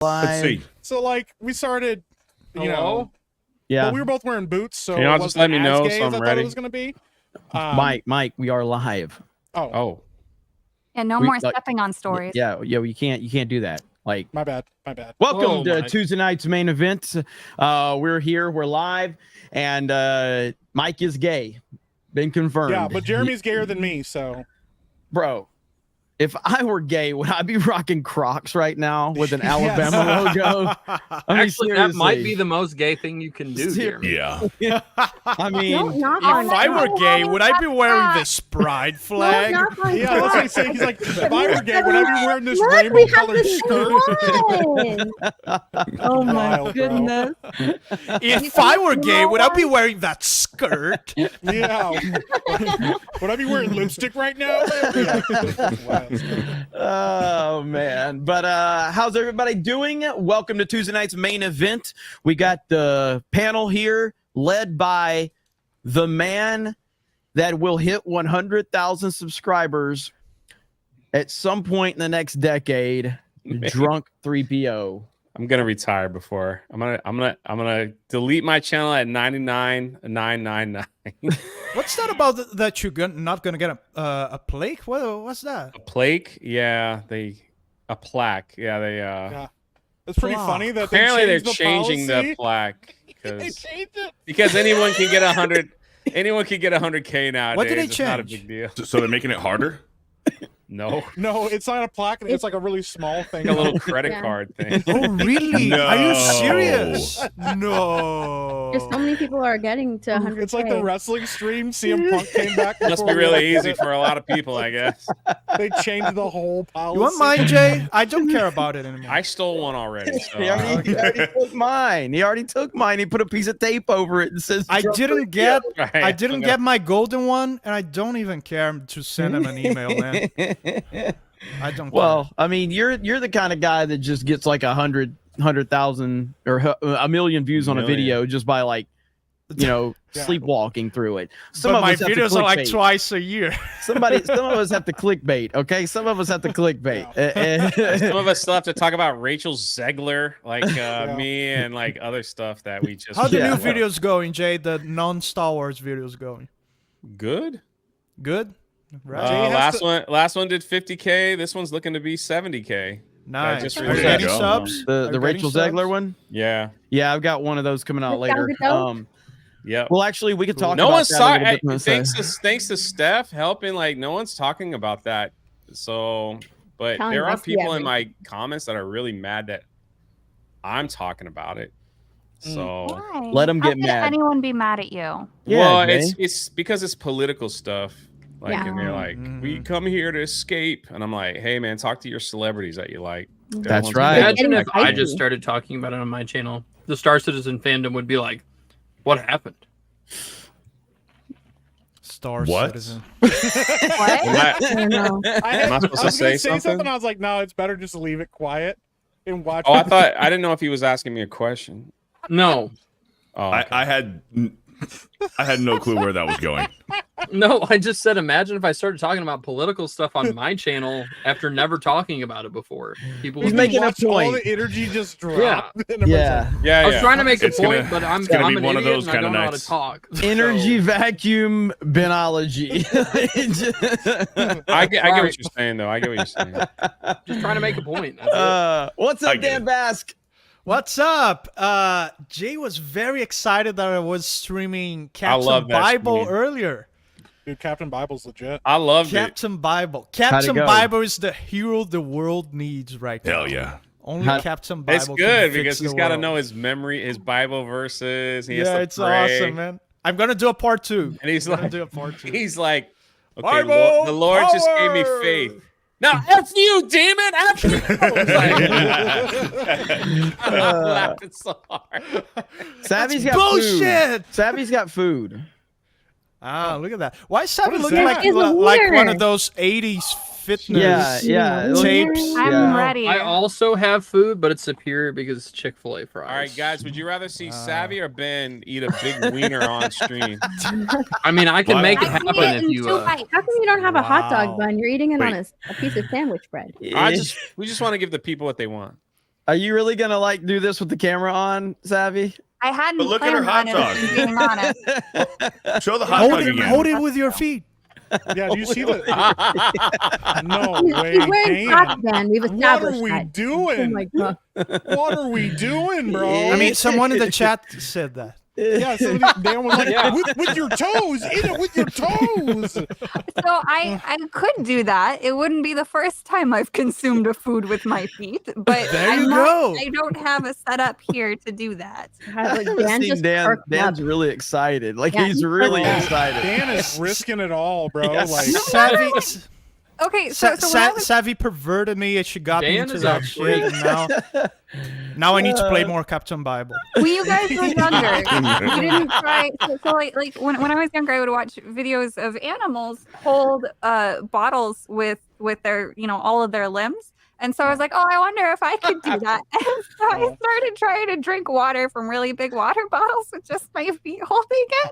Let's see. So like we started, you know, yeah. but we were both wearing boots, so Can y'all just let me know so I'm I thought ready? it was gonna be. Mike, we are live. Oh. And no more stepping on stories. Yeah, you can't do that. Like, my bad. Welcome to Tuesday night's main event. We're here, we're live, and Mike is gay. Been confirmed. Yeah, but Jeremy's gayer than me, so. Bro, if I were gay, would I be rocking Crocs right now with an Alabama logo? Actually, that might be the most gay thing you can do here. Yeah. I mean, if I were gay, would I be wearing this pride flag? Yeah, that's what he's saying. He's like, if I were gay, would I be wearing this rainbow-colored skirt? Oh my goodness. If I were gay, would I be wearing that skirt? Yeah. Would I be wearing lipstick right now? Yeah. Oh man, but how's everybody doing? Welcome to Tuesday night's main event. We got the panel here led by the man that will hit 100,000 subscribers at some point in the next decade. Drunk 3PO. I'm gonna retire before I'm gonna delete my channel at 99,999. What's that about that you're not gonna get a plaque? What's that? A plaque? Yeah, a plaque. Yeah, they Yeah. It's pretty funny that apparently they're the changing policy. the plaque They changed it. because anyone can get 100. Anyone can get 100K nowadays. What did they It's not a change? big deal. So they're making it harder? No, No, it's not a plaque. It's like a really small thing. like a little credit card thing. Oh, really? No. Are you serious? No. Just so many people are getting to 100. It's like the wrestling stream. CM Punk came back. Must be really easy for a lot of people, I guess. They changed the whole policy. You want mine, Jay? I don't care about it anymore. I stole one already. So. He already took mine. He already took mine. He put a piece of tape over it and says, I didn't get Right. I didn't get my golden one, and I don't even care to send him an email, man. I don't Well, I mean, you're the kind of guy that just gets like 100,000 or a million views on a video just by like, Yeah. sleepwalking through it. But my videos are like twice a year. Some of us have to clickbait. Okay, some of us have to clickbait. Some of us still have to talk about Rachel Zegler, like me, and like other stuff that we just. How the Yeah. new videos going, Jay? The non-Star Wars videos going? Good. Good. Right. Jay has Last one did 50K. This one's looking to be 70K. Nice. just Are you released. getting There you go. subs? The Are you Rachel getting Zegler subs? one. Yeah. Yeah, I've got one of those coming out That later. sounds dope. Yeah. Well, actually, we could talk. No about one's that a little talking. bit, Thanks to Steph helping. Like no one's talking about that. So, but Telling there I are see people in my comments that are really mad that I'm talking about it. So, Why? Let 'em How get could mad. anyone be mad at you? Yeah, well, Jay. it's because it's political stuff. Like, Yeah. and they're like, we come here to escape, and I'm like, hey man, talk to your celebrities that you like. They're the That's ones right. who- Getting Imagine if I spicy. just started talking about it on my channel. The Star Citizen fandom would be like, what happened? Star What? Citizen. What? I don't know. Am I supposed to was gonna say say something? I was like, no, it's better just to leave it quiet and watch. Oh, I didn't know if he was asking me a question. No. Oh, okay. I had no clue where that was going. No, I just said imagine if I started talking about political stuff on my channel after never talking about it before. People He's would making a watch all point. the energy just drop. Yeah. And everybody's like, yeah, I was trying to make a It's point, gonna- but I'm it's gonna be an one of idiot those and I kinda don't know how to nights. talk. Energy vacuum benology. I get what you're saying, though. I get what you're saying. Just trying to make a point. That's it. What's I up, get Dan it. Bask? What's up? Jay was very excited that I was streaming love Captain that Bible stream. earlier. dude, Captain Bible's legit. I loved it. Captain Bible. How'd it Captain go? Bible is the hero the world needs right now. Hell yeah. Only How- Captain Bible It's can good fix because the he's got to world. know his memory, his Bible verses. He has Yeah, to it's pray. awesome, man. I'm gonna do a part 2. And he's I'm gonna like, do a part 2. he's like, okay, Bible the Lord just gave me power! faith. Now, F you, demon, F you. I'm laughing so hard. Savvy's got bullshit! food. Savvy's got food. Ah, look at that. Why is Savvy is looking that? like, It's like one weird. of those 80s fitness Yeah. tapes? I'm Yeah. ready. I also have food, but it's superior because it's Chick-fil-A fries. All right, guys, would you rather see Savvy or Ben eat a big wiener on stream? I mean, I can Why- make it I can happen eat it if in you. 2 bites. How come you don't have a hot Wow. dog bun? You're eating it on Wait. a piece of sandwich bread. We just want to give the people what they want. Are you really gonna like do this with the camera on, Savvy? I hadn't But look at her planned hot on it, if I'm being honest. Show the hot dog again. Hold it with your feet. Yeah, do you see the? No way, He's wearing Dan. socks, Dan. We've What established are we that. Oh doing? my god. What are we doing, bro? I mean, someone in the chat said that. yeah, Dan was like, with your toes, eat it with your toes. So I could do that. It wouldn't be the first time I've consumed a food with my feet, but There you go. I don't have a setup here to do that. God, like, I haven't Dan seen just Dan. perked up. Dan's really excited. Like Yeah, he's he's really perked up. excited. Dan is risking it all, bro. Yes. Like, Savvy, Okay, so when I was Savvy perverted me and she got me Dan into is that actually- shit. And now I need to play more Captain Bible. when you guys were younger, you didn't try. So like when I was younger, I would watch videos of animals hold bottles with their all of their limbs. And so I was like, oh, I wonder if I could do that. And so I started trying to drink water from really big water bottles with just my feet holding it.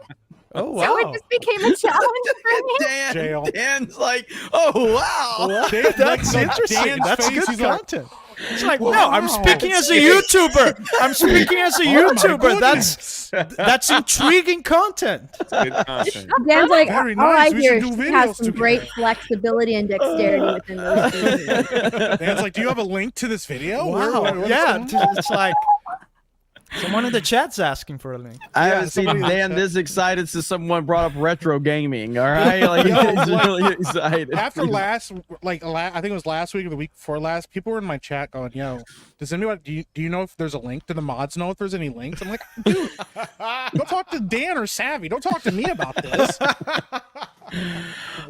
Oh wow! So it just became a challenge for me. Jail. Dan's like, oh wow. Dan- That's like, interesting. Dan's That's face, good he's like, content. It's like, Wow. no, I'm speaking as a YouTuber. I'm speaking as a Oh my YouTuber. goodness. That's intriguing content. Good content. Dan's like, Very all I nice. We hear should is do she has videos some together." great flexibility and dexterity within those videos. Dan's like, do you have a link to this video? Wow. What's Yeah, going on? it's like someone in the chat's asking for a link. I Yeah, haven't seen somebody in the Dan chat. this excited since someone brought up retro gaming. All right, like Yo, he's like, really excited. After last, I think it was last week or the week before last, people were in my chat going, "Yo, does anybody do you know if there's a link? Do the mods know if there's any links?" I'm like, dude, go talk to Dan or Savvy. Don't talk to me about this.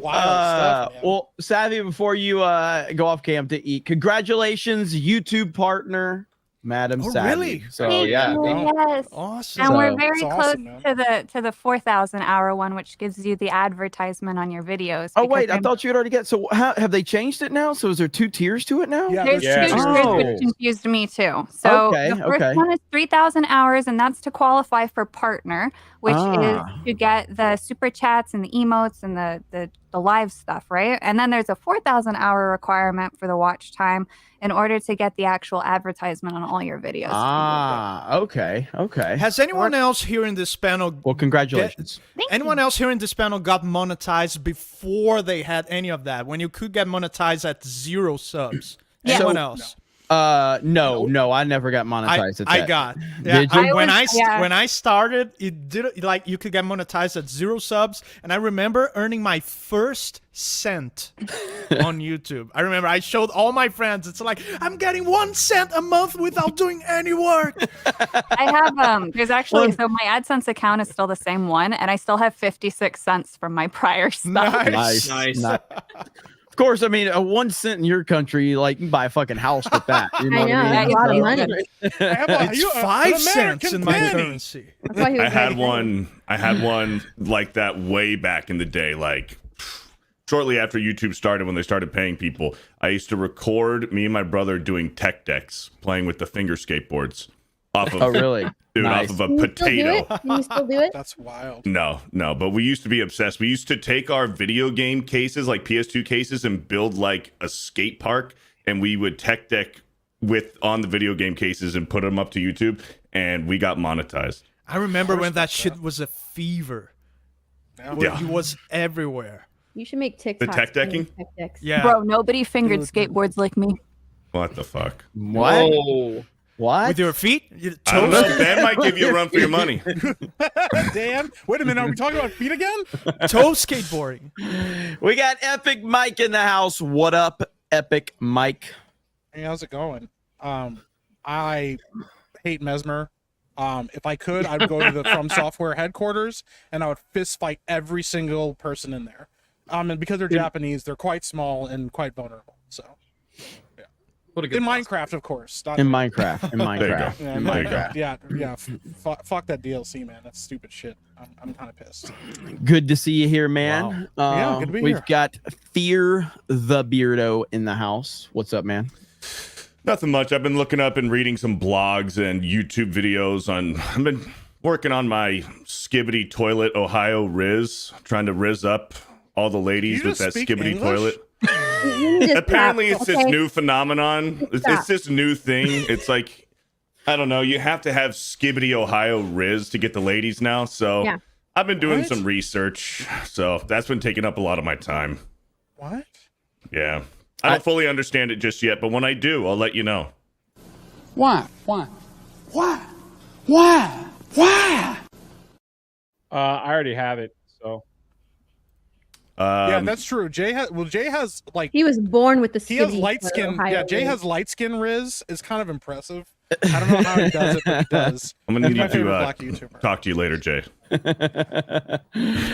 Wild stuff, man. Well, Savvy, before you go off camp to eat, congratulations, YouTube partner, Madam Oh, Savvy. really? So Thank yeah, you, yes. Awesome. And we're So- very It's close awesome, man. to the 4,000 hour one, which gives you the advertisement on your videos. Oh because wait, I I'm- thought you had already get. So how, have they changed it now? So is there 2 tiers to it now? Yeah, There's Yeah, two there's tiers, two. which confused me too. So Okay, the first okay. one is 3,000 hours, and that's to qualify for partner, which Ah. is to get the super chats and the emotes and the live stuff, right? And then there's a 4,000 hour requirement for the watch time in order to get the actual advertisement on all your videos. Ah, okay, okay. Has anyone else here in this panel? Well, congratulations. Thank Anyone you. else here in this panel got monetized before they had any of that? When you could get monetized at 0 subs. Yeah. Anyone So- else? No, I never got monetized. at I that. got. Yeah, Did you? when I started, it did like you could get monetized at 0 subs, and I remember earning my first cent on YouTube. I remember I showed all my friends. It's like I'm getting 1 cent a month without doing any work. I have there's actually so my AdSense account is still the same one, and I still have 56 cents from my prior stuff. Nice. Nice. Of course, I mean, 1 cent in your country, like you can buy a fucking house with that. You know I what know, I mean? that's a lot of So- money. It's 5 cents in my currency. That's why he was I had very one. I had one like that way back in the day, like shortly after YouTube started, when they started paying people. I used to record me and my brother doing tech decks, playing with the finger skateboards off of Oh, really? dude, Nice. off of a Can you still do potato. it? Can you still do it? That's wild. No, but we used to be obsessed. We used to take our video game cases, like PS2 cases, and build like a skate park, and we would tech deck with on the video game cases and put them up to YouTube, and we got monetized. I remember when that shit was a fever. Yeah. It was everywhere. You should make TikToks. tech decking? Tech decks. Yeah. Bro, nobody fingered Dude. skateboards like me. What the fuck? What? Whoa. What? With your feet? Your I don't toes? know. Dan might give you a run for your money. Dan, wait a minute. Are we talking about feet again? Toe skateboarding. We got Epic Mike in the house. What up, Epic Mike? Hey, how's it going? I hate Mesmer. If I could, I'd go to the From Software headquarters and I would fist fight every single person in there. And because they're Japanese, they're quite small and quite vulnerable. So What a good in boss. Minecraft, of course. Not In Minecraft. In There you go. Minecraft. yeah, In There you go. Minecraft. yeah. Fuck that DLC, man. That's stupid shit. I'm kind of pissed. Good to see you here, man. Yeah, good to be We've here. got Fear the Beardo in the house. What's up, man? Nothing much. I've been looking up and reading some blogs and YouTube videos on. I've been working on my Skibbity Toilet Ohio Riz, trying to riz up all the ladies You with just that speak Skibbity English? toilet. Apparently, it's this new phenomenon. Just It's stop. this new thing. It's like, I don't know. You have to have Skibbity Ohio Riz to get the ladies now. So Yeah. I've been doing What? some research. So that's been taking up a lot of my time. What? Yeah. I don't fully understand it just yet, but when I do, I'll let you know. Why? Why? Why? Why? Why? I already have it. So Yeah, that's true. Jay has like He was born with the he has city light for skin. Ohio Yeah, Jay Riz. has light skin Riz. Is kind of impressive. I don't know how he does it, but he does. I'm going to He's my need favorite to black YouTuber. talk to you later, Jay. You're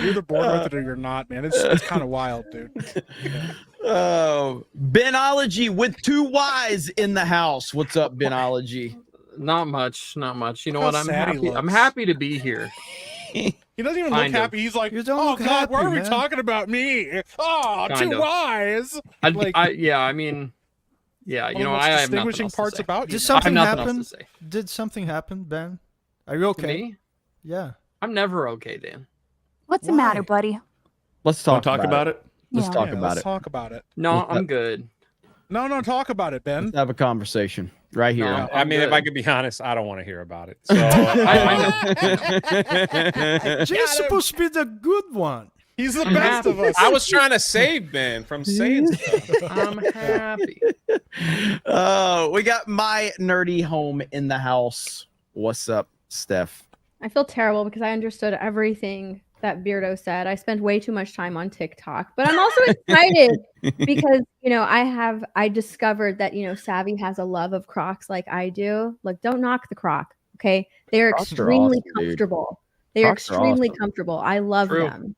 either born with it or you're not, man. It's kind of wild, dude. Oh, Benology with 2 Y's in the house. What's up, Benology? Not much, not much. You know Look what? how I'm sad he happy. I'm looks. happy to be here. He doesn't even look Kind of. happy. He's like, You don't oh look god, why happy, are we man." talking about me? Oh, Kind too of. wise. Like, Yeah, I mean, yeah, you know, one of I the most have nothing distinguishing else to parts say. about you. Did man. I have something nothing happen? else to say. Did something happen, Ben? Are you To okay? me, Yeah. I'm never okay, Dan. What's the Why? matter, buddy? Let's Want talk, to talk about it? Let's Yeah. talk Yeah, about let's it. talk about it. No, What's I'm that? good. No, talk about it, Ben. Let's have a conversation right here. No, I I'm mean, if good. I could be honest, I don't want to hear about it. So Jay's supposed to be the good one. He's the I'm best happy. of us. I was trying to save Ben from saying stuff. I'm happy. We got my nerdy home in the house. What's up, Steph? I feel terrible because I understood everything that Beardo said. I spent way too much time on TikTok, but I'm also excited because, you know, I discovered that, you know, Savvy has a love of Crocs like I do. Like, don't knock the Croc, okay? They are Crocs are extremely awesome, dude. comfortable. They are Crocs are extremely awesome. comfortable. I love True. them.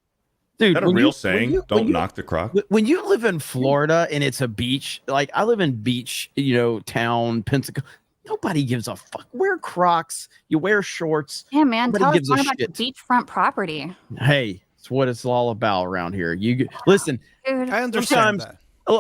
Dude, Is that a when real you- saying? when you- Don't when you- knock the croc. When you live in Florida and it's a beach, like I live in beach, you know, town, Pensacola. Nobody gives a fuck. Wear Crocs. You wear shorts. Yeah, man. Nobody Tell us gives a more about your shit. beachfront property, Hey, it's what it's all about around here. Listen. dude. I understand Sometimes- that.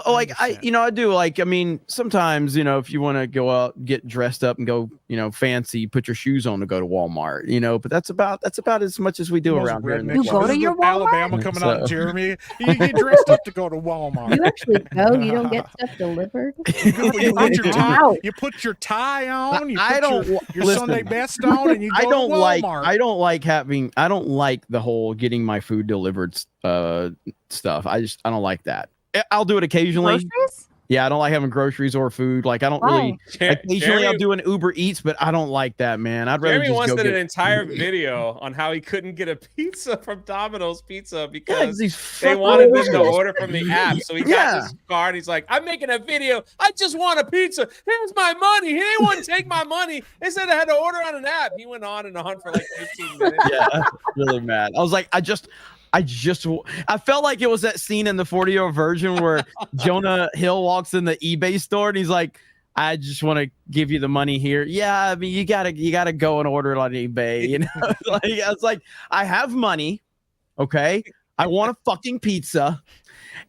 Like understand. I do. Like, I mean, sometimes, you know, if you want to go out, get dressed up and go, you know, fancy, put your shoes on to go to Walmart, you know. But that's about as much as we do Most around here. in the redneck You shit. go This to is your the Alabama Walmart? coming So- out, Jeremy. You get dressed up to go to Walmart. You actually go, you don't get stuff delivered. You put your tie. Wow. You put your tie on. You I put don't your listen, Sunday best on, and you go I don't to Walmart. I don't like the whole getting my food delivered stuff. I don't like that. I'll do it occasionally. Groceries? Yeah, I don't like having groceries or food. Like, I don't really. Occasionally, I'll do an Uber Eats, but I don't like that, man. I'd rather Jeremy just once go did get an entire video on how he couldn't get a pizza from Domino's Pizza Yeah, because these they fucking wanted them to Ubers. order from the app. So he Yeah. got his card. He's like, I'm making a video. I just want a pizza. Here's my money. He didn't want to take my money. They said I had to order on an app. He went on and on for like 15 minutes. Yeah, really mad. I was like, I felt like it was that scene in the 40-year version where Jonah Hill walks in the eBay store and he's like, I just want to give you the money here. Yeah, I mean, you gotta go and order it on eBay. You know, like I was like, I have money, okay? I want a fucking pizza,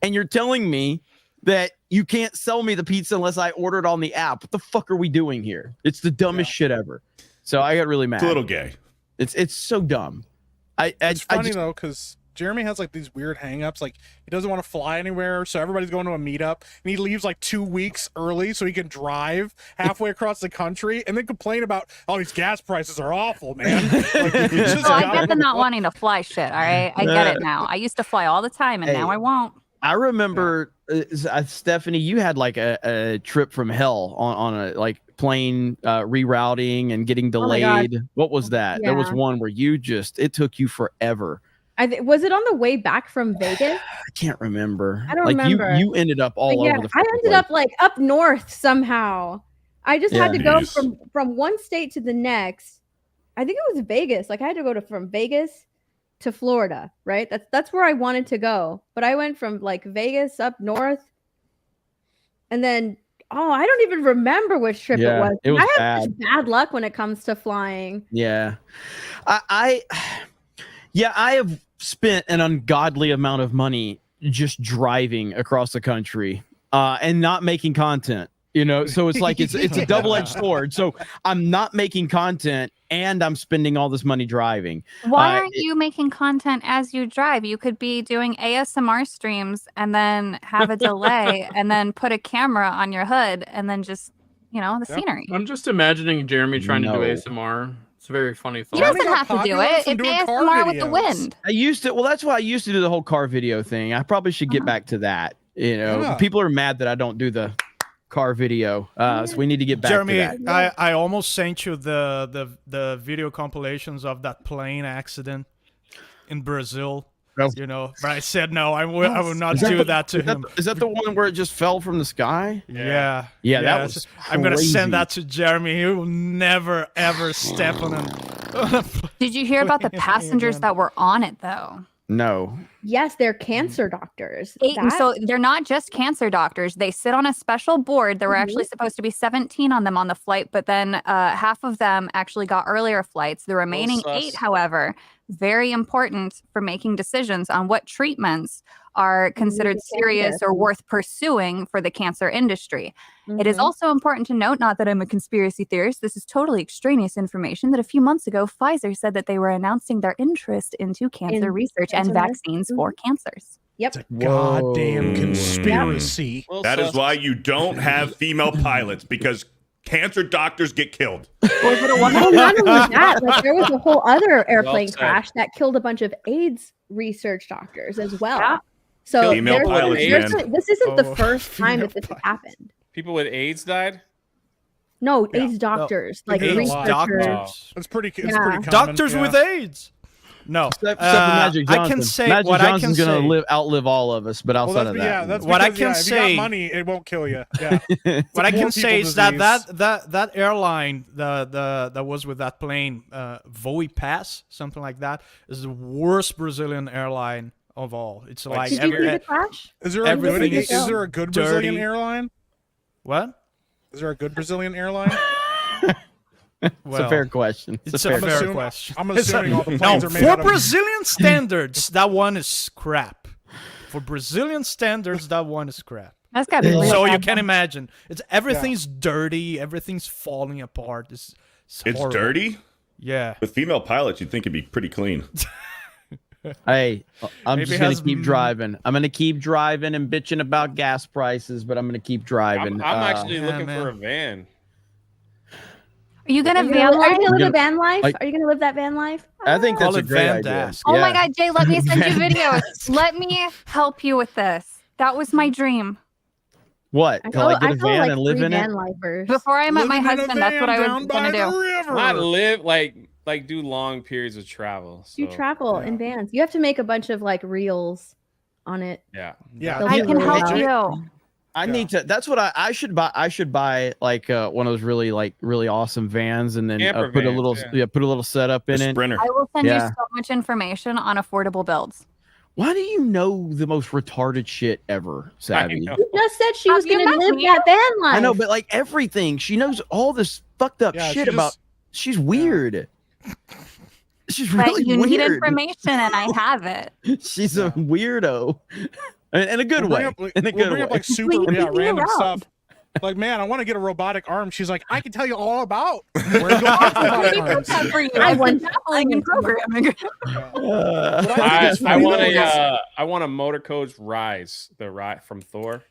and you're telling me that you can't sell me the pizza unless I order it on the app. What the fuck are we doing here? It's the dumbest shit ever. So I got really mad. It's a little gay. It's so dumb. It's funny though, because Jeremy has like these weird hangups. Like he doesn't want to fly anywhere, so everybody's going to a meetup, and he leaves like 2 weeks early so he can drive halfway across the country, and then complain about, oh, these gas prices are awful, man. Like, you just Oh, I gotta- get the not wanting to fly shit. All right, I get it now. I used to fly all the time, and Hey. now I won't. I remember, Stephanie, you had like a trip from hell on a like plane rerouting and getting Oh my God. delayed. What was that? There was Yeah. one where it took you forever. Was it on the way back from Vegas? I can't remember. I don't like remember. You ended up all But yeah, over the I fucking ended place. up like up north somehow. I just had to Yeah. go Jeez. from one state to the next. I think it was Vegas. Like I had to go from Vegas to Florida, right? That's where I wanted to go. But I went from like Vegas up north, and then I don't even remember which trip Yeah, it was. it was I have such bad luck when it comes to flying. Yeah. I have spent an ungodly amount of money just driving across the country and not making content. You know, so it's like it's a double-edged sword. So I'm not making content and I'm spending all this money driving. Why aren't you making content as you drive? You could be doing ASMR streams and then have a delay and then put a camera on your hood and then just, the scenery. I'm just imagining Jeremy trying to do No. ASMR. It's a very funny thought. He doesn't got have to do popular it. from It's doing car ASMR with the videos. wind. I used to. Well, that's why I used to do the whole car video thing. I probably should get back to that. You know, Yeah. people are mad that I don't do the car video. So we need to get back Jeremy, to that. I almost sent you the video compilations of that plane accident in Brazil. Oh. You know, but I said no. I will not Is that do the- that to him. Is that the one where it just fell from the sky? Yeah. Yeah, that was I'm gonna crazy. send that to Jeremy. He will never ever step on a Did you hear about the passengers that were on it, though? No. Yes, they're cancer doctors. So they're not just cancer doctors. They sit on a special board. There were actually supposed to be 17 on them on the flight, but then half of them actually got earlier flights. The remaining 8, however, very important for making decisions on what treatments are considered serious or worth pursuing for the cancer industry. It is also important to note, not that I'm a conspiracy theorist, this is totally extraneous information, that a few months ago, Pfizer said that they were announcing their interest into cancer research and vaccines for cancers. Yep. Goddamn conspiracy. Well, That is why you don't have female pilots, because cancer doctors get killed. Well, not only that, like there was a whole other airplane said. crash that killed a bunch of AIDS research doctors as well. So Female there's- pilots, there's man. this isn't the Oh, first time that this has female happened. People with AIDS died. No, AIDS doctors, like AIDS researchers. doctors. It's pretty Yeah. common. Doctors yeah. with AIDS. No, Except for Magic Johnson. I can say Magic what I Johnson's can gonna say. outlive all of us, but Well, outside that's, of that, yeah, that's What I because, can if you say- got money, it won't kill you. Yeah. What I can Poor say people is that disease. that airline that was with that plane, Voe Pass, something like that, is the worst Brazilian airline of all. It's like Did you see the crash? Is there Everything is is there a good dirty. Brazilian airline? what? Is there a good Brazilian airline? it's a fair question. It's a a fair assuming- question. I'm assuming all the No, planes are made for out of Brazilian standards, that one is crap. For Brazilian standards, that one is crap. That's got to be really So you bad. can imagine, everything's dirty, everything's falling apart. It's horrible. dirty. Yeah. With female pilots, you'd think it'd be pretty clean. Hey, I'm Maybe just gonna has keep driving. I'm gonna keep driving and bitching about gas prices, but I'm gonna keep driving. I'm actually yeah, looking man. for a van. Are you gonna Are you van gonna life? live a van life? like- Are you gonna live that van life? I think Call that's a it great Van idea. Dask. Oh my Yeah. God, Jay, let me send you Van videos. Dask. Let me help you with this. That was my dream. What? Can I get a van like and live 3 in it? van lifers. Before I met my Living in a husband, that's van what I down was by gonna the do. river. Not live like do long periods of travel. So, You travel in vans. You have to make a bunch of like reels on it. Yeah. Yeah. They'll I be can really help good. you. I need to. That's what I should buy. I should buy like one of those really awesome vans, and then Camper put a vans, little put a little setup in The it. Sprinter. I will send you Yeah. so much information on affordable builds. Why do you know the most retarded shit ever, Savvy? know. You just said she Have was you going to met live me? that van life. I know, but like everything, she knows all this fucked up Yeah, shit she about. just- She's weird. She's But really you weird. need information, and I have it. She's a weirdo, in a good We'll way. bring up, like, In a we'll good bring up way. like super Please leave me random around. stuff. Like, man, I want to get a robotic arm. She's like, I can tell you all about where to go get robotic arms. For you. I I've want- been dabbling in programming. What I I, think is I funny want though is- I want a motor coach Rise, the ride from Thor.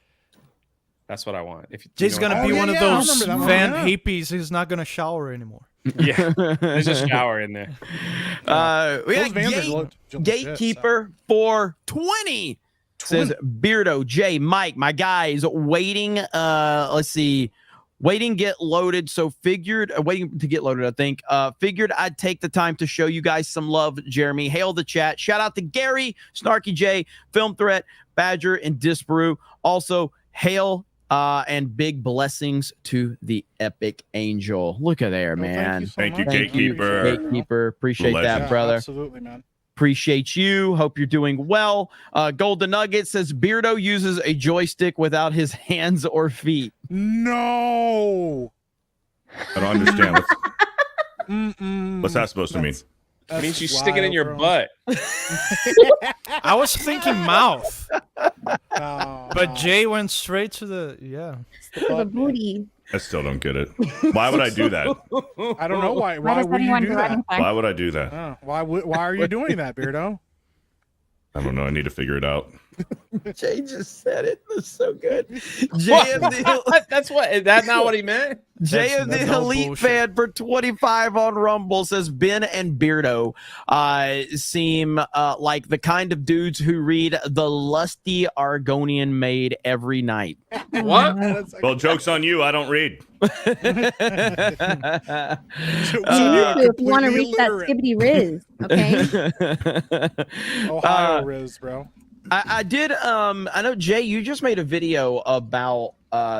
That's what I want. If you Jay's know gonna Oh, be yeah, one of yeah, I those remember that one, van yeah. hippies. He's not gonna shower anymore. yeah, there's a shower in there. We got Those vans are legit, Gatekeeper 420 says Beardo, Jay, Mike, my guys waiting. Let's see, waiting get loaded. So figured waiting to get loaded. I think figured I'd take the time to show you guys some love. Jeremy, hail the chat. Shout out to Gary, Snarky J, Film Threat, Badger, and Disparu. Also hail. And big blessings to the Epic Angel. Look at there, Well, man. Thank you, much. Gatekeeper. Gatekeeper, appreciate Legend. that, brother. Absolutely, man. Appreciate you. Hope you're doing well. Golden Nugget says Beardo uses a joystick without his hands or feet. No. I don't understand. Mm-mm. What's that supposed to mean? It means you stick it in your butt. butt. I was thinking mouth, No. but But Jay went straight to the The booty. I still don't get it. Why would I do that? I don't know why. Why Why does would you anyone do do that? anything? Why would I do that? Why are you doing that, Beardo? I don't know. I need to figure it out. Jay just said it. That's so good. Jay of the That's what. Is that not what he meant? Jay of the all Elite bullshit. fan for 25 on Rumble says Ben and Beardo seem like the kind of dudes who read the lusty Argonian maid every night. What? Well, joke's on you. I don't read. You too, if you want to reach that skibbity riz, okay? Ohio Riz, bro. I did. I know Jay, you just made a video about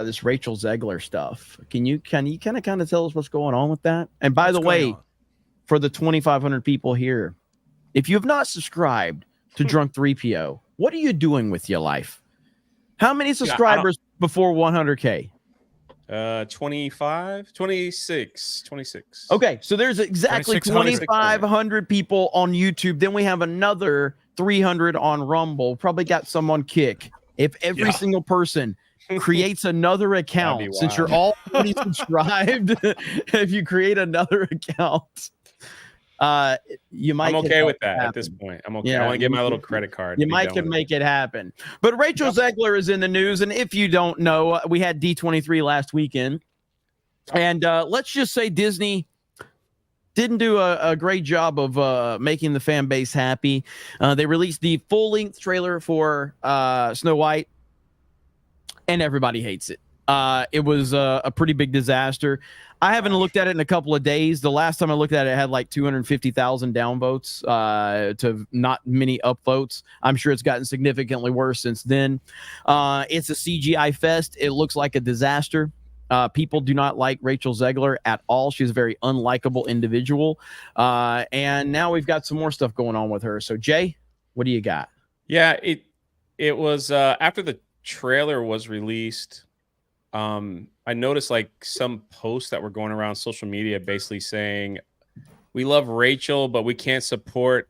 this Rachel Zegler stuff. Can you kind of tell us what's going on with that? And by the way, for the 2,500 people here, if you have not subscribed to Drunk 3PO, what are you doing with your life? How many subscribers before 100K? 25, 26. Okay, so there's exactly 2,500 people on YouTube. Then we have another 300 on Rumble. Probably got some on Kick. If every single person creates another account, since you're already subscribed, if you create another account, you might. I'm okay with that at this point. I'm okay. Yeah, I want to get my little credit card. You might can make it happen. But Rachel Zegler is in the news, and if you don't know, we had D23 last weekend, and let's just say Disney didn't do a great job of making the fan base happy. They released the full-length trailer for Snow White, and everybody hates it. It was a pretty big disaster. I haven't looked at it in a couple of days. The last time I looked at it, it had like 250,000 downvotes to not many upvotes. I'm sure it's gotten significantly worse since then. It's a CGI fest. It looks like a disaster. People do not like Rachel Zegler at all. She's a very unlikable individual. And now we've got some more stuff going on with her. So, Jay, what do you got? Yeah, it was after the trailer was released. I noticed like some posts that were going around social media basically saying, we love Rachel, but we can't support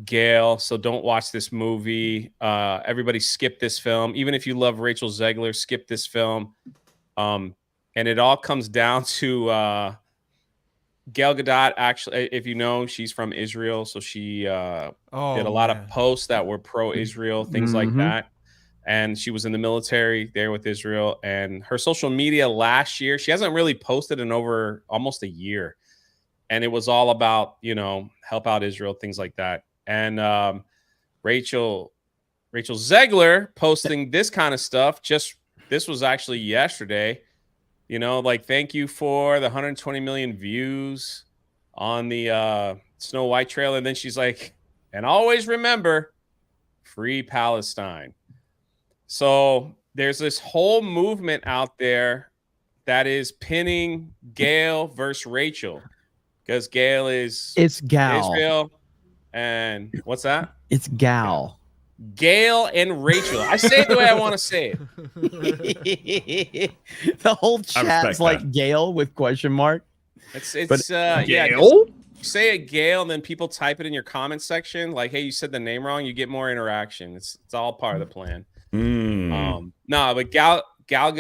Gail, so don't watch this movie. Everybody skip this film. Even if you love Rachel Zegler, skip this film. And it all comes down to Gal Gadot. Actually, if you know, she's from Israel, so she did a lot of posts that were pro-Israel, things like that. And she was in the military there with Israel. And her social media last year, she hasn't really posted in over almost a year. And it was all about, help out Israel, things like that. And Rachel Zegler posting this kind of stuff. This was actually yesterday. Thank you for the 120 million views on the Snow White trailer. And then she's like, and always remember, free Palestine. So there's this whole movement out there that is pinning Gail versus Rachel, because Gail is Gal. Israel, and what's that? It's Gal. Gail and Rachel. I say it the way I want to say it. The whole chat's like Gail with question mark. It's Gail? You say it Gail, and then people type it in your comment section like, hey, you said the name wrong. You get more interaction. It's all part of the plan. But Gal,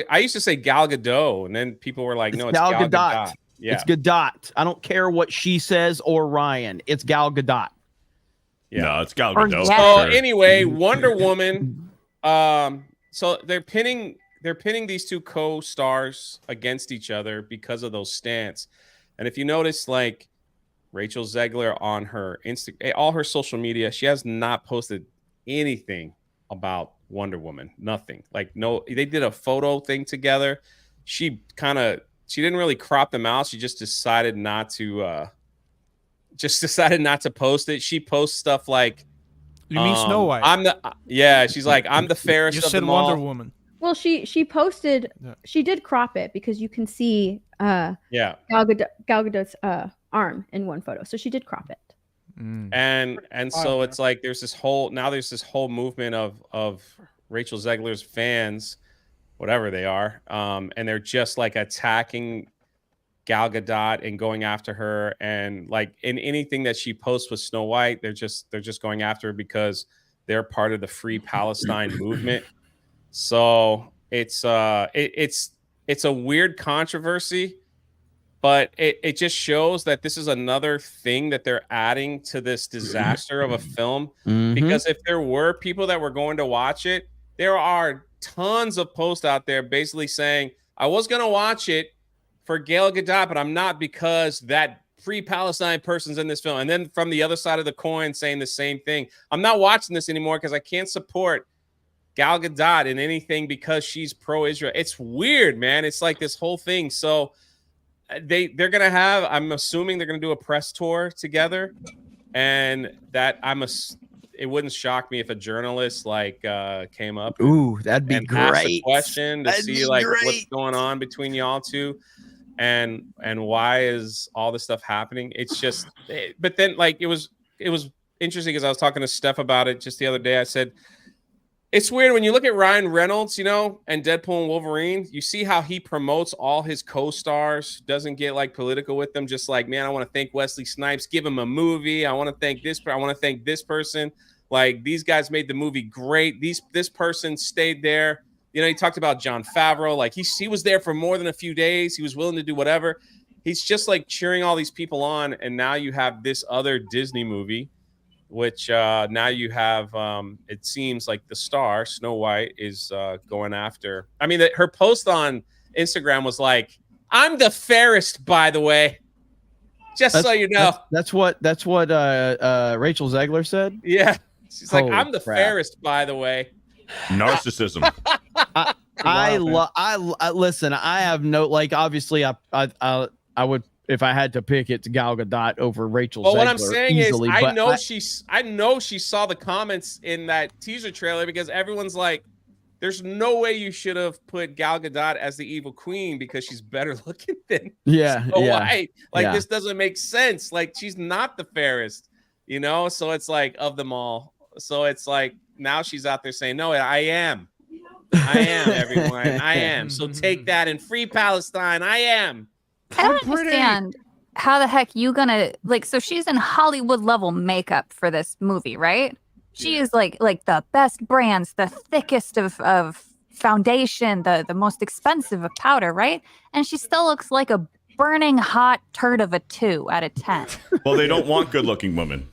I used to say Gal Gadot, and then people were like, no, it's Gal Gadot. Yeah. It's Gadot. I don't care what she says or Ryan. It's Gal Gadot. Yeah. No, it's Gal Gadot. So anyway, Wonder Woman. So they're pinning these two co-stars against each other because of those stance. And if you notice, like Rachel Zegler on her all her social media, she has not posted anything about Wonder Woman. Nothing. Like, no, they did a photo thing together. She didn't really crop them out. She just decided not to post it. She posts stuff like, you mean Snow White? She's like, I'm the fairest of them all. Wonder Woman. Well, she posted, she did crop it because you can see Gal Gadot's arm in one photo. So she did crop it. And so it's like there's this whole movement of Rachel Zegler's fans, whatever they are, and they're just like attacking Gal Gadot and going after her, and like in anything that she posts with Snow White, they're just going after her because they're part of the Free Palestine movement. So it's a weird controversy, but it just shows that this is another thing that they're adding to this disaster of a film. Mhm. Because if there were people that were going to watch it, there are tons of posts out there basically saying, I was going to watch it for Gal Gadot, but I'm not because that pre-Palestine person's in this film. And then from the other side of the coin saying the same thing. I'm not watching this anymore because I can't support Gal Gadot in anything because she's pro-Israel. It's weird, man. It's like this whole thing. So they're gonna have, I'm assuming they're gonna do a press tour together, and that it wouldn't shock me if a journalist like came up Ooh, that'd be and asked a great. question to That'd see be like great. what's going on between y'all two, and why is all this stuff happening. It's just but then like it was interesting because I was talking to Steph about it just the other day. I said, it's weird when you look at Ryan Reynolds, you know, and Deadpool and Wolverine, you see how he promotes all his co-stars, doesn't get like political with them. Just like, man, I want to thank Wesley Snipes, give him a movie. I want to thank this person. Like, these guys made the movie great. This person stayed there. You know, he talked about Jon Favreau. Like he was there for more than a few days. He was willing to do whatever. He's just like cheering all these people on. And now you have this other Disney movie, which now you have, it seems like the star, Snow White, is going after. I mean, her post on Instagram was like, I'm the fairest, by the way. Just so you know. That's what Rachel Zegler said? Yeah. She's like, Holy I'm the crap. fairest, by the way. Narcissism. I listen, I have no, like, obviously I would, if I had to pick it, to Gal Gadot over Rachel Zegler. Well, what I'm saying easily, is, but I know she saw the comments in that teaser trailer because everyone's like, there's no way you should have put Gal Gadot as the evil queen because she's better looking than yeah, Snow yeah. White. Like, yeah. this doesn't make sense. Like, she's not the fairest, you know? So it's like, of them all. So it's like, now she's out there saying, no, I am. I am, everyone. I am. So take that and free Palestine. I am. I don't understand how the heck you gonna like. So she's in Hollywood level makeup for this movie, right? She is like the best brands, the thickest of foundation, the most expensive of powder, right? And she still looks like a burning hot turd of a 2 out of 10. Well, they don't want good-looking women.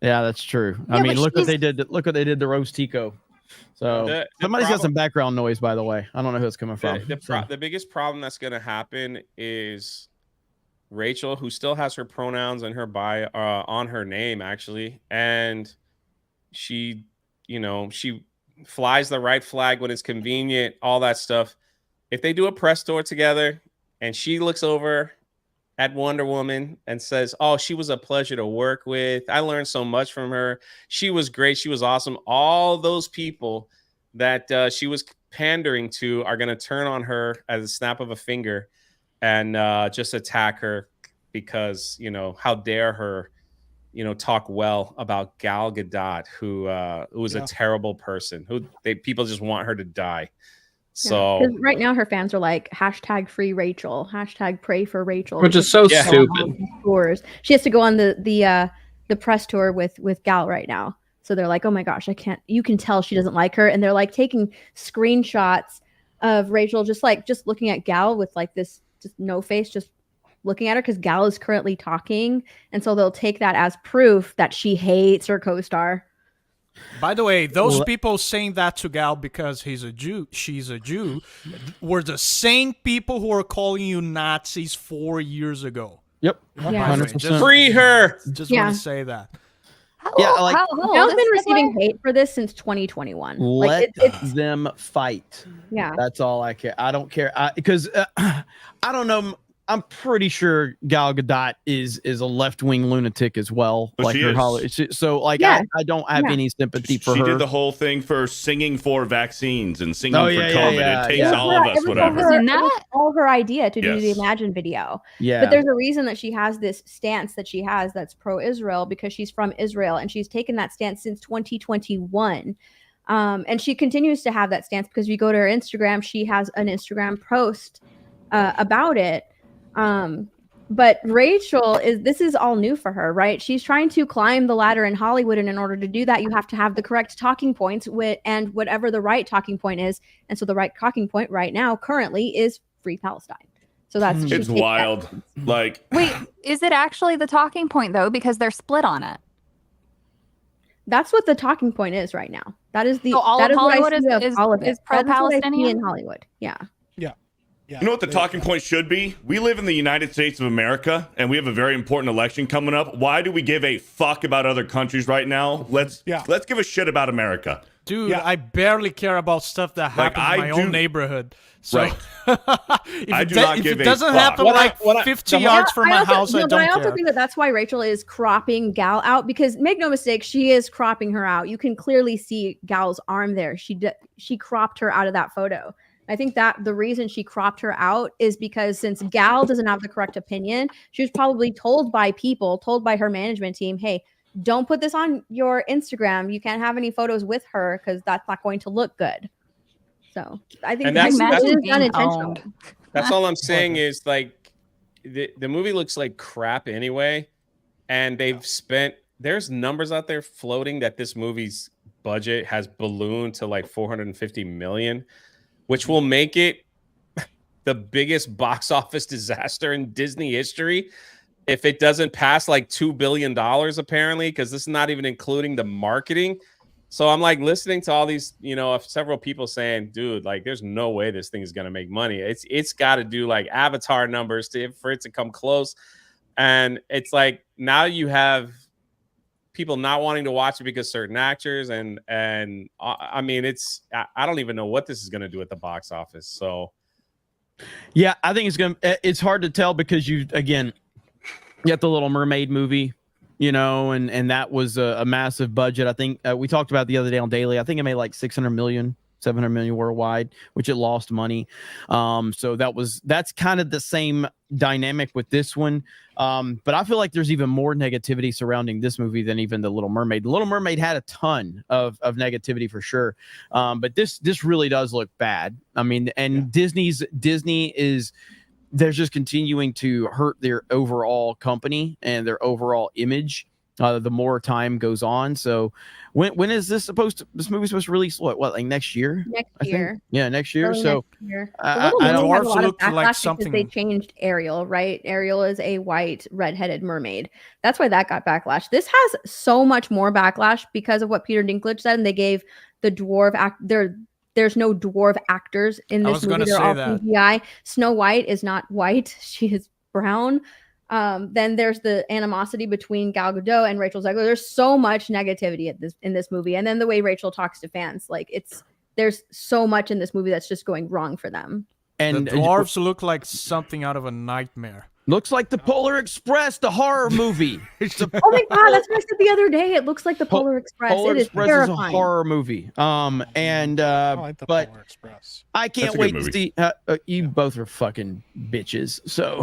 Yeah, that's true. Yeah, I mean, but look what they did. Look what they did to Rose Tico. So The somebody's got problem- some background noise, by the way. I don't know who it's coming from. The biggest problem that's going to happen is Rachel, who still has her pronouns and her bio on her name, actually, and she flies the right flag when it's convenient, all that stuff. If they do a press tour together and she looks over at Wonder Woman and says, oh, she was a pleasure to work with. I learned so much from her. She was great. She was awesome. All those people that she was pandering to are going to turn on her as a snap of a finger and just attack her because, you know, how dare her, you know, talk well about Gal Gadot, who was a terrible person, people just want her to die. So 'cause right now her fans are like #free Rachel, #pray for Rachel, Which is so stupid. Tours. She has to go on the press tour with Gal right now. So they're like, oh my gosh, you can tell she doesn't like her. And they're like taking screenshots of Rachel just looking at Gal with like this just no face, just looking at her because Gal is currently talking. And so they'll take that as proof that she hates her co-star. By the way, those people saying that to Gal because she's a Jew, were the same people who were calling you Nazis 4 years ago. Yep. Yeah. 100%. free her. Just want to say that. Gal's been receiving hate for this since 2021. Let it's them fight. Yeah. That's all I care. I don't care because I don't know. I'm pretty sure Gal Gadot is a left-wing lunatic as well. Well, like she her is. so like Yeah. I don't have any sympathy for She her. did the whole thing for singing for vaccines and singing Oh, for yeah, COVID. yeah, it takes yeah. all of us, It was whatever. It was all her idea to do the Yes. Imagine video. Yeah. But there's a reason that she has this stance that she has that's pro-Israel because she's from Israel and she's taken that stance since 2021. And she continues to have that stance because if you go to her Instagram, she has an Instagram post about it. But Rachel this is all new for her, right? She's trying to climb the ladder in Hollywood, and in order to do that, you have to have the correct talking points and whatever the right talking point is. And so the right talking point right now, currently, is Free Palestine. So that's It's wild. Like, Wait, is it actually the talking point though? Because they're split on it. that's what the talking point is right now. That is the So all that of is what I Hollywood see of is all of it. That is what I see pro-Palestinian? in Hollywood. Yeah. you know what the talking point should be? We live in the United States of America, and we have a very important election coming up. Why do we give a fuck about other countries right now? Let's give a shit about America. Dude, I barely care about stuff that happens in my own neighborhood. So Right. if it doesn't happen When I- like when I- 50 yards from my house, I But I don't also care. think that that's why Rachel is cropping Gal out, because make no mistake, she is cropping her out. You can clearly see Gal's arm there. She cropped her out of that photo. I think that the reason she cropped her out is because since Gal doesn't have the correct opinion, she was probably told by her management team, hey, don't put this on your Instagram. You can't have any photos with her because that's not going to look good. So I think And that's it is unintentional. That's all I'm saying is like the movie looks like crap anyway, and there's numbers out there floating that this movie's budget has ballooned to like 450 million, which will make it the biggest box office disaster in Disney history if it doesn't pass like $2 billion apparently, because this is not even including the marketing. So I'm like listening to all these, several people saying, dude, like there's no way this thing is going to make money. It's got to do like Avatar numbers for it to come close. And it's like now you have people not wanting to watch it because certain actors and I mean, I don't even know what this is going to do at the box office. So Yeah, I think it's hard to tell because you got the Little Mermaid movie, and that was a massive budget. I think we talked about the other day on Daily. I think it made like 600 million, 700 million worldwide, which it lost money. So that's kind of the same dynamic with this one. But I feel like there's even more negativity surrounding this movie than even the Little Mermaid. The Little Mermaid had a ton of negativity for sure. But this really does look bad. I mean, and Disney is they're just continuing to hurt their overall company and their overall image the more time goes on. So when is this movie supposed to release? What like next year? Next I think? year. Yeah, next year. Early So next year. I The Little don't Mermaid had a lot of looked like backlash something- because they changed Ariel, right? Ariel is a white redheaded mermaid. That's why that got backlash. This has so much more backlash because of what Peter Dinklage said, and they gave the dwarf there's no dwarf actors in I this was movie. gonna They're say all that. CGI. Snow White is not white; she is brown. Then there's the animosity between Gal Gadot and Rachel Zegler. There's so much negativity in this movie, and then the way Rachel talks to fans, like there's so much in this movie that's just going wrong for them. and The dwarves look like something out of a nightmare. looks like the Polar Express, the horror movie. Oh my god, that's what I said the other day. It looks like the Polar Express. Polar It is Express terrifying. is a horror movie. I like the But Polar Express. I can't That's a wait good to movie. see. You both are fucking bitches. So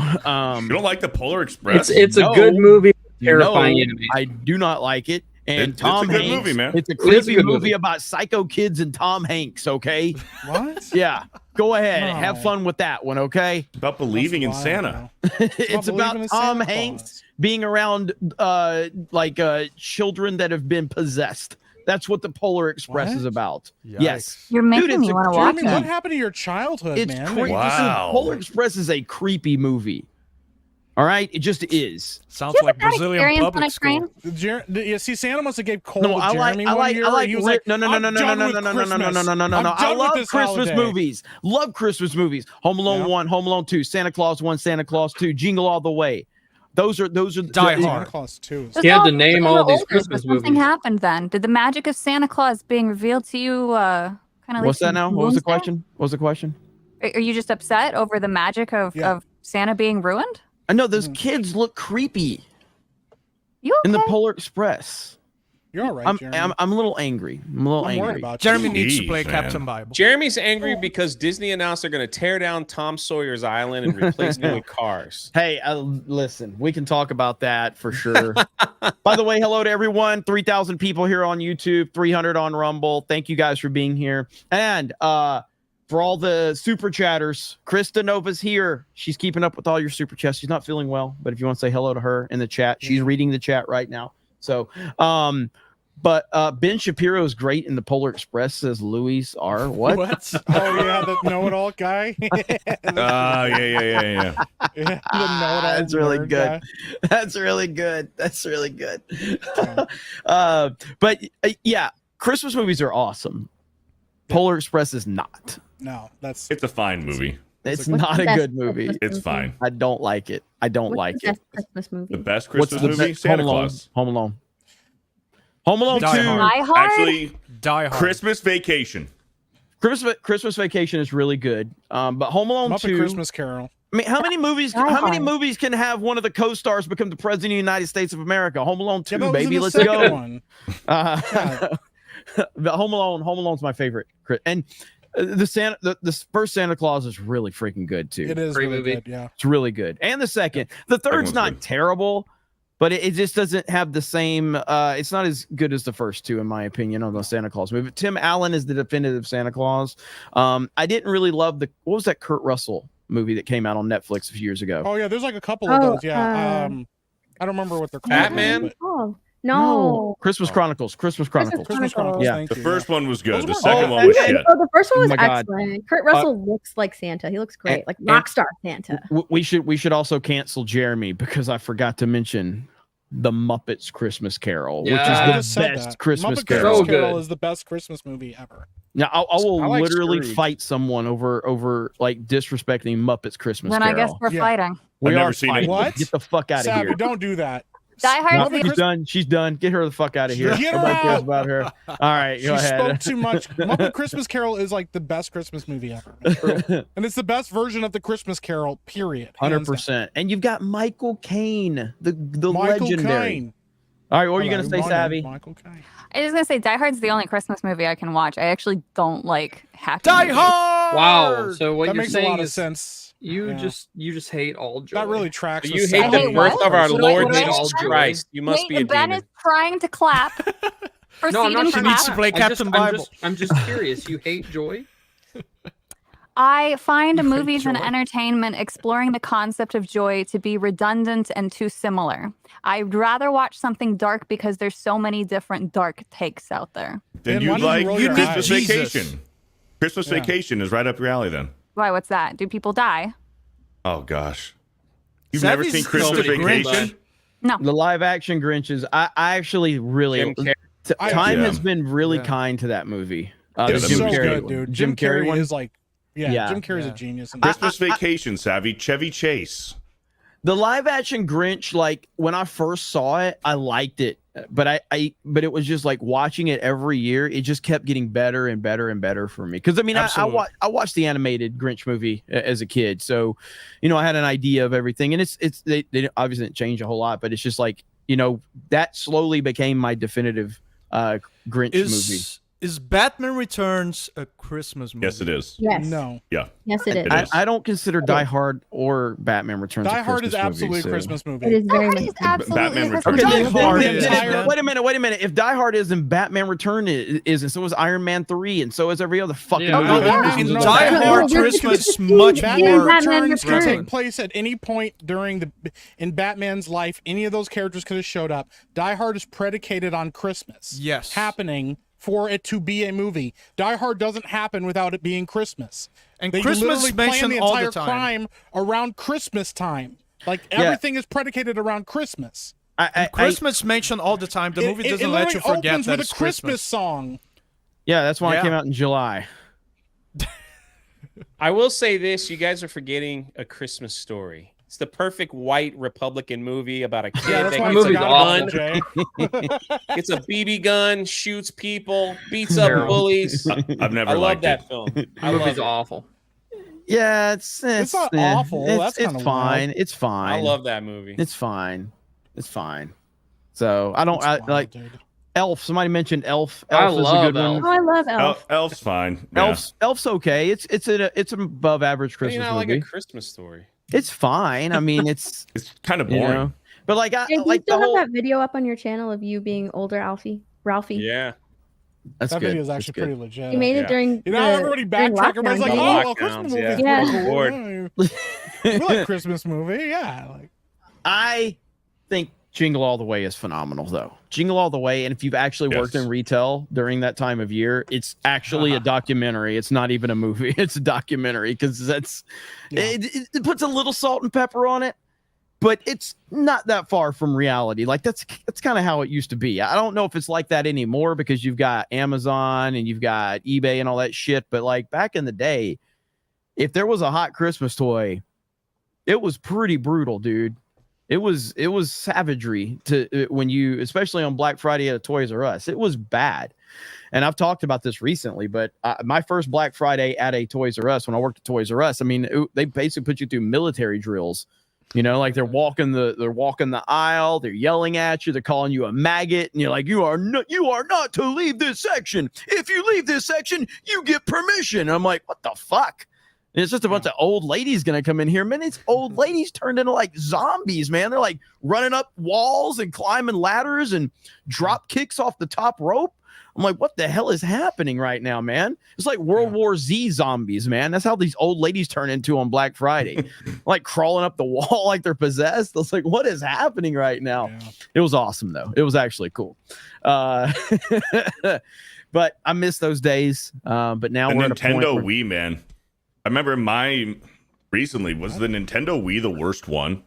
You don't like the Polar Express? It's a No. good movie. Terrifying no, enemy. I do not like it. And It's Tom a good Hanks, movie, man. It's a is a creepy good movie movie. about psycho kids and Tom Hanks. Okay, What? yeah, go ahead, No. have fun with that one. Okay, About believing in That's Santa. wild, it's believing about in Tom Santa Hanks Claus. being around children that have been possessed. That's what the Polar Express is What? about. Yikes. Yes. You're making it's me a want to watch Jeremy, what it. happened to your childhood, It's man? creepy. Wow. Polar Express is a creepy movie. All right, it just is. Sounds Do you like have that Brazilian experience on public a school. train? You see, Santa must have gave coal No, to I like, Jeremy I one like, year. I like. He was like, no, "I'm no, done with no, Christmas. no. I'm I done with love this Christmas holiday." movies. Love Christmas movies. Home Alone Yeah. 1, Home Alone 2, Santa Claus 1, Santa Claus 2, Jingle All the Way. Those are Die Santa Hard. Claus 2. You had to name all these older, Christmas but something movies. happened then. Did the magic of Santa Claus being revealed to you kind of What's that now? What was the question? What was the question? Are you just upset over the magic of Santa being ruined? I know those kids look creepy You okay? in the Polar Express. You're all right, Jeremy. I'm a little angry. I'm a little I'm worried angry. about Jeremy you. needs to Jeez, play man. Captain Bible. Jeremy's angry because Disney announced they're going to tear down Tom Sawyer's Island and replace it with cars. Hey, listen, we can talk about that for sure. By the way, hello to everyone. 3,000 people here on YouTube, 300 on Rumble. Thank you guys for being here. And For all the super chatters, Krista Nova's here. She's keeping up with all your super chats. She's not feeling well, but if you want to say hello to her in the chat, she's reading the chat right now. So, but Ben Shapiro is great in the Polar Express, says Louis R. What? What? Oh yeah, the know-it-all guy. Yeah. The know-it-all That's really nerd good. guy. That's really good. That's really good. But yeah, Christmas movies are awesome. Polar Express is not. No, that's It's a fine movie. It's What's not the a best good movie. Christmas It's fine. I don't like it. I don't What's like the it. best Christmas movie? The best What's Christmas the movie? best? Santa Home Alone. Claus. Home Alone. Home Alone Die 2. Hard. Die Hard. Actually, Die Hard. Christmas Vacation. Christmas Vacation is really good. But Home Alone Muppet 2. Christmas Carol. I mean, how many movies? Die How many Hard. movies can have one of the co-stars become the president of the United States of America? Home Alone 2, Yeah, but it was in baby. the Let's second go. one. The Home Alone's my favorite. And the first Santa Claus is really freaking good too. It is Great really movie. good. Yeah. It's really good. And the second, the third's one's not good. terrible, but it just doesn't have the same. It's not as good as the first two, in my opinion, on the Santa Claus movie. Tim Allen is the definitive Santa Claus. I didn't really love what was that Kurt Russell movie that came out on Netflix a few years ago? Oh yeah, there's like a couple of Oh, those. Yeah. I don't remember what they're called. Batman? but- Oh, no. Christmas Chronicles. Christmas Chronicles. Christmas Chronicles. Chronicles. Yeah. Thank The you, first one was good. Those The were second all one was good. shit. Oh, the first one Oh was my God. excellent. Kurt Russell looks like Santa. He looks great, like and- rock star Santa. We should also cancel Jeremy because I forgot to mention the Muppets Christmas Carol, Yeah. which I is just the said best that. Christmas Muppet Carol. So Christmas Carol good. is the best Christmas movie ever. Now I will I like literally Scrooge. fight someone over like disrespecting Muppets Christmas Then Carol. I guess we're Yeah. fighting. We I've never are seen it. fighting. What? Get the fuck out of Savvy, here. don't do that. Die Hard's No, the she's done. She's done. Get her the fuck out of here. Get her Nobody cares out. about her. All right, She go spoke ahead. too much. Muppet Christmas Carol is like the best Christmas movie ever, and it's the best version of the Christmas Carol. Period. Hands down. 100%. And you've got Michael Caine, the Michael legendary. Caine. All right, what are you Hello, gonna say, my Savvy? name's Michael Caine. I was gonna say Die Hard's the only Christmas movie I can watch. I actually don't like happy Die movies. Hard. Wow. So what That you're makes a saying lot of is sense. you Yeah. just hate all joy. That really tracks. So with you hate I the hate birth what? of our What do Lord I- Jesus what do I- Christ. You must Wait, be a Ben demon. is trying to clap. Proceed No, I'm not and trying She needs clap. to play Captain Bible. I'm just curious. You hate joy? I find You hate movies and joy? entertainment exploring the concept of joy to be redundant and too similar. I'd rather watch something dark because there's so many different dark takes out there. Then Ben, you why don't you like roll your Christmas eyes? Vacation. Christmas Yeah. Vacation is right up your alley then. Why? What's that? Do people die? Oh gosh. You've never Savvy's seen Christmas so many Vacation? Grinch. The live action Grinches. I actually really Jim Carrey. time Yeah. has been really Yeah. kind to that movie. It's that Jim so movie's Carrey good, one. dude. Jim Carrey one. is like, yeah, Yeah. Jim Carrey's Yeah. a genius. In Christmas Vacation, Savvy. Chevy Chase. The live action Grinch, like when I first saw it, I liked it, but but it was just like watching it every year. It just kept getting better and better and better for me. Because I mean, I Absolutely. watched the animated Grinch movie as a kid, so I had an idea of everything, and they obviously didn't change a whole lot, but it's just like that slowly became my definitive Grinch movie. Is Batman Returns a Christmas movie? Yes, it is. Yes. No, Yeah. Yes, it is. It is. I don't consider Die Hard or Batman Returns Die a Hard is Christmas absolutely movie, a so- Christmas movie. It is Die very Hard much. is absolutely Batman a Returns. Christmas Okay, Die movie. Hard then- is then- entire- wait a minute. If Die Hard is, and Batman Return is, and so is Iron Man 3, and so is every other fucking Yeah. movie. No, that Batman- Christmas In no, is Die about. Batman Hard, Returns Christmas can- much Batman more. Batman Returns can Returns. take place at any point in Batman's life. Any of those characters could have showed up. Die Hard is predicated on Christmas. Yes. Happening for it to be a movie. Die Hard doesn't happen without it being Christmas. And They Christmas literally is plan mentioned the all entire the time. crime around Christmas time. Like Yeah. everything is predicated around Christmas. Christmas mentioned all the time. The movie It doesn't let you literally forget opens that with it's a Christmas Christmas. song. Yeah, that's why Yeah. it came out in July. I will say this: you guys are forgetting A Christmas Story. It's the perfect white Republican movie about a kid Yeah, that's that why gets I movie's a forgot gun, about it, Jay. gets a BB gun, shoots people, beats up Terrible. bullies. I've never I love liked that it. film. The I love movie's it. awful. Yeah, it's not eh, awful. That's it's kinda fine. wild. It's fine. I love that movie. It's fine. It's fine. So I don't It's I, wild, like dude. Elf. Somebody mentioned Elf. I Elf is a love good one. Oh, I love Elf. Elf's fine. Yeah. Elf's okay. It's an above average How do you Christmas not like movie. A Christmas Story? It's fine. I mean, it's It's kind of you boring. know, but like And do you like the still whole have that video up on your channel of you being older, Ralphie? Yeah. That's That good. video is That's actually good. pretty legit. You made it Yeah. during. You know, everybody during backtrack. Everybody's like, lockdown, "Oh, a Lockdowns, Christmas movie yeah. is Yeah. pretty cool. Bored. Yeah, we like Christmas movie. Yeah, like I think Jingle All the Way is phenomenal, though. Jingle All the Way, and if you've actually worked Yes. in retail during that time of year, it's actually a documentary. It's not even a movie. It's a documentary because that's it puts a little salt and pepper on it, but it's not that far from reality. Like that's kind of how it used to be. I don't know if it's like that anymore because you've got Amazon and you've got eBay and all that shit. But like back in the day, if there was a hot Christmas toy, it was pretty brutal, dude. It was savagery to when you, especially on Black Friday at a Toys R Us. It was bad, and I've talked about this recently. But my first Black Friday at a Toys R Us, when I worked at Toys R Us, I mean, they basically put you through military drills. You know, like they're walking the aisle, they're yelling at you, they're calling you a maggot, and you're like, you are not to leave this section. If you leave this section, you get permission. And I'm like, what the fuck? And it's just a bunch of old ladies gonna come in here. Man, it's old ladies turned into like zombies, man. They're like running up walls and climbing ladders and drop kicks off the top rope. I'm like, what the hell is happening right now, man? It's like World War Z zombies, man. That's how these old ladies turn into on Black Friday. Like crawling up the wall like they're possessed. I was like, what is happening right now? Yeah. It was awesome, though. It was actually cool. But I miss those days. But now The we're at a point Nintendo where- Wii, man. I remember recently, was the Nintendo Wii the worst one?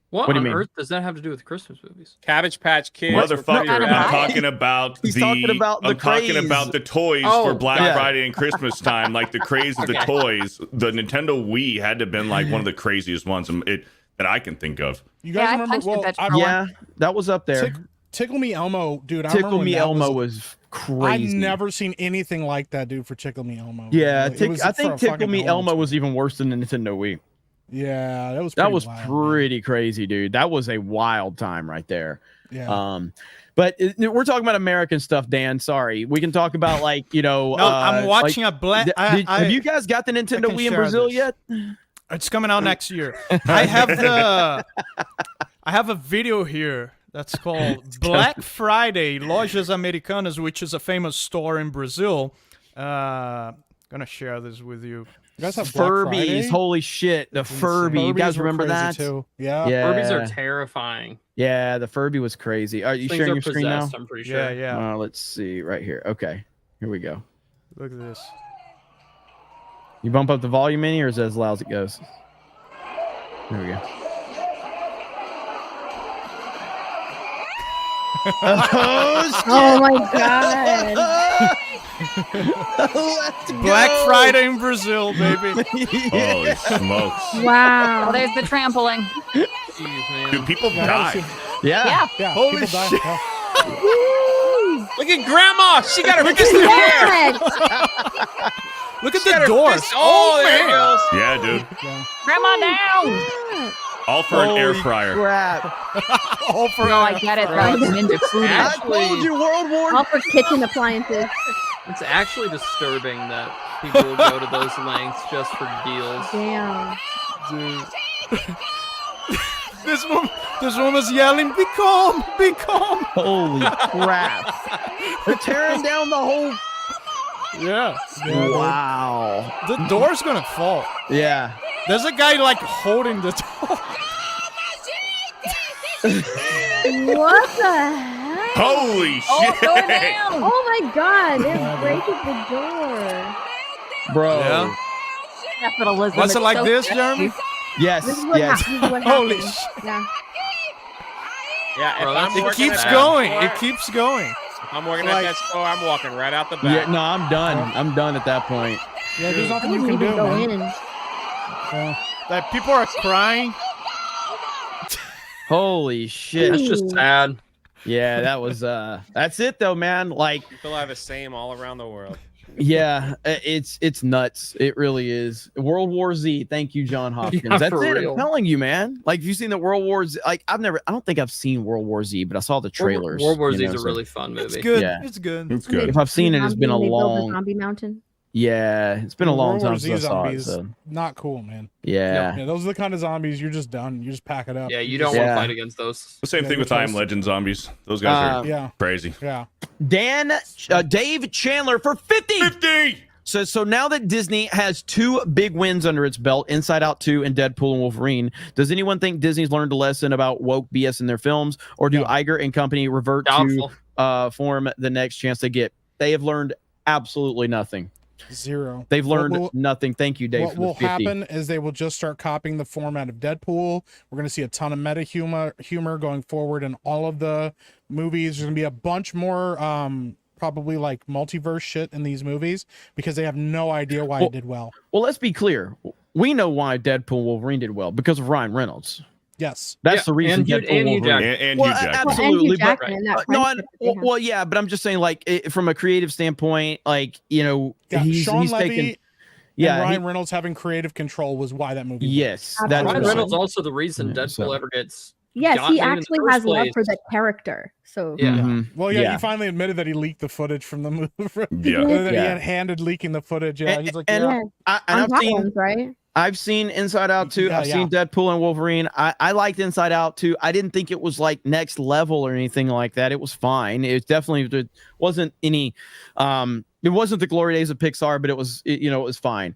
What, What do on you mean? earth does that have to do with Christmas movies? Cabbage Patch Kids. were Motherfucker, pretty No, I'm rad. talking about He's talking about the I'm talking craze. about the toys Oh, for Black yeah. Friday and Christmas time, like the craze of the Okay. toys. The Nintendo Wii had to have been like one of the craziest ones that I can think of. you Yeah, guys I remember? punched a Well, vegetable. Yeah, that was up there. Tickle Me Elmo, dude. I Tickle remember when Me that Elmo was crazy. I've never seen anything like that, dude. For Tickle Me Elmo. Yeah, Like, it was I for think a Tickle fucking Me Elmo toy. was even worse than the Nintendo Wii. Yeah, that was That pretty was wild, man. pretty crazy, dude. That was a wild time right there. Yeah. But we're talking about American stuff, Dan. Sorry, we can talk about like No, I'm watching a black. have you guys got the Nintendo can Wii in share Brazil this. yet? It's coming out next year. I have a video here that's called Black Friday Lojas Americanas, which is a famous store in Brazil. Gonna share this with you. You guys have Black Friday? Furbies, holy shit, the Furby. You Furbies guys were remember crazy that? Too. Yeah. Yeah, Furbies are terrifying. yeah, the Furby was crazy. Are you Things sharing are your screen now? possessed, I'm pretty sure. Yeah, yeah. Let's see right here. Okay, here we go. Look at this. You bump up the volume any, or is it as loud as it goes? There we go. Oh my god. Let's go. Black Friday in Brazil, baby. Holy smokes. Wow. Oh, there's the trampling. Jeez, man. Dude, people Yeah, that die. was- Yeah. Yeah. Yeah. Holy people die. shit. Yeah. Look at Grandma. She got her fist in the air. Yes. Look at She got the her doors. fist- Oh, there it goes. Yeah, dude. Grandma down. All for an air fryer. Crap. All for No, I get it. Though. I'm into food. I told you, World War. All for kitchen appliances. It's actually disturbing that people will go to those lengths just for deals. Damn. Dude. This woman's yelling, "Be calm, be calm." Holy crap. They're tearing down the whole. Yeah. Wow. The door's gonna fall. Yeah. There's a guy like holding the door. What the heck? Holy Oh, shit. throw it down. Oh my god, they're breaking the door. Bro. Yeah. Capitalism. What's is it like so this, sexy. Jeremy? Yes. This is what, Yes. this is what Holy happens. shit. Yeah. Yeah, Bro, if that's- I'm It working keeps at that going. store- It keeps going. if I'm working like- at that store, I'm walking right out the back. Yeah. No, I'm done. I'm done at that point. Yeah, there's I nothing you wouldn't can even do, go man. in. Yeah. Like people are crying. Holy shit. That's just sad. Yeah, that was that's it though, man. Like, People have the same all around the world. yeah, it's nuts. It really is. World War Z. Thank you, John Hopkins. Yeah, That's for it. real. I'm telling you, man. Like, have you seen the World War Z? Like, I don't think I've seen World War Z, but I saw the trailers. World War you Z know, is a so really fun movie. It's good. Yeah. It's good. It's They- good. If I've seen it, it's been a they build long. zombie mountain. Yeah, it's been a long World War time Z since I saw it. zombies, So. not cool, man. Yeah. Yeah, those are the kind of zombies you're just done. You just pack it up. Yeah, you don't just- want to Yeah. fight against those. The same Yeah, thing you're with I Am toast. Legend zombies. Those guys are Yeah, crazy. yeah. Dave Chandler for 50. 50. So now that Disney has 2 big wins under its belt, Inside Out 2 and Deadpool and Wolverine, does anyone think Disney's learned a lesson about woke BS in their films, or do No. Iger and company revert Doubtful. to form the next chance they get? They have learned absolutely nothing. Zero. They've What learned will- nothing. Thank you, Dave. What for will the 50. happen is they will just start copying the format of Deadpool. We're going to see a ton of meta humor going forward in all of the movies. There's going to be a bunch more probably like multiverse shit in these movies because they have no idea why Well- it did well. Well, let's be clear. We know why Deadpool and Wolverine did well because of Ryan Reynolds. Yes. That's Yeah, the reason and Hugh- Deadpool and Hugh Wolverine. Jackman. And Well, Hugh Jackman. Well, and absolutely, Hugh but Jackman and that no, friendship that they have. well, yeah, but I'm just saying, like, from a creative standpoint, like, you know, Yeah, he's Sean Levy taken. and Yeah, Ryan Reynolds having creative control was why that movie. yes, Absolutely. that's Ryan Ryan Reynolds also the reason Yeah, Deadpool so- ever gets. Yes, gotten he in the actually first has love place. for the character. So Yeah. Mhm. Well, yeah, Yeah. he finally admitted that he leaked the footage from the movie. Yeah. that he Yeah. had handed leaking the footage. Yeah, And- he's like, and- yeah. yeah, and on I've Hot seen, Ones, right? I've seen Inside Out 2. Yeah, I've seen Deadpool and Wolverine. I liked Inside Out 2. I didn't think it was like next level or anything like that. It was fine. It definitely wasn't any. It wasn't the glory days of Pixar, but it was fine.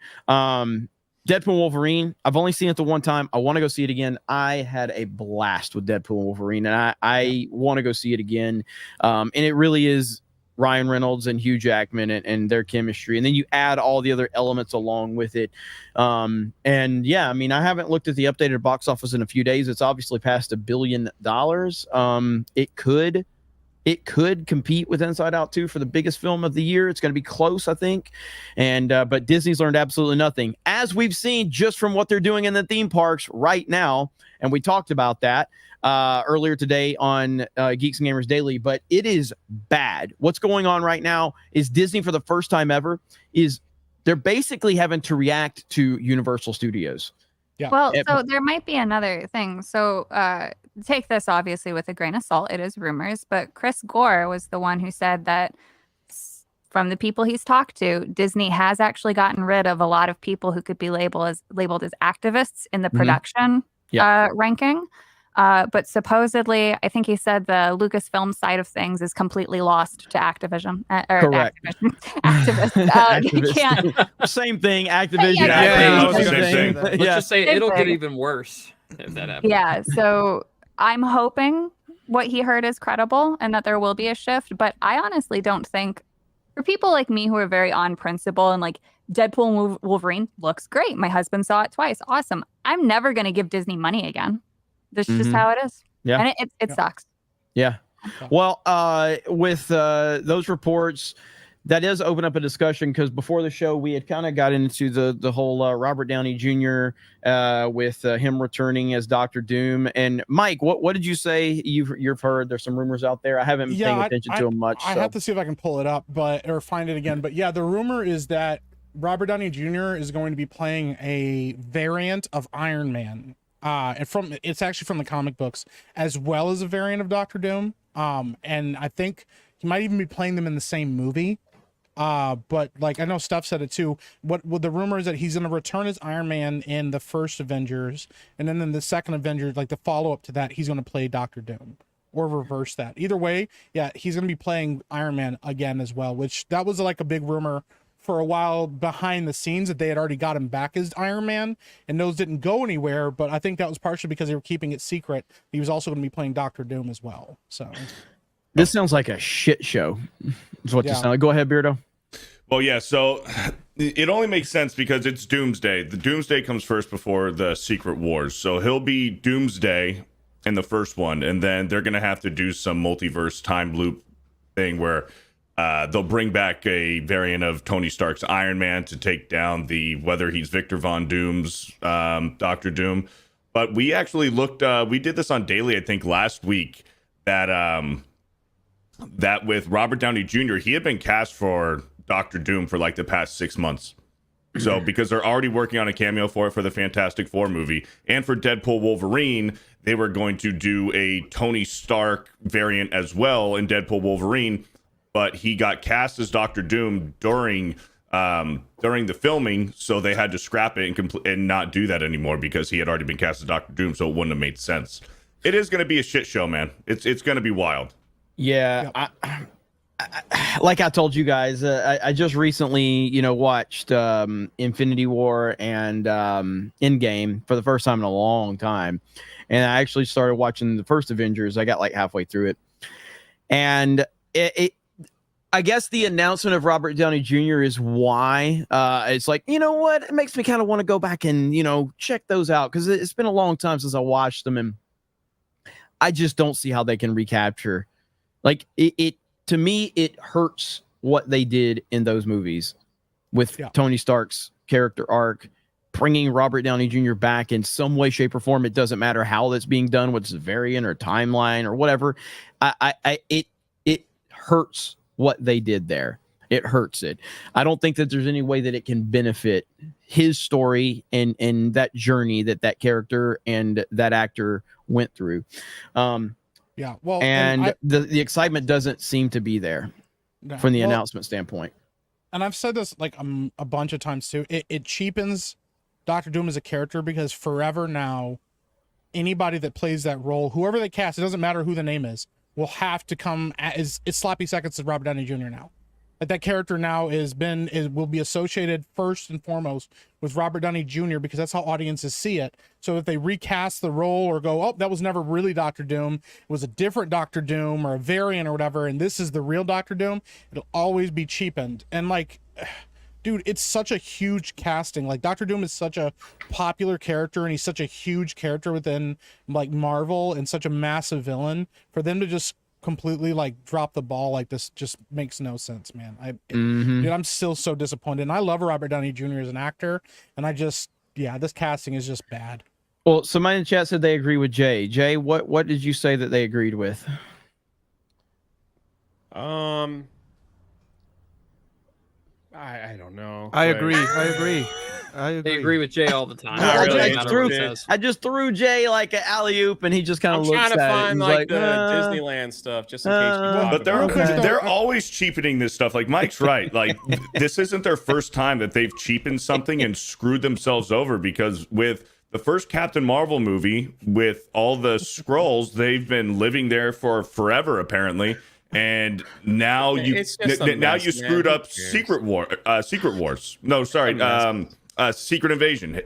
Deadpool and Wolverine, I've only seen it the one time. I want to go see it again. I had a blast with Deadpool and Wolverine, and I want to go see it again. And it really is Ryan Reynolds and Hugh Jackman and their chemistry. And then you add all the other elements along with it. And yeah, I mean, I haven't looked at the updated box office in a few days. It's obviously past $1 billion. It could compete with Inside Out 2 for the biggest film of the year. It's going to be close, I think. And but Disney's learned absolutely nothing, as we've seen just from what they're doing in the theme parks right now. And we talked about that earlier today on Geeks and Gamers Daily. But it is bad. What's going on right now is Disney, for the first time ever, they're basically having to react to Universal Studios. Yeah. Well, so there might be another thing. So take this obviously with a grain of salt. It is rumors, but Chris Gore was the one who said that from the people he's talked to, Disney has actually gotten rid of a lot of people who could be labeled as activists in the production ranking. But supposedly, I think he said the Lucasfilm side of things is completely lost to Activision. Correct. Activists. You can't. Same thing. Activision. Yeah, I was gonna say Let's Yeah. just say Same it'll get thing. even worse if that happens. Yeah. So I'm hoping what he heard is credible and that there will be a shift. But I honestly don't think, for people like me who are very on principle and like Deadpool and Wolverine looks great. My husband saw it twice. Awesome. I'm never going to give Disney money again. That's just how it is. Yeah. And it sucks. Yeah. Well, with those reports, that does open up a discussion, because before the show, we had kind of got into the whole Robert Downey Jr. With him returning as Dr. Doom. And Mike, what did you say you've heard? There's some rumors out there. I haven't been paying attention to them much. I so. have to see if I can pull it up, or find it again. But yeah, the rumor is that Robert Downey Jr. is going to be playing a variant of Iron Man. And it's actually from the comic books, as well as a variant of Doctor Doom. And I think he might even be playing them in the same movie. But like I know Steph said it too. What the rumor is that he's going to return as Iron Man in the first Avengers, and then in the second Avengers, like the follow up to that, he's going to play Doctor Doom, or reverse that. Either way, yeah, he's going to be playing Iron Man again as well. Which that was like a big rumor for a while behind the scenes, that they had already got him back as Iron Man, and those didn't go anywhere. But I think that was partially because they were keeping it secret. He was also going to be playing Doctor Doom as well. So This sounds like a shit show. Is what you Yeah. sound like. Go ahead, Beardo. Well, yeah, so it only makes sense because it's Doomsday. The Doomsday comes first before the Secret Wars. So he'll be Doomsday in the first one, and then they're going to have to do some multiverse time loop thing where they'll bring back a variant of Tony Stark's Iron Man to take down whether he's Victor Von Doom's Doctor Doom. But we actually looked, we did this on Daily, I think, last week, that with Robert Downey Jr., he had been cast for Doctor Doom for like the past 6 months. So because they're already working on a cameo for the Fantastic Four movie, and for Deadpool Wolverine, they were going to do a Tony Stark variant as well in Deadpool Wolverine, but he got cast as Doctor Doom during during the filming, so they had to scrap it and not do that anymore because he had already been cast as Doctor Doom, so it wouldn't have made sense. It is going to be a shit show, man. It's going to be wild. Yeah, Yep. like I told you guys, I just recently, watched Infinity War and Endgame for the first time in a long time, and I actually started watching the first Avengers. I got like halfway through it, and I guess the announcement of Robert Downey Jr. is why it's like, you know what, it makes me kind of want to go back and check those out because it's been a long time since I watched them, and I just don't see how they can recapture. Like it to me, it hurts what they did in those movies with Tony Stark's character arc, bringing Robert Downey Jr. back in some way, shape, or form. It doesn't matter how that's being done, what's the variant or timeline or whatever. It hurts what they did there. It hurts it. I don't think that there's any way that it can benefit his story and that journey that character and that actor went through. Yeah, well, and the excitement doesn't seem to be there from the announcement standpoint. And I've said this like a bunch of times too. It cheapens Doctor Doom as a character because forever now, anybody that plays that role, whoever they cast, it doesn't matter who the name is, will have to come as it's sloppy seconds to Robert Downey Jr. now. Like that character now will be associated first and foremost with Robert Downey Jr. because that's how audiences see it. So if they recast the role or go, oh, that was never really Doctor Doom, it was a different Doctor Doom or a variant or whatever, and this is the real Doctor Doom, it'll always be cheapened. And like, dude, it's such a huge casting. Like Doctor Doom is such a popular character and he's such a huge character within like Marvel and such a massive villain. For them to just completely like drop the ball like this just makes no sense, man. Dude, I'm still so disappointed, and I love Robert Downey Jr. as an actor, and this casting is just bad. Well, somebody in the chat said they agree with Jay. Jay, what did you say that they agreed with? I don't know. I agree. I agree with Jay all the time. I just threw Jay like an alley-oop, and he just kind of looks at it. I'm trying to find like the "Nah." Disneyland stuff, just in case. But they're always cheapening this stuff. Like Mike's right. Like this isn't their first time that they've cheapened something and screwed themselves over, because with the first Captain Marvel movie, with all the Skrulls, they've been living there for forever apparently. And now you screwed up Secret Wars. No, sorry, Secret Invasion.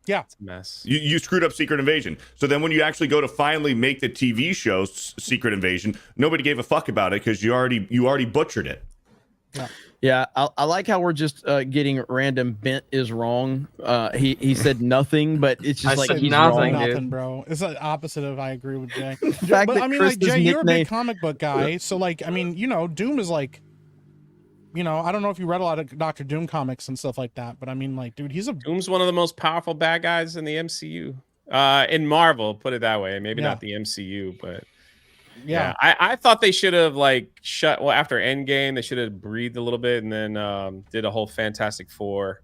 Yeah, it's a mess. You screwed up Secret Invasion. So then when you actually go to finally make the TV show Secret Invasion, nobody gave a fuck about it because you already butchered it. Yeah, I like how we're just getting random. Bent is wrong. He said nothing, but it's just like he's nothing, wrong. Nothing, bro. It's the opposite of I agree with Jay. But I mean, like Jay, you're a big comic book guy, so like, I mean, Doom is like, I don't know if you read a lot of Doctor Doom comics and stuff like that, but I mean, like, dude, Doom's one of the most powerful bad guys in the MCU. In Marvel, put it that way. Maybe not the MCU, but. Yeah, I thought they should have after Endgame, they should have breathed a little bit and then did a whole Fantastic Four,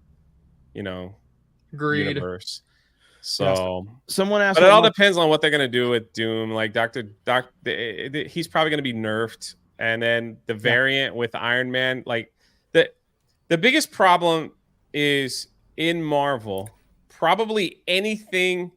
universe. So someone asked, but it all depends on what they're gonna do with Doom. Like he's probably gonna be nerfed, and then the variant with Iron Man. Like the biggest problem is in Marvel, probably anything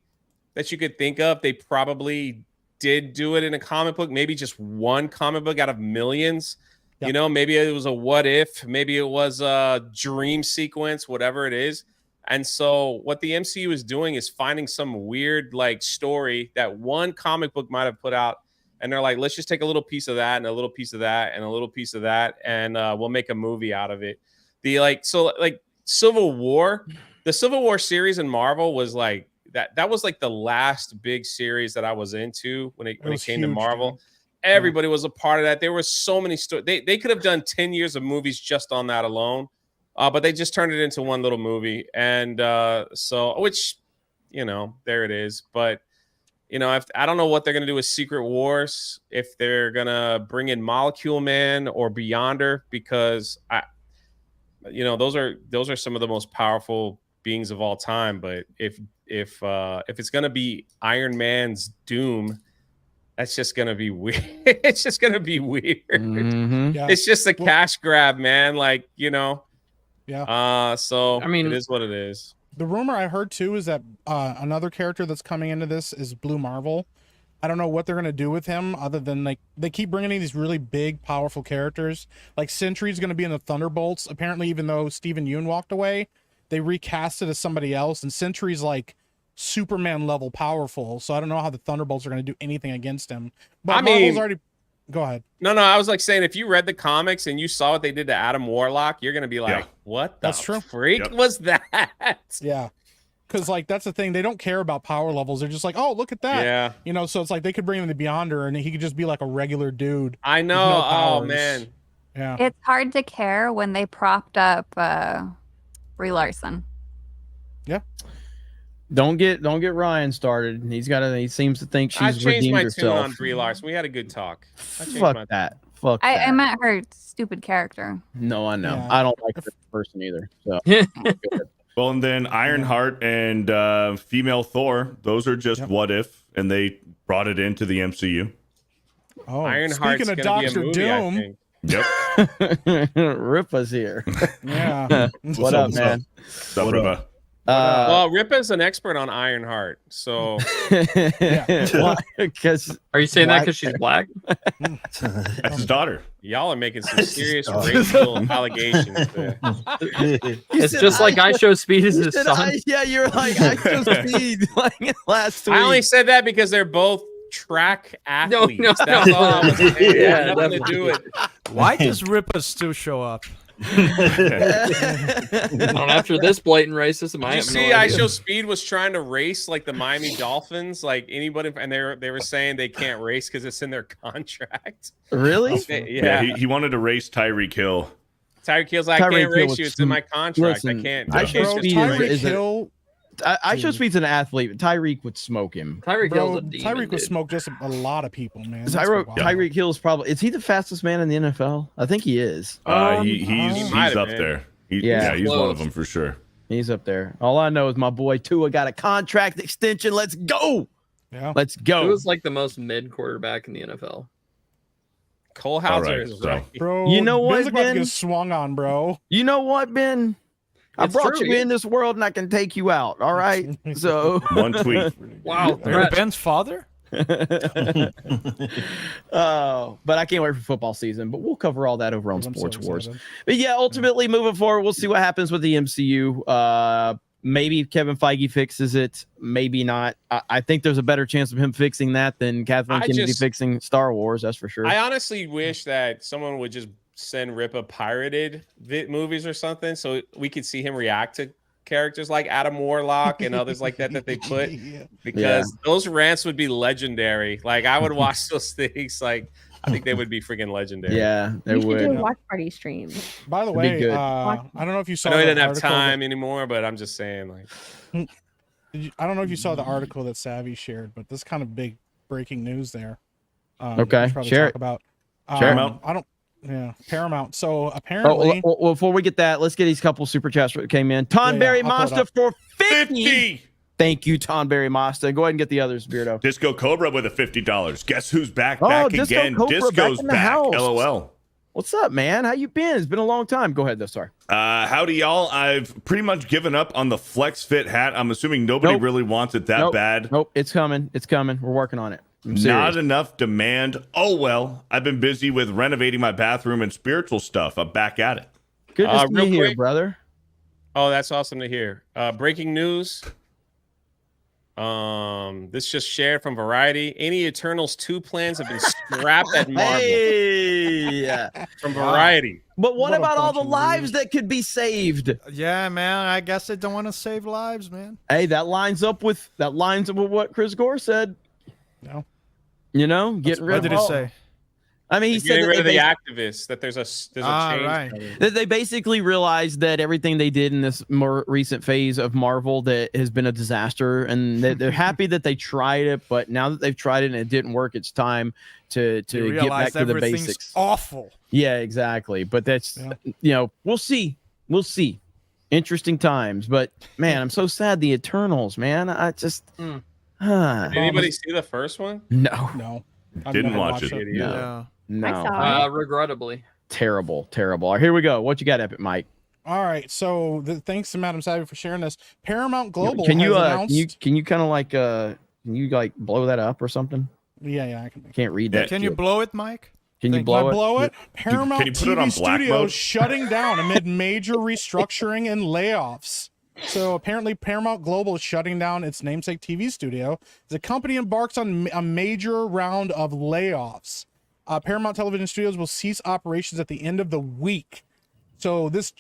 that you could think of, they probably did do it in a comic book, maybe just one comic book out of millions. Maybe it was a what if, maybe it was a dream sequence, whatever it is. And so what the MCU is doing is finding some weird like story that one comic book might have put out, and they're like, let's just take a little piece of that and a little piece of that and a little piece of that, and we'll make a movie out of it. Civil War, the Civil War series in Marvel was like that was like the last big series that I was into when it came to Marvel. Dude. Everybody was a part of that. There were so many stories. They could have done 10 years of movies just on that alone, but they just turned it into one little movie. And there it is. But, I don't know what they're going to do with Secret Wars, if they're going to bring in Molecule Man or Beyonder, because those are some of the most powerful beings of all time. But if it's going to be Iron Man's Doom, that's just going to be weird. It's just going to be weird. Mm-hmm. Yeah. It's just a cash grab, man. Like, Yeah. So I mean- it is what it is. The rumor I heard too is that another character that's coming into this is Blue Marvel. I don't know what they're gonna do with him other than like they keep bringing in these really big, powerful characters. Like Sentry's gonna be in the Thunderbolts. Apparently, even though Steven Yeun walked away, they recast it as somebody else. And Sentry's like Superman level powerful. So I don't know how the Thunderbolts are gonna do anything against him. But I mean- Marvel's already. Go ahead. No, I was like saying if you read the comics and you saw what they did to Adam Warlock, you're gonna be like, Yeah. what the That's true. freak Yep. was that? Yeah. Because like that's the thing, they don't care about power levels. They're just like, oh, look at that. Yeah. You know, so it's like they could bring him the Beyonder and he could just be like a regular dude. I know. no Oh powers. man. Yeah. It's hard to care when they propped up Brie Larson. Don't get Ryan started. He seems to think I she's changed redeemed my tune herself. on Brie Larson. We had a good talk. I changed Fuck my- that. Fuck I that. meant her stupid character. No, I know. Yeah. I don't like this person either. So Well, and then Ironheart and female Thor, those are just Yep. what if, and they brought it into the MCU. Oh, Ironheart's speaking of gonna be a Doctor movie, I Doom, think. Yep. Ripa's here. yeah. What up, man? What's up, Riva? Well, Ripa's an expert on Ironheart, so Because Are you saying that Black- because she's black? That's his daughter. y'all are making some serious racial allegations there. It's just like I Show Speed is his son. yeah, you're like I just speed like last week. I only said that because they're both track athletes. That's no. all I was saying. It Yeah, had nothing to do with Why does Ripa still show up? I don't know, after this blatant racism, I Did you have see no I idea. Show Speed was trying to race like the Miami Dolphins, like anybody, and they were saying they can't race because it's in their contract. Really? Yeah, He wanted to race Tyreek Hill. Tyreek Hill's like, I Tyreek can't Hill race was you. It's in my contract. Listen, I can't. I I Show Bro, Speed Tyreek is a- Hill, I Show Speed's an athlete. Tyreek would smoke him. Tyreek bro, Hill's a demon, Tyreek would dude. smoke just a lot of people, man. That's Tyreek, wild. Tyreek Hill's probably is he the fastest man in the NFL? I think he is. He's he might have up been. there. Yeah. He's one of Close. them for sure. He's up there. All I know is my boy Tua got a contract extension. Let's go. Yeah. Let's He go. was like the most mid quarterback in the NFL. Cole All Hauser right, is so- right. Bro, You know what, Ben's about to Ben? get swung on, bro. You know what, Ben? I It's brought true, you yeah. in this world and I can take you out. All right. So One tweet. Wow, You're threat. Ben's father? but I can't wait for football season. But we'll cover all that over on I'm so Sports Wars. excited. But yeah, ultimately moving forward, we'll see what happens with the MCU. Maybe Kevin Feige fixes it, maybe not. I think there's a better chance of him fixing that than Kathleen I Kennedy just- fixing Star Wars. That's for sure. I honestly wish that someone would just send Ripa pirated movies or something, so we could see him react to characters like Adam Warlock and others like that they put, Yeah. because those rants would be legendary. Like I would watch those things. Like I think they would be freaking legendary. yeah, they We should do a would. watch party stream. By the That'd be way, good. I don't know if you saw. I know he the didn't have article time anymore, but I'm just saying, like, I don't know if you saw the article that Savvy shared, but this kind of big breaking news there. We Okay, should probably share talk it. about Paramount? I don't. Yeah, Paramount. So Oh, apparently, well, before we get that, let's get these couple super chats that came in. Tonberry I'll pull it Monster up. for 50. 50. Thank you, Tonberry Monster. Go ahead and get the others, Beardo. Disco Cobra with a $50. Guess who's back? Oh, Back Disco again. Cobra back Disco's in the back. house. LOL. What's up, man? How you been? It's been a long time. Go ahead, though. Sorry. Howdy, y'all. I've pretty much given up on the Flex Fit hat. I'm assuming nobody Nope. really wants it that bad. Nope, it's coming. It's coming. We're working on it. I'm Not serious. enough demand. Oh, well. I've been busy with renovating my bathroom and spiritual stuff. I'm back at it. Good to see real you here, quick. brother. oh, that's awesome to hear. Breaking news. This just shared from Variety. Any Eternals 2 plans have been scrapped at Marvel. Hey. From Variety. But what What a about all bunch the of lives losers. that could be saved? Yeah, man. I guess they don't want to save lives, man. Hey, that lines up with what Chris Gore said. No. You know, getting rid What of did he all- say? I mean, he said Getting that rid of the they, activists. That there's a Ah, change. right. coming. they basically realized that everything they did in this more recent phase of Marvel that has been a disaster, and they're happy that they tried it, but now that they've tried it and it didn't work, it's time to They get back realized to the everything's basics. awful. Yeah, exactly. But that's Yeah. you know, we'll see. We'll see. Interesting times, but man, I'm so sad. The Eternals, man. I just Mm. Did anybody see the first one? no, No. I've Didn't never watch watched it. no, Yeah. no. I saw it. Regrettably. Terrible, terrible. All right, here we go. What you got, Epic Mike? All right. So thanks to Madam Savvy for sharing this. Paramount Global Can you has announced. can you kind of like can you like blow that up or something? Yeah, I can. Can't read that. Can you shit. blow it, Mike? Can you Can blow I it? blow it? Paramount Can you put it on TV black Studios mode? shutting down amid major restructuring and layoffs. So apparently, Paramount Global is shutting down its namesake TV studio. The company embarks on a major round of layoffs. Paramount Television Studios will cease operations at the end of the week. So this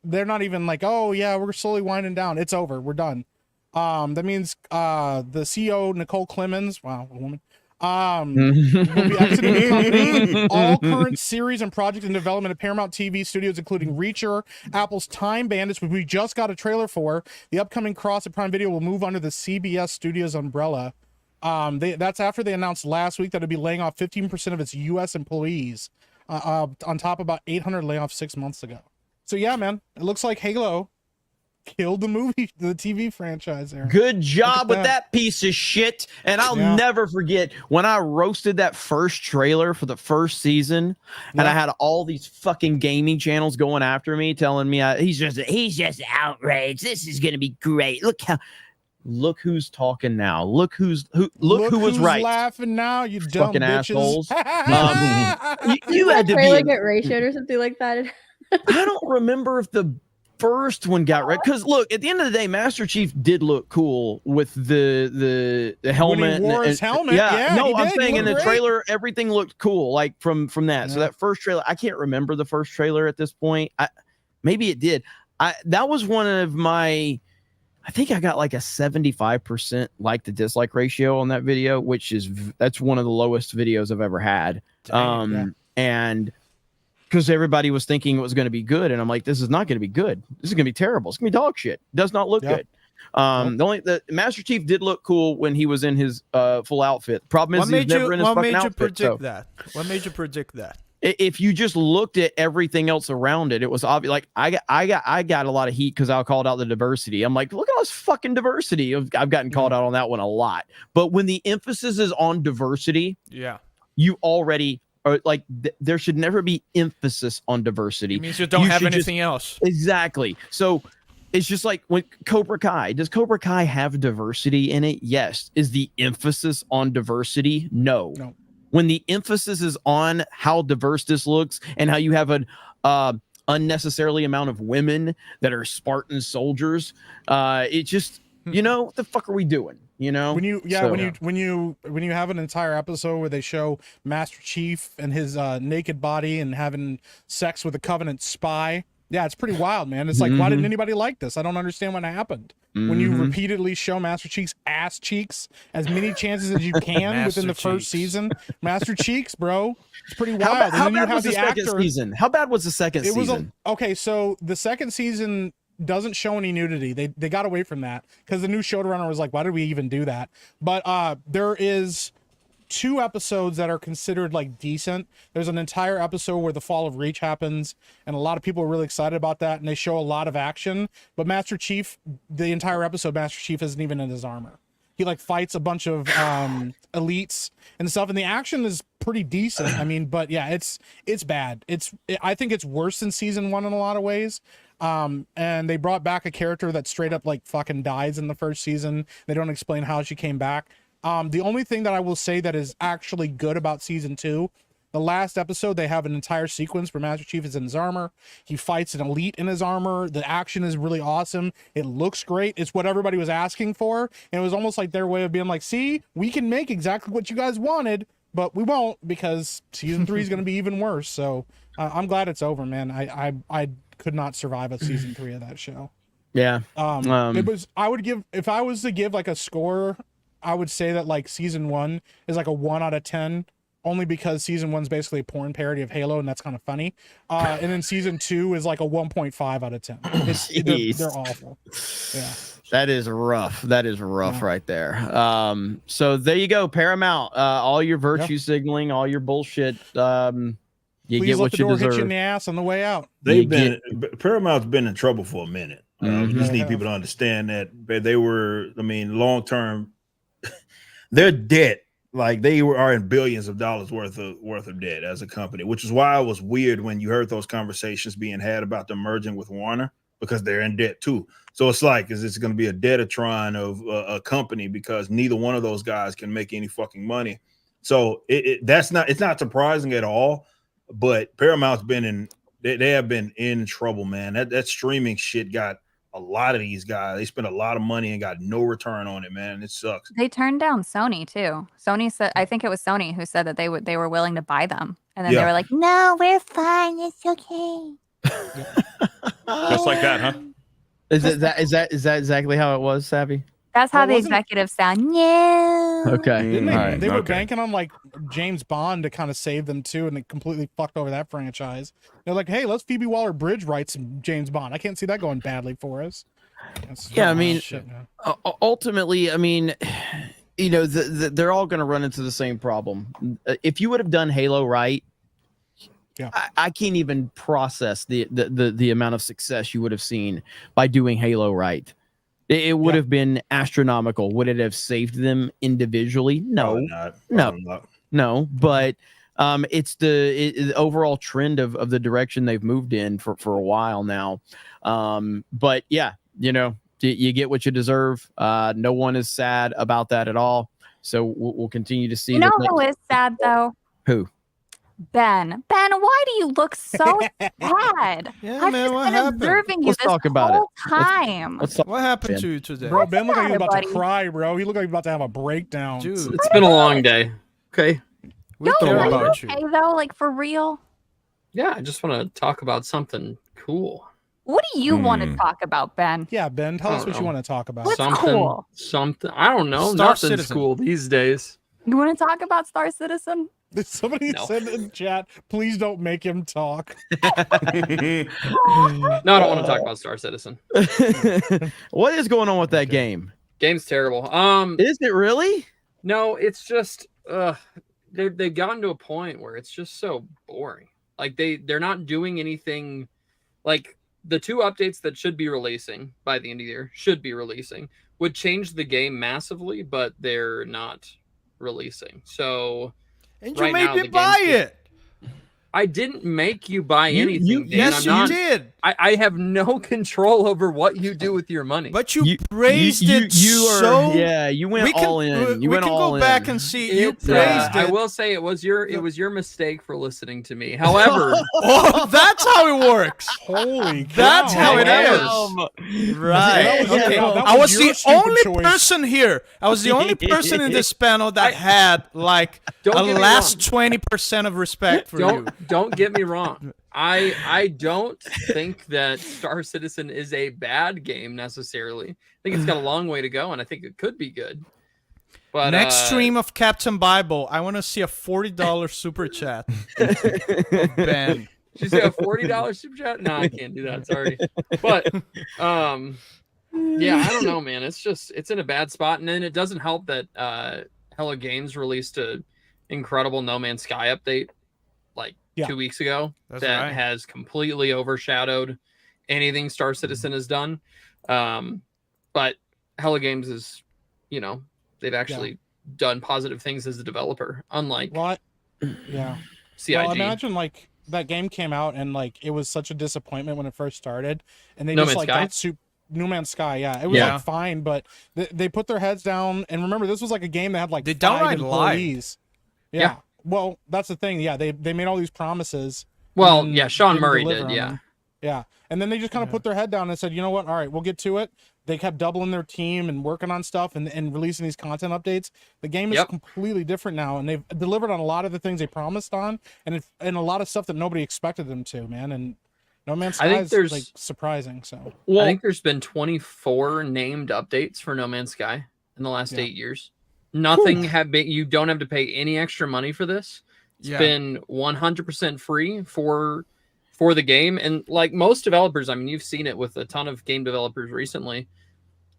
they're not even like, oh yeah, we're slowly winding down. It's over. We're done. That means the CEO Nicole Clemens, wow, a woman, will be exiting the company. All current series and projects in development at Paramount TV Studios, including Reacher, Apple's Time Bandits, which we just got a trailer for. The upcoming Cross at Prime Video will move under the CBS Studios umbrella. That's after they announced last week that it'd be laying off 15% of its U.S. employees, on top of about 800 layoffs 6 months ago. So yeah, man, it looks like Halo killed the TV franchise there. Good job with that piece of shit. And I'll never forget when I roasted that first trailer for the first season, and I had all these fucking gaming channels going after me, telling me he's just outraged. This is gonna be great. Look who's talking now. Look who was right. Laughing now, you dumb fucking bitches. assholes. you had to trailer be get ratioed or something like that. I don't remember if the first one got red, because look, at the end of the day, Master Chief did look cool with the helmet. When he wore his helmet, I'm saying in the great. trailer, everything looked cool, like from that. So that first trailer, I can't remember the first trailer at this point. Maybe it did. That was one of my. I think I got like a 75% like to dislike ratio on that video, that's one of the lowest videos I've ever had. And because everybody was thinking it was going to be good, and I'm like, this is not going to be good. This is going to be terrible. It's going to be dog shit. It does not look good. The Master Chief did look cool when he was in his full outfit. Problem is, he's never in his fucking outfit. What made you predict that? If you just looked at everything else around it, it was obvious. Like I got a lot of heat because I called out the diversity. I'm like, look at all this fucking diversity. I've gotten called out on that one a lot. But when the emphasis is on diversity, you already are like, there should never be emphasis on diversity. It means you don't have anything else. Exactly. So it's just like when Cobra Kai. Does Cobra Kai have diversity in it? Yes. Is the emphasis on diversity? No. When the emphasis is on how diverse this looks and how you have an unnecessarily amount of women that are Spartan soldiers, it just, what the fuck are we doing? When you have an entire episode where they show Master Chief and his naked body and having sex with a Covenant spy, it's pretty wild, man. It's like, why didn't anybody like this? I don't understand what happened. When you repeatedly show Master Chief's ass cheeks as many chances as you can within the first season, Master Cheeks, bro, it's pretty wild. How bad was the second season? How bad was the second season? Okay, so the second season doesn't show any nudity. They got away from that because the new showrunner was like, why did we even do that? But there is 2 episodes that are considered like decent. There's an entire episode where the fall of Reach happens, and a lot of people are really excited about that, and they show a lot of action. But Master Chief, the entire episode, Master Chief isn't even in his armor. He like fights a bunch of elites and stuff, and the action is pretty decent. I mean, but yeah, it's bad. I think it's worse than season 1 in a lot of ways. And they brought back a character that straight up like fucking dies in the first season. They don't explain how she came back. The only thing that I will say that is actually good about season 2, the last episode, they have an entire sequence where Master Chief is in his armor. He fights an elite in his armor. The action is really awesome. It looks great. It's what everybody was asking for. And it was almost like their way of being like, see, we can make exactly what you guys wanted, but we won't because season 3 is going to be even worse. So I'm glad it's over, man. I could not survive a season 3 of that show. Yeah. It was, if I was to give like a score, I would say that like season 1 is like a 1 out of 10, only because season 1's basically a porn parody of Halo, and that's kind of funny. And then season 2 is like a 1.5 out of 10. They're awful. Yeah. That is rough. That is rough right there. So there you go, Paramount. All your virtue signaling, all your bullshit. You Please get let what the you door deserve. hit you in the ass on the way out. Paramount's been in trouble for a minute. We just need people to understand that they were, long term, their debt like they are in billions of dollars worth of debt as a company, which is why it was weird when you heard those conversations being had about them merging with Warner, because they're in debt too. So it's like, is this going to be a debtatron of a company, because neither one of those guys can make any fucking money. So it's not surprising at all. But Paramount's been they have been in trouble, man. That streaming shit got a lot of these guys. They spent a lot of money and got no return on it, man. It sucks. They turned down Sony too. Sony said, I think it was Sony who said that they were willing to buy them, and then they were like, "No, we're fine. It's okay." Just like that, huh? Is that exactly how it was, Savvy? That's how the executives sound. No. Okay. They were banking on like James Bond to kind of save them too, and they completely fucked over that franchise. They're like, hey, let's Phoebe Waller-Bridge write some James Bond. I can't see that going badly for us. I mean, ultimately, I mean, you know, they're all going to run into the same problem. If you would have done Halo right, I can't even process the amount of success you would have seen by doing Halo right. It would have been astronomical. Would it have saved them individually? No, no. But it's the overall trend of the direction they've moved in for a while now. But yeah, you know, you get what you deserve. No one is sad about that at all. So we'll continue to see. You know who is sad though? Who? Ben, why do you look so sad? Yeah, I've man, just what been happened? observing you Let's this talk about whole it. time. Let's talk. What happened to you today? Bro, Ben looked like he was about buddy. to cry, bro. He looked like he was about to have a breakdown. Dude, It's been a long day. Okay. we Yo, care are you about you. okay though? Like for real? Yeah, I just want to talk about something cool. What do you want to talk about, Ben? Yeah, Ben, tell us what you know. want to talk about. What's something, cool? something. I don't know. Star Nothing's Citizen. cool these days. You want to talk about Star Citizen? Somebody No. said in chat, please don't make him talk. No, I don't want to talk about Star Citizen. What is going on with that game? Game's terrible. Is it really? No, it's just they've gotten to a point where it's just so boring. Like they're not doing anything. Like the 2 updates that should be releasing by the end of the year would change the game massively, but they're not releasing. So And you right made now, me the buy game's it. I didn't make you buy anything. Dan. Yes, I'm you not- did. I have no control over what you do with your money. But you praised it so. You went all in. You we went can all go in. back and see. You It's, praised I it. will say it was your mistake for listening to me. However, Oh, that's how it works. Holy cow. That's how it However- is. Right. That was- Okay. that I was was your the stupid only choice. person here. I was the only person in this panel that had like Don't a get me last wrong. 20% of respect for you. don't get me wrong. I don't think that Star Citizen is a bad game necessarily. I think it's got a long way to go, and I think it could be good. But Next stream of Captain Bible, I want to see a $40 super chat. Ben. She's got a $40 super chat. No, I can't do that. Sorry, but yeah, I don't know, man. It's in a bad spot, and then it doesn't help that Hello Games released a incredible No Man's Sky update like 2 weeks ago that has completely overshadowed anything Star Citizen has done. But Hello Games is, you know, they've actually done positive things as a developer, unlike CIG. Well, imagine like that game came out and like it was such a disappointment when it first started, and they No just Man's like Sky? got No Man's Sky. Yeah, it was like fine, but they put their heads down. And remember, this was like a game that had like They 5 downright employees. lied. Yeah. Well, that's the thing. Yeah, they made all these promises. Well, and yeah, Sean didn't Murray deliver did, on yeah. them. Yeah, and then they just kind of put their head down and said, you know what? All right, we'll get to it. They kept doubling their team and working on stuff and releasing these content updates. The game is completely different now, and they've delivered on a lot of the things they promised on, and a lot of stuff that nobody expected them to, man. And No Man's Sky is like surprising. So I think there's been 24 named updates for No Man's Sky in the last 8 years. Nothing have been. You don't have to pay any extra money for this. It's been 100% free for the game, and like most developers, I mean, you've seen it with a ton of game developers recently.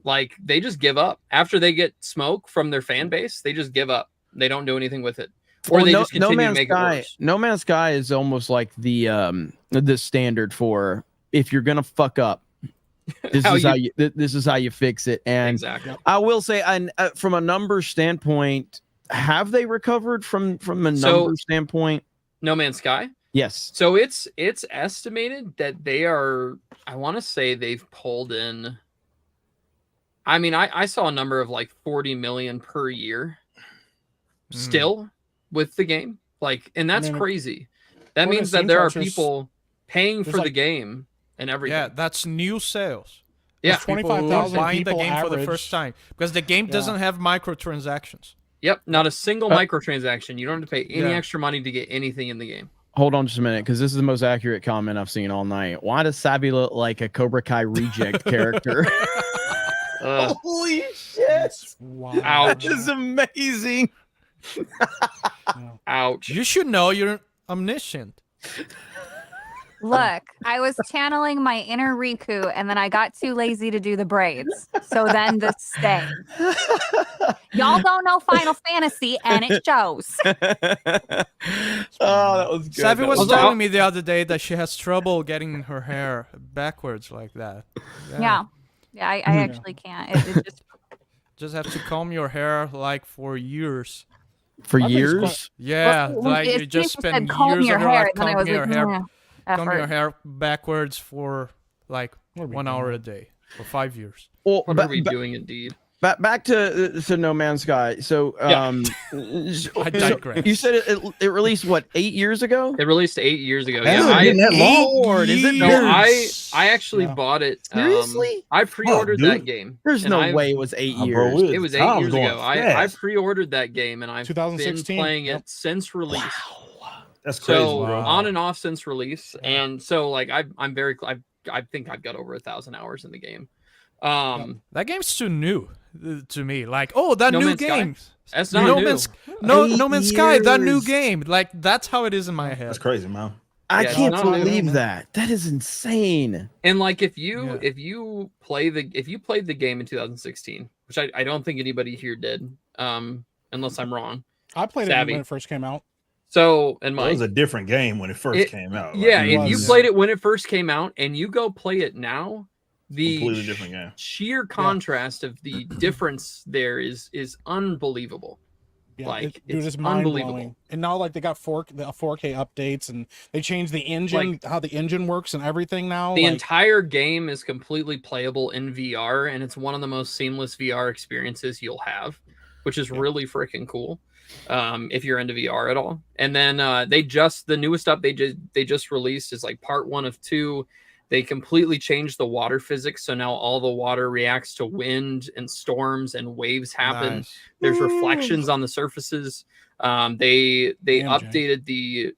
Like they just give up after they get smoke from their fan base. They just give up. They don't do anything with it, or they just continue to make it worse. No Man's Sky is almost like the standard for if you're gonna fuck up. This is how you fix it. And exactly. I will say, from a numbers standpoint, have they recovered from a number So- standpoint? No Man's Sky. Yes. So it's estimated that they are. I want to say they've pulled in. I mean, I saw a number of like 40 million per year. Still with the game, like, and that's crazy. That means that there are people paying for the game and everything. Yeah, that's new sales. Yeah, People who are 25,000 buying the people game for the average. first time because the game doesn't have microtransactions. Yep, not a single microtransaction. You don't have to pay any Yeah. extra money to get anything in the game. Hold on just a minute, because this is the most accurate comment I've seen all night. Why does Sabi look like a Cobra Kai reject character? Holy shit! Wow. Ouch. This is amazing. Ouch. You should know you're omniscient. Look, I was channeling my inner Riku, and then I got too lazy to do the braids. So then this stayed. Y'all don't know Final Fantasy, and it shows. Oh, that was good. Savvy That was was- telling me the other day that she has trouble getting her hair backwards like that. Yeah. Yeah, I actually can't. It Just have to comb your hair like for years. For I think it's years. Yeah, Well, like if you just Jason said spend comb years your of your hair, life then I was combing your like, hair, "Nah, comb your effort." hair backwards for like What are we 1 hour doing? a day for 5 years. Well, What are we doing indeed? back to No Man's Sky. So, Yeah. I digress. You said it released what, 8 years ago? It released 8 years ago. Has Yeah, it been that long? Lord, is it? no, I actually Yeah. bought it. Seriously? I pre-ordered dude. that game. There's and no I've- way it was 8 Oh, years. bro, It was 8 time's years going ago. I fast. pre-ordered that game, and I've been 2016, playing yep. it since release. That's crazy, So bro. on and off since release, and so like I'm very I think I've got over 1,000 hours in the game. That game's too new to me. Like, oh, that No new Man's Sky? game. That's not No new. Man's No 8 Man's Sky, that new years. game. Like that's how it is in my head. That's crazy, man. I Yeah, it's can't not new, believe man. that. That is insane. And like if Yeah. you played the game in 2016, which I don't think anybody here did, unless I'm wrong. I played Savvy. it when it first came out. So and It Mike, was a different game when it first came out. yeah, it if you was played it when it first came out and you go play it now, a the completely different game. sheer contrast of the difference there is unbelievable. Yeah, Like, dude, it's it's mind unbelievable. blowing. And now, like, they got 4K updates, and they changed the engine, how the engine works, and everything now. The like, entire game is completely playable in VR, and it's one of the most seamless VR experiences you'll have, which is really freaking cool. If you're into VR at all. And then the newest update they just released is like part 1 of 2. They completely changed the water physics, so now all the water reacts to wind and storms and waves happen. Nice. There's reflections on the surfaces. They Damn, updated the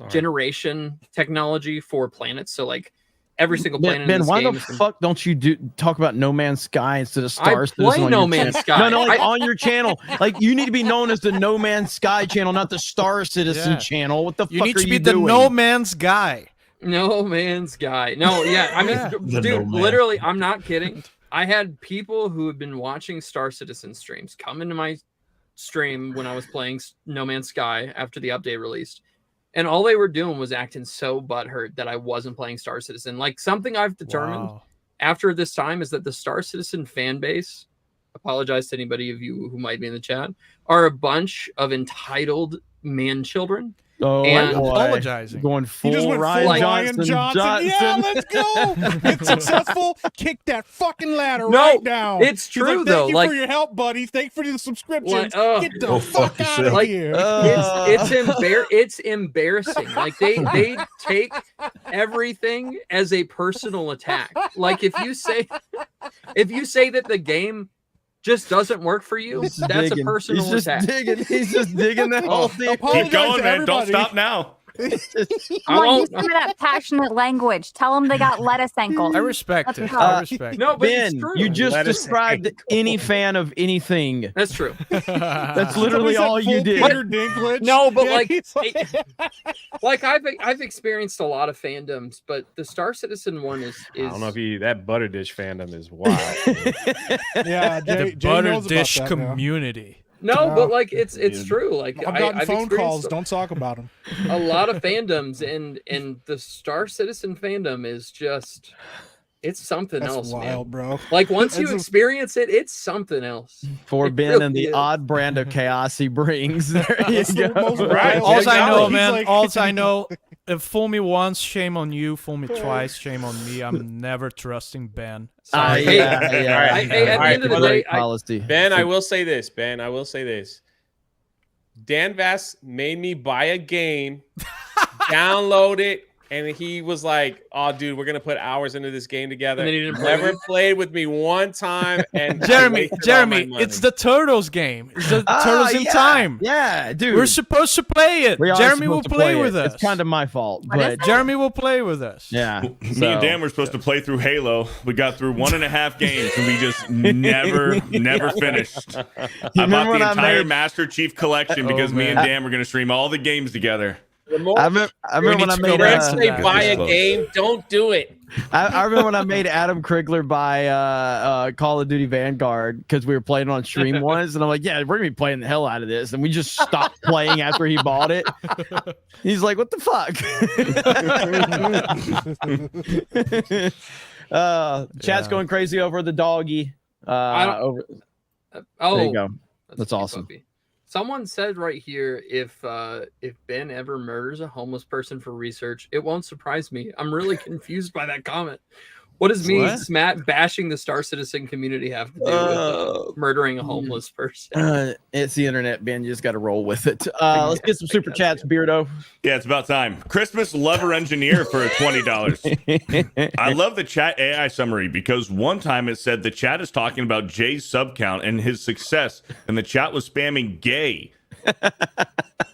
generation technology for planets, so like every single planet in Ben, this why game the is com- fuck don't you talk about No Man's Sky instead of I Star Citizen play on No your Man's channel? Sky. No, like I- on your channel. Like you need to be known as the No Man's Sky channel, not the Star Citizen Yeah. channel. What the You fuck need are to you be the doing? No Man's Guy. No Man's Sky. No, yeah, I mean, Yeah. The dude, No Man. literally, I'm not kidding. I had people who had been watching Star Citizen streams come into my stream when I was playing No Man's Sky after the update released, and all they were doing was acting so butthurt that I wasn't playing Star Citizen. Like something I've determined Wow. after this time is that the Star Citizen fan base, apologize to anybody of you who might be in the chat, are a bunch of entitled man children. Oh, And- boy. Apologizing. Going he full just went Ryan full Johnson. Ryan Johnson. Yeah, let's go. It's successful. Kick that fucking ladder No, right down. it's He's like, true, Thank though, you like- for your help, buddy. Thank you for the subscriptions. Like, Get the Go fuck fuck out of yourself. here. It's embarrassing. Like they take everything as a personal attack. Like if you say that the game just doesn't work for you, He's just that's digging. a personal He's just attack. digging. He's just digging that whole thing. Apologize Keep going, to man. Don't everybody. stop now. I Come on, won't- use some of that passionate language. Tell them they got lettuce ankles. I respect Let's it. go. I respect No, but it's Ben, true. you just Let us described any fan of anything. That's true. it. That's literally Somebody said all you full did. Peter Dinklage. No, but Yeah, like, he's Like I've experienced a lot of fandoms, but the Star Citizen one is I don't know if that butter dish fandom is wild. yeah, Jay, The Jay butter knows about dish that now. community. no, but like it's true. Like I've gotten I've phone calls. experienced Don't talk about them. a lot of fandoms, and the Star Citizen fandom is just It's something That's else, wild, man. bro. Like once you That's a- experience it, it's something else. For It Ben really and the is. odd brand of chaos he brings. There you That's the go. most Right. wild All thing. I know, He's man. like- All I know. If fool me once, shame on you. Fool me twice, shame on me. I'm never trusting Ben. Sorry. Hey, Hey, yeah. hey, at the end of the day, policy. Ben, I will say this. Ben, I will say this. Dan Vass made me buy a game, download it, and he was like, "Oh, dude, we're gonna put hours into this game together." And then he didn't play Never it? played with me one time, and I Jeremy, wasted all my Jeremy, money. it's the Turtles game. It's the Turtles in Time. Yeah, dude. We're supposed to play it. We are Jeremy will supposed to play with it. us. It's kind of my fault, What is but it? Jeremy will play with us. yeah. Me and Dan were supposed to play through Halo. We got through 1.5 games and we just never finished. I bought when the I entire made- Master Chief collection because me and Dan were going to stream all the games together. The more I remember when I made friends say that. buy a Close. game, don't do it. I remember when I made Adam Krigler buy Call of Duty Vanguard because we were playing on stream once, and I'm like, yeah, we're gonna be playing the hell out of this, and we just stopped playing after he bought it. He's like, what the fuck? Chat's going crazy over the doggy. I don't- Over, Oh, there you go. that's That's cute, awesome. puppy. Someone said right here, if Ben ever murders a homeless person for research, it won't surprise me. I'm really confused by that comment. What does me, What? Smat, bashing the Star Citizen community have to do with murdering a homeless person? It's the internet, Ben. You just got to roll with it. Let's get some super chats, Beardo. Yeah, it's about time. Christmas Lover Engineer for $20. I love the chat AI summary because one time it said the chat is talking about Jay's sub count and his success, and the chat was spamming gay.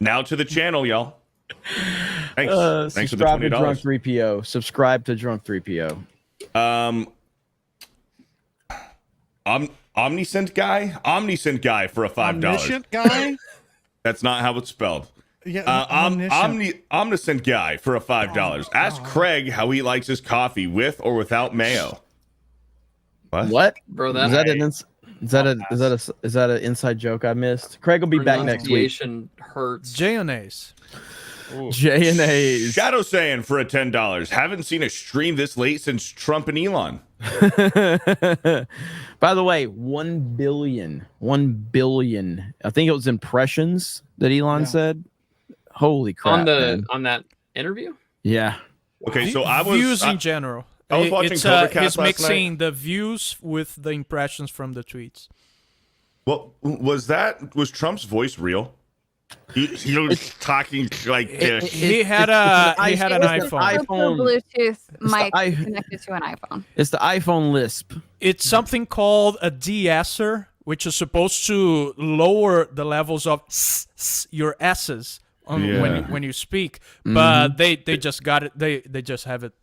Now to the channel, y'all. Thanks. Thanks for the Subscribe to Drunk $20. 3PO. Subscribe to Drunk 3PO. Omniscient guy for a $5. Omniscient guy. That's not how it's spelled. Yeah, Omniscient guy for a $5. Ask Craig how he likes his coffee with or without mayo. What? Bro, Is that an inside joke I missed? Craig will be back next week. Pronunciation hurts. J&A's. J and A's. Shadow saying for a $10. Haven't seen a stream this late since Trump and Elon. By the way, 1 billion. I think it was impressions that Elon said. Holy crap! On that interview. Yeah. Okay, so views in general. I was watching It's, Cobra Cast he's last mixing the views with the impressions from the tweets. Well, was Trump's voice real? He was talking like this. He had an iPhone. iPhone. Bluetooth mic i- connected to an iPhone. It's the iPhone lisp. It's something called a de-esser, which is supposed to lower the levels of your S's when you speak. But they just got it. They just have it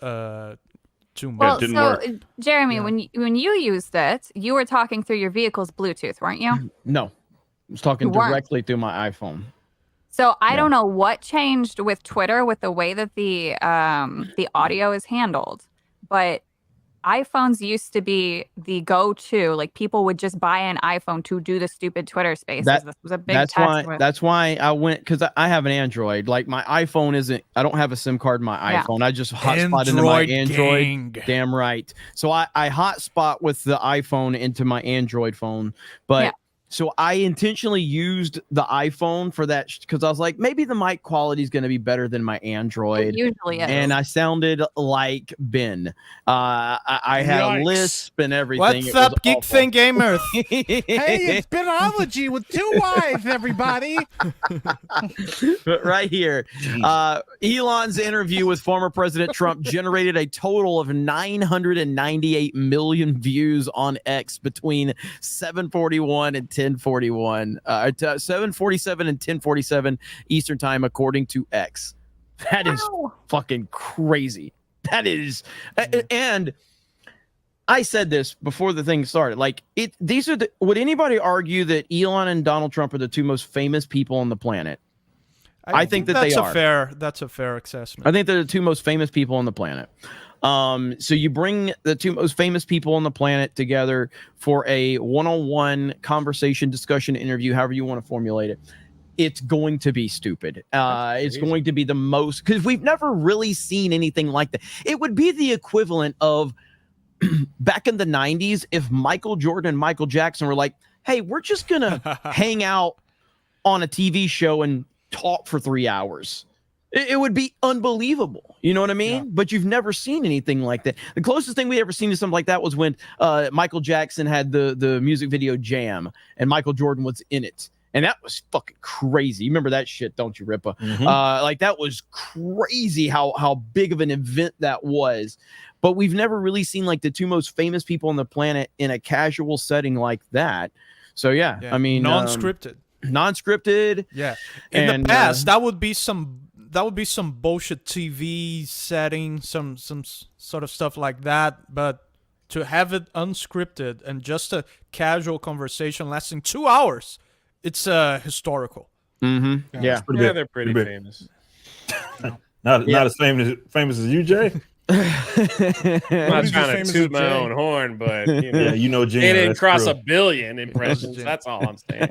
too much. Well, didn't so work. Jeremy, when you used it, you were talking through your vehicle's Bluetooth, weren't you? No, I was talking You weren't. directly through my iPhone. So I don't know what changed with Twitter with the way that the audio is handled, but iPhones used to be the go-to. Like people would just buy an iPhone to do the stupid Twitter Spaces. This was a big test. That's why I went, because I have an Android. Like my iPhone isn't. I don't have a SIM card in my Yeah. iPhone. I just hotspot into my Android. gang. Damn right. So I hotspot with the iPhone into my Android phone, but. Yeah. So I intentionally used the iPhone for that because I was like, maybe the mic quality is going to be better than my Android. It usually is. And I sounded like Ben. I had a Yikes. lisp and everything. What's It up, was Geek awful. Thing Gamers? Hey, it's Benology with 2 Y's, everybody. But right here, Elon's interview with former President Trump generated a total of 998 million views on X between 7:41 and 10:41, 7:47 and 10:47 Eastern Time, according to X. That is fucking crazy. That is, and I said this before the thing started. Like these are would anybody argue that Elon and Donald Trump are the two most famous people on the planet? I think that they are. That's a fair assessment. I think they're the two most famous people on the planet. So you bring the two most famous people on the planet together for a one-on-one conversation, discussion, interview, however you want to formulate it. It's going to be stupid. It's going to be the most, because we've never really seen anything like that. It would be the equivalent of back in the 90s, if Michael Jordan and Michael Jackson were like, hey, we're just going to hang out on a TV show and talk for 3 hours, it would be unbelievable. You know what I mean? Yeah. But you've never seen anything like that. The closest thing we ever seen to something like that was when Michael Jackson had the music video Jam and Michael Jordan was in it. And that was fucking crazy. You remember that shit, don't you, Ripa? Mm-hmm. Like, that was crazy how big of an event that was. But we've never really seen like the two most famous people on the planet in a casual setting like that. So yeah. I mean, non-scripted. Yeah. In the past, that would be some bullshit TV setting, some sort of stuff like that. But to have it unscripted and just a casual conversation lasting 2 hours, it's historical. Mm-hmm. Yeah, they're pretty famous. Not as famous as you, Jay. I'm not trying to toot my own horn, but you know, yeah, you know, Gina, they didn't cross a billion impressions. That's all I'm saying.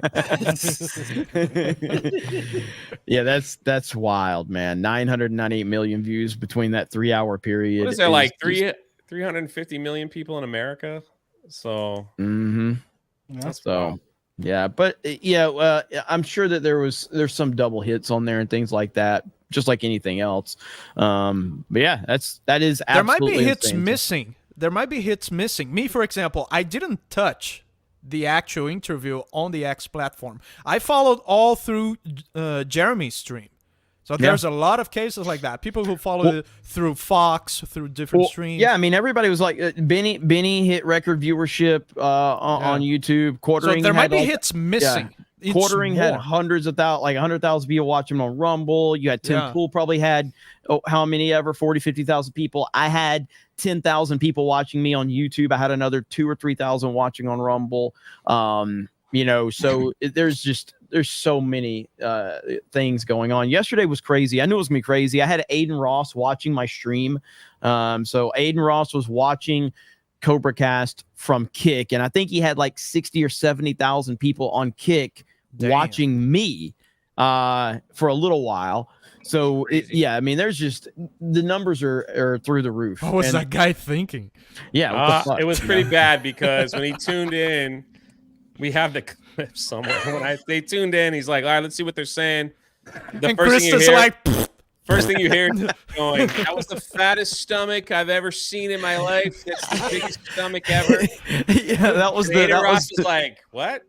Yeah, that's wild, man. 998 million views between that 3 hour period. What is there, like 350 million people in America? So, that's so. Yeah, but yeah, I'm sure that there's some double hits on there and things like that, just like anything else. But yeah, that is absolutely there might be hits insane. missing. There might be hits missing. Me, for example, I didn't touch the actual interview on the X platform. I followed all through Jeremy's stream. So there's a lot of cases like that. People who followed it through Fox, through different streams. Yeah, I mean, everybody was like, Benny hit record viewership on YouTube. Quartering, so there might be hits missing. Yeah. Quartering had hundreds of thousands, like 100,000 people watching on Rumble. You had Tim Pool probably had how many ever 40, 50,000 people. I had 10,000 people watching me on YouTube. I had another 2,000 or 3,000 watching on Rumble. You know, so there's so many things going on. Yesterday was crazy. I knew it was gonna be crazy. I had Aiden Ross watching my stream. So Aiden Ross was watching Cobra Cast from Kick, and I think he had like 60 or 70,000 people on Kick watching me for a little while. So I mean, there's just the numbers are through the roof. What was that guy thinking? Yeah, it was pretty bad because when he tuned in, we have the clip somewhere. When they tuned in, he's like, "All right, let's see what they're saying." The first thing you hear is going, "That was the fattest stomach I've ever seen in my life. That's the biggest stomach ever." Yeah, that was the. That Ross was like, "What?"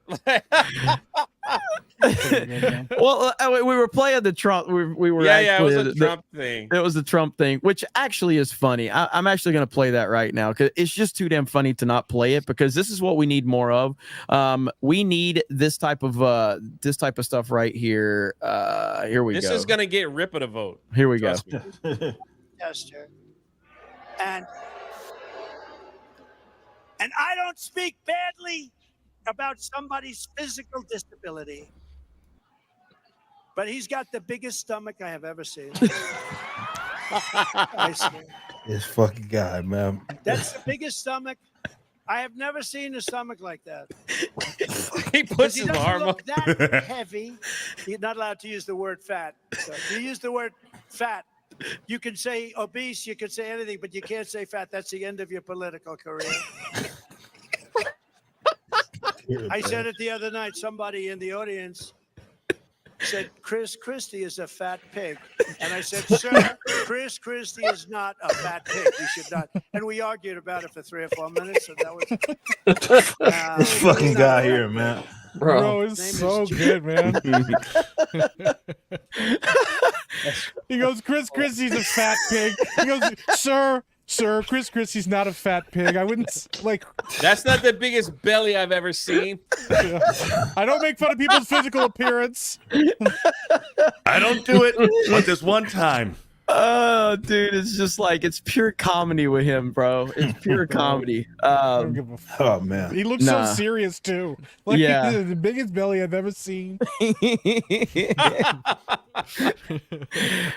Well, we were playing the Trump. We were it was a Trump thing. It was the Trump thing, which actually is funny. I'm actually going to play that right now because it's just too damn funny to not play it, because this is what we need more of. We need this type of stuff right here. Here we go. This is going to get Ripa to vote. Here we go. Gesture. And I don't speak badly about somebody's physical disability, but he's got the biggest stomach I have ever seen. I swear. This fucking guy, man. That's the biggest stomach. I have never seen a stomach like that. He puts his arm up. That heavy. You're not allowed to use the word fat. So if you use the word fat, you can say obese, you can say anything, but you can't say fat. That's the end of your political career. I said it the other night. Somebody in the audience said, Chris Christie is a fat pig. And I said, sir, Chris Christie is not a fat pig. You should not. And we argued about it for 3 or 4 minutes. And that was this fucking guy here, man. Bro, it's so good, man. He goes, Chris Christie's a fat pig. He goes, Sir, Chris Christie's not a fat pig. I wouldn't like. That's not the biggest belly I've ever seen. Yeah. I don't make fun of people's physical appearance. I don't do it, but this one time. Oh, dude, it's just like it's pure comedy with him, bro. It's pure comedy. I don't give a fuck. Oh man, he looks so serious too. Like, yeah, the biggest belly I've ever seen.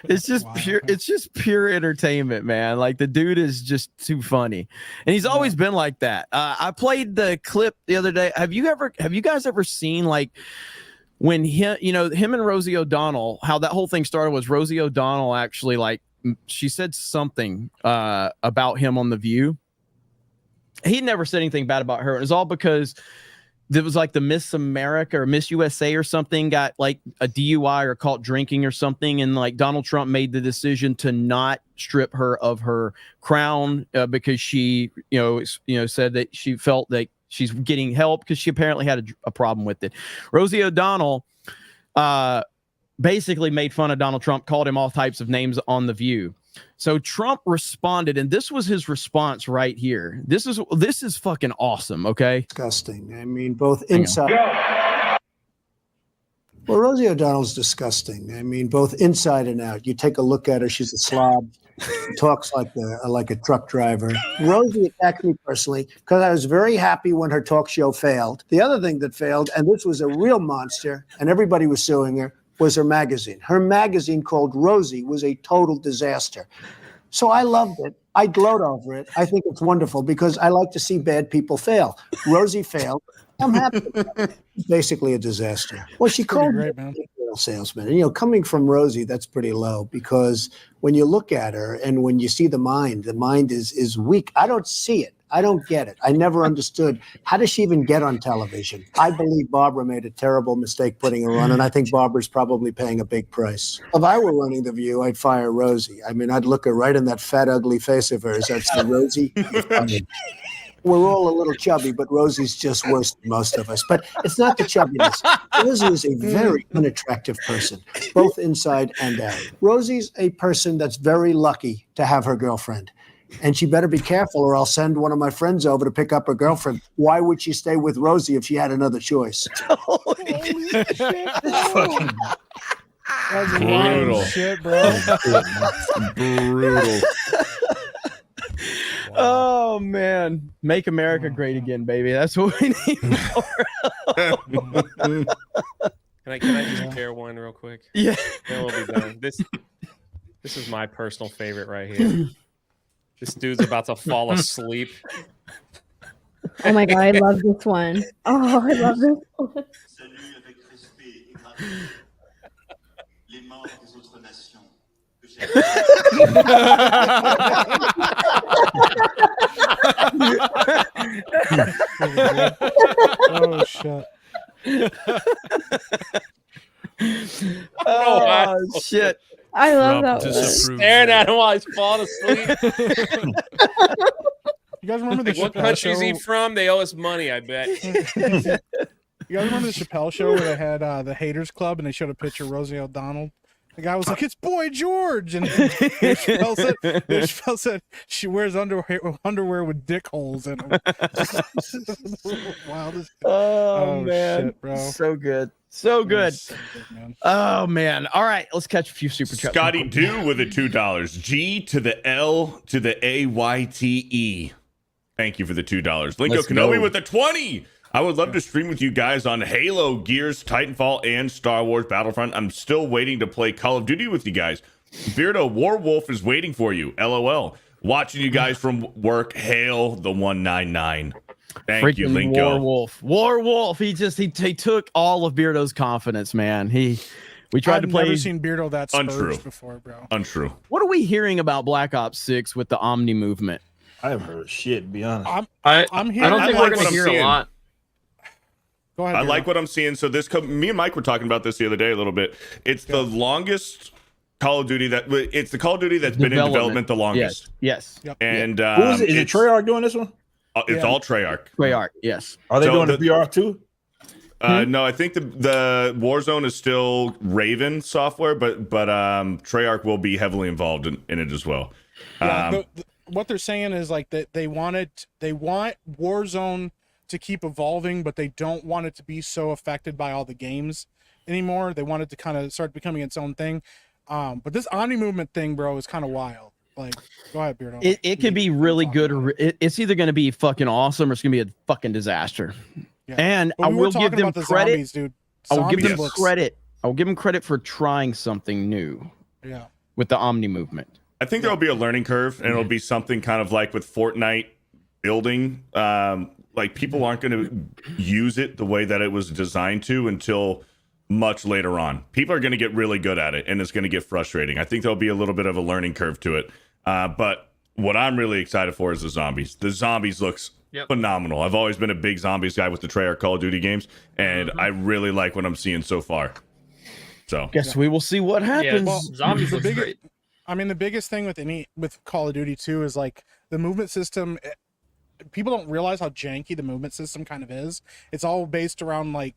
It's just pure. It's just pure entertainment, man. Like, the dude is just too funny, and he's always been like that. I played the clip the other day. Have you guys ever seen like? When him and Rosie O'Donnell, how that whole thing started was Rosie O'Donnell actually, like, she said something about him on The View, he never said anything bad about her. It was all because it was like the Miss America or Miss USA or something got like a DUI or caught drinking or something, and like Donald Trump made the decision to not strip her of her crown because she, said that she felt that she's getting help because she apparently had a problem with it. Rosie O'Donnell basically made fun of Donald Trump, called him all types of names on The View. So Trump responded, and this was his response right here. This is fucking awesome, okay? Disgusting. I mean, both inside. Well, Rosie O'Donnell's disgusting. I mean, both inside and out. You take a look at her; she's a slob. She talks like a truck driver. Rosie attacked me personally because I was very happy when her talk show failed. The other thing that failed, and this was a real monster, and everybody was suing her, was her magazine. Her magazine called Rosie was a total disaster. So I loved it. I gloat over it. I think it's wonderful because I like to see bad people fail. Rosie failed. I'm happy. Basically a disaster. Well, she called me a salesman. And, coming from Rosie, that's pretty low because when you look at her and when you see the mind is weak. I don't see it. I don't get it. I never understood. How does she even get on television? I believe Barbara made a terrible mistake putting her on, and I think Barbara's probably paying a big price. If I were running The View, I'd fire Rosie. I mean, I'd look her right in that fat, ugly face of hers. I'd say, Rosie, we're all a little chubby, but Rosie's just worse than most of us. But it's not the chubbiness. Rosie is a very unattractive person, both inside and out. Rosie's a person that's very lucky to have her girlfriend. And she better be careful or I'll send one of my friends over to pick up her girlfriend. Why would she stay with Rosie if she had another choice? Holy shit. That's Brutal. shit, bro. Brutal. Oh man, make America great again, baby. That's what we need more. Can I just share one real quick? Yeah. Then we'll be done. This is my personal favorite right here. This dude's about to fall asleep. Oh my god, I love this one. Oh, I love this one. Oh shit. Oh shit. I love Rob that one. disapproves. Staring at him while he's falling asleep. You guys remember the What Chappelle country is show? he from? They owe us money, I bet. You guys remember the Chappelle show where they had the Haters Club and they showed a picture of Rosie O'Donnell? The guy was like, "It's Boy George," and Chappelle said she wears underwear with dick holes in them. Wildest. Oh man, shit, bro. so good, so good. So good, man. Oh man. All right, let's catch a few super chats. Scotty Do with the $2. G to the L to the AYTE. Thank you for the $2. Linko Let's Kenobi go. with the 20. I would love to stream with you guys on Halo, Gears, Titanfall, and Star Wars Battlefront. I'm still waiting to play Call of Duty with you guys. Beardo Warwolf is waiting for you. LOL. Watching you guys from work. Hail the 199. Thank you, Freaking Linko. Warwolf. He took all of Beardo's confidence, man. We tried I've to play. never seen Beardo that Untrue. spurged before, bro. Untrue. What are we hearing about Black Ops 6 with the Omni movement? I haven't heard shit, to be honest. I'm here. I don't think like we're what going to I'm hear seeing. a lot. Go ahead. I Beardo. like what I'm seeing. So me and Mike were talking about this the other day a little bit. It's the longest Call of Duty it's the Call of Duty that's been in development the longest. Yes. Yep. And Who is it? Is it it's, Treyarch doing this one? it's all Treyarch. Treyarch. Yes. Are they So doing the VR too? No, I think the Warzone is still Raven software, but Treyarch will be heavily involved in it as well. Yeah, what they're saying is like that they want Warzone to keep evolving, but they don't want it to be so affected by all the games anymore. They want it to kind of start becoming its own thing. But this Omni movement thing, bro, is kind of wild. Like, go ahead, Beardo. It could be really good, or it's either going to be fucking awesome or it's going to be a fucking disaster. Yeah. And But I we were will give talking them about the credit. zombies, dude. I will give them Zombies looks- credit. I will give them credit for trying something new Yeah. with the Omni movement. I think there will be a learning curve, and it'll be something kind of like with Fortnite building. Like people aren't going to use it the way that it was designed to until much later on. People are going to get really good at it, and it's going to get frustrating. I think there'll be a little bit of a learning curve to it. But what I'm really excited for is the zombies. The zombies looks phenomenal. I've always been a big zombies guy with the Treyarch Call of Duty games, and I really like what I'm seeing so far. So guess we will see what happens. Well, Zombies the looks biggest, great. I mean, the biggest thing with Call of Duty 2 is like the movement system. People don't realize how janky the movement system kind of is. It's all based around like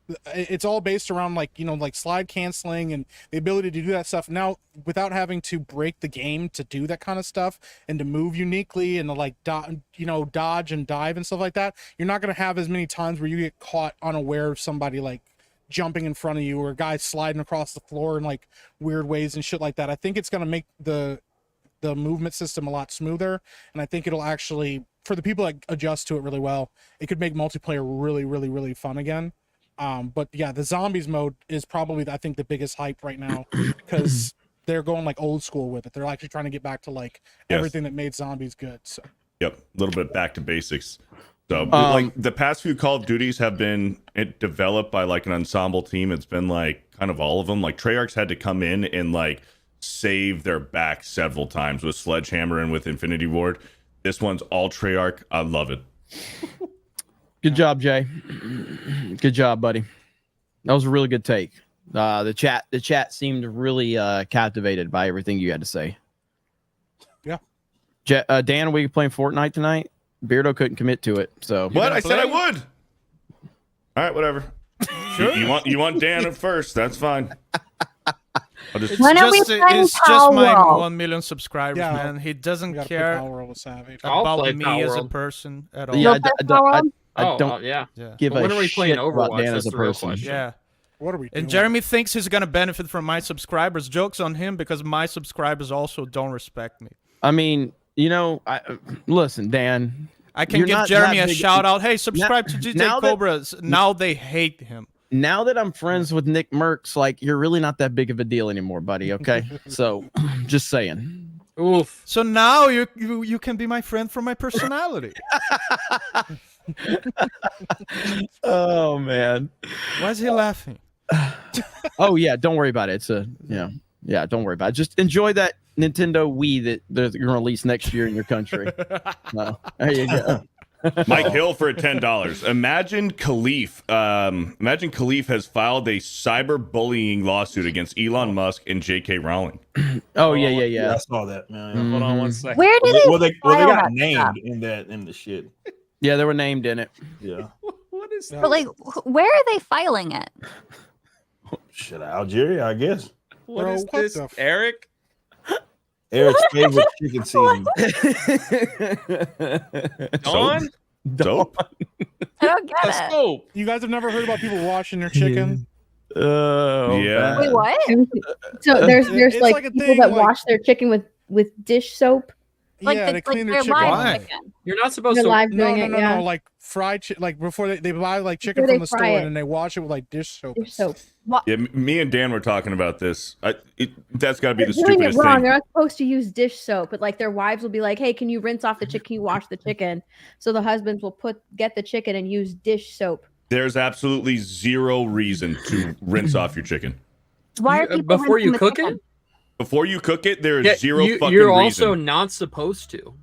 like slide canceling and the ability to do that stuff now without having to break the game to do that kind of stuff and to move uniquely and to like dodge and dive and stuff like that. You're not going to have as many times where you get caught unaware of somebody like jumping in front of you or a guy sliding across the floor in like weird ways and shit like that. I think it's going to make the movement system a lot smoother, and I think it'll actually, for the people that adjust to it really well, it could make multiplayer really, really, really fun again. But yeah, the zombies mode is probably, I think, the biggest hype right now because they're going like old school with it. They're actually trying to get back to like everything that made zombies good. So yep, a little bit back to basics. So like the past few Call of Duties have been developed by like an ensemble team. It's been like kind of all of them. Like Treyarch's had to come in and like save their back several times with Sledgehammer and with Infinity Ward. This one's all Treyarch. I love it. Good job, Jay. Good job, buddy. That was a really good take. The chat seemed really captivated by everything you had to say. Yeah. Dan, are we playing Fortnite tonight? Beardo couldn't commit to it, so. What? I said I would. All right, whatever. Sure. You want Dan at first? That's fine. It's just my 1 million subscribers, man. He doesn't care about me as a person at all. Yeah, I don't give when a are we playing shit Overwatch? about Dan That's as a the real person. question. Yeah. What are we doing? And Jeremy thinks he's gonna benefit from my subscribers. Joke's on him because my subscribers also don't respect me. I mean, listen, Dan. I can give Jeremy a shout out. Hey, subscribe to GJ Cobras. Now they hate him. Now that I'm friends with Nick Merckx, like you're really not that big of a deal anymore, buddy. Okay, so just saying. Oof. So now you can be my friend for my personality. Oh man, why is he laughing? Oh yeah, don't worry about it. It's yeah, don't worry about it. Just enjoy that Nintendo Wii that they're gonna release next year in your country. No, there you go. Mike Hill for $10. Imagine Khalif has filed a cyberbullying lawsuit against Elon Musk and J.K. Rowling. Oh yeah. I saw that. Man. Mm-hmm. Hold on one second. Where did They file got that named stuff? in the shit. Yeah, they were named in it. Yeah. What is that? But like, where are they filing it? Shit, Algeria, I guess. What Bro, is what this, the f- Eric? Eric's favorite chicken season. Dawn? Dope. I don't get Let's it. go. You guys have never heard about people washing their chicken? Oh Yeah. Wait, what? So there's It's like, like a people thing, that like- wash their chicken with dish soap. Like Yeah, the, they clean their their chicken. live Why? chicken. You're not supposed They're to. live No, doing no, it, no, yeah. no. Like fried chicken, like before they buy like chicken Before from they the store fry it. and they wash it with like dish soap. Dish soap. Yeah, me and Dan were talking about this. That's got to be They're the doing it stupidest wrong. thing. They're not supposed to use dish soap, but like their wives will be like, "Hey, can you rinse off the chicken? Can you wash the chicken?" So the husbands will get the chicken and use dish soap. There's absolutely zero reason to rinse off your chicken. Why are people before you rinsing the cook chicken? it? Before you cook it, there is zero fucking You're reason. also not supposed to.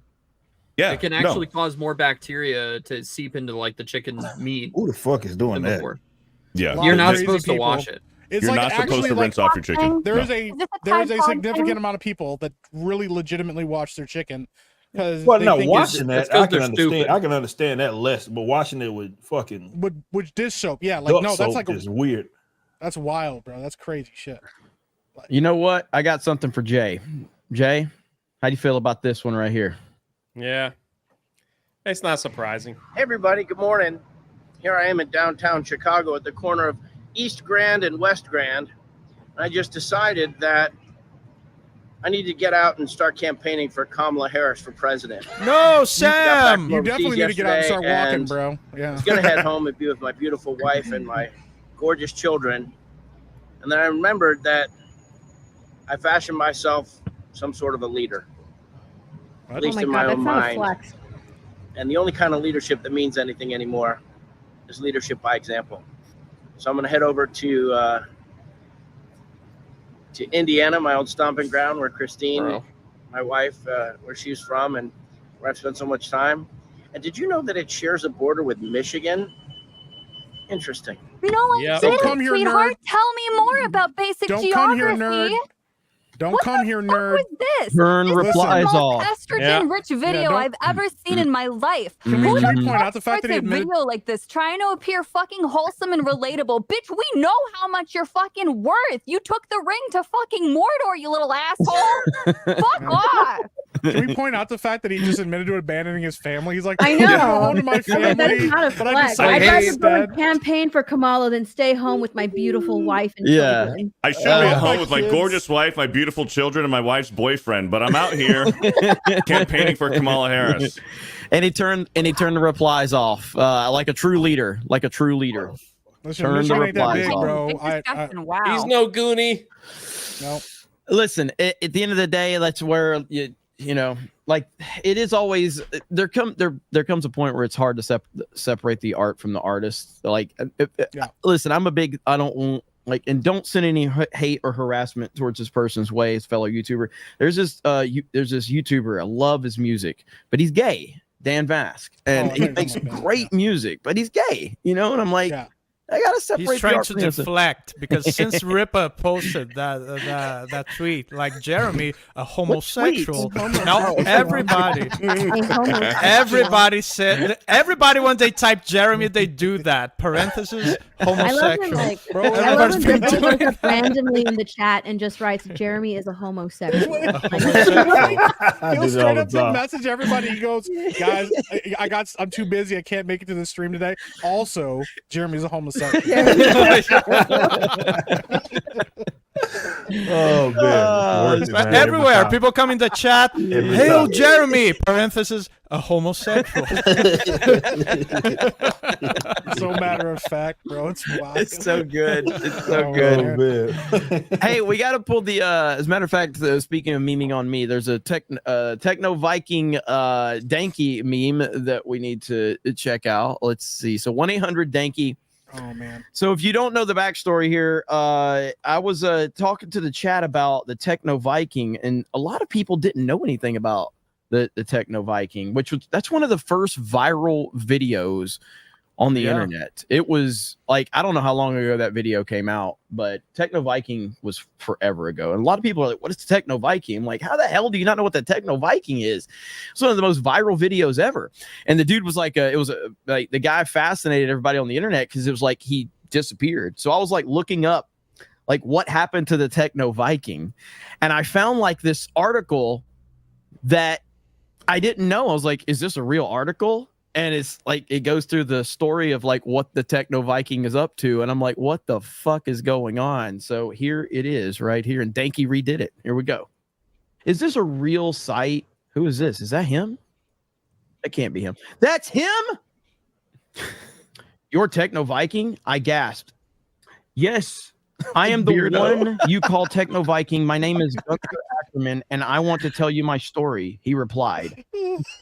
Yeah, It can actually cause more bacteria to seep into like the chicken meat Who the fuck is doing than that? before. Yeah, Lot You're of not crazy supposed to people. wash it. It's You're like not supposed actually to like rinse off your chicken. there No. is a Is this a there is Tide a Pod significant thing? amount of people that really legitimately watch their chicken because Well, they no, think washing it's that I 'cause can they're understand. stupid. I can understand that less, but washing it with fucking with dish soap. Yeah, like duck no, that's soap like is weird. that's wild, bro. That's crazy shit. You know what? I got something for Jay. Jay, how do you feel about this one right here? Yeah. It's not surprising. Hey everybody, good morning. Here I am in downtown Chicago at the corner of East Grand and West Grand. And I just decided that I need to get out and start campaigning for Kamala Harris for president. No, Sam. You definitely need to get out and start walking, and bro. Yeah. I was gonna head home and be with my beautiful wife and my gorgeous children. And then I remembered that I fashioned myself some sort of a leader. At Oh least my in my god, own that's not a mind. flex. And the only kind of leadership that means anything anymore is leadership by example. So I'm going to head over to Indiana, my old stomping ground, where Christine, Bro. my wife, where she's from, and where I've spent so much time. And did you know that it shares a border with Michigan? Interesting. No, I Yep. Don't didn't, come here, sweetheart. nerd. Tell me more about basic Don't geography. come here, nerd. Don't What come the here, fuck nerd. was this? Turn This is replies the most off. estrogen-rich video don't- I've ever seen in my life. Can Who we the point fuck out the fact that he starts a admitted? video like this trying to appear fucking wholesome and relatable? Bitch, we know how much you're fucking worth. You took the ring to fucking Mordor, you little asshole. Fuck off. Can we point out the fact that he just admitted to abandoning his family? He's like, I know. "I'm going home to my I was like, that is family, not a but I flex. decided I'd to rather go instead." and campaign for Kamala than stay home with my beautiful wife and Yeah. children. I should be at home with my gorgeous wife, my beautiful children, and my wife's boyfriend, but I'm out here campaigning for Kamala Harris. And he turned the replies off like a true leader, Listen, Turn the Michigan ain't that replies big, off. bro. Big discussion, wow. He's no Goonie. No. Listen, at the end of the day, that's where you know, like it is always there comes a point where it's hard to separate the art from the artist. Like, listen, I don't want and don't send any hate or harassment towards this person's way, his fellow YouTuber. There's this YouTuber, I love his music, but he's gay, Dan Vask, and he makes great music, but he's gay, you know, and I'm like, I gotta separate. He's trying to the art from deflect because since Rippa posted that tweet, like Jeremy, a homosexual. Now everybody said when they type Jeremy, they do that. Parentheses homosexual. I love him, Bro, I love everybody's when been Ripple doing goes up randomly in the chat and just writes, Jeremy is a homosexual. He'll straight up message everybody. He goes, guys, I'm too busy. I can't make it to the stream today. Also, Jeremy's a homosexual. Oh man, everywhere people come in the chat. Hail Jeremy! Parentheses a homosexual. So matter of fact, bro. It's wild. It's so good. It's so good. Hey, we got to pull the. As a matter of fact, speaking of memeing on me, there's a Techno Viking Danky meme that we need to check out. Let's see. So 1-800-Danky. Oh man. So if you don't know the backstory here, I was talking to the chat about the Techno Viking, and a lot of people didn't know anything about the Techno Viking, that's one of the first viral videos on the internet. It was like, I don't know how long ago that video came out, but Techno Viking was forever ago. And a lot of people are like, what is the Techno Viking? I'm like, how the hell do you not know what the Techno Viking is? It's one of the most viral videos ever. And the dude was like, like the guy fascinated everybody on the internet because it was like he disappeared. So I was like looking up like what happened to the Techno Viking. And I found like this article that I didn't know. I was like, is this a real article? And it's like, it goes through the story of like what the Techno Viking is up to. And I'm like, what the fuck is going on? So here it is right here. And Danky redid it. Here we go. Is this a real site? Who is this? Is that him? That can't be him. That's him. You're Techno Viking? I gasped. Yes, I am the one you call Techno Viking. My name is Gunther Ackerman, and I want to tell you my story. He replied.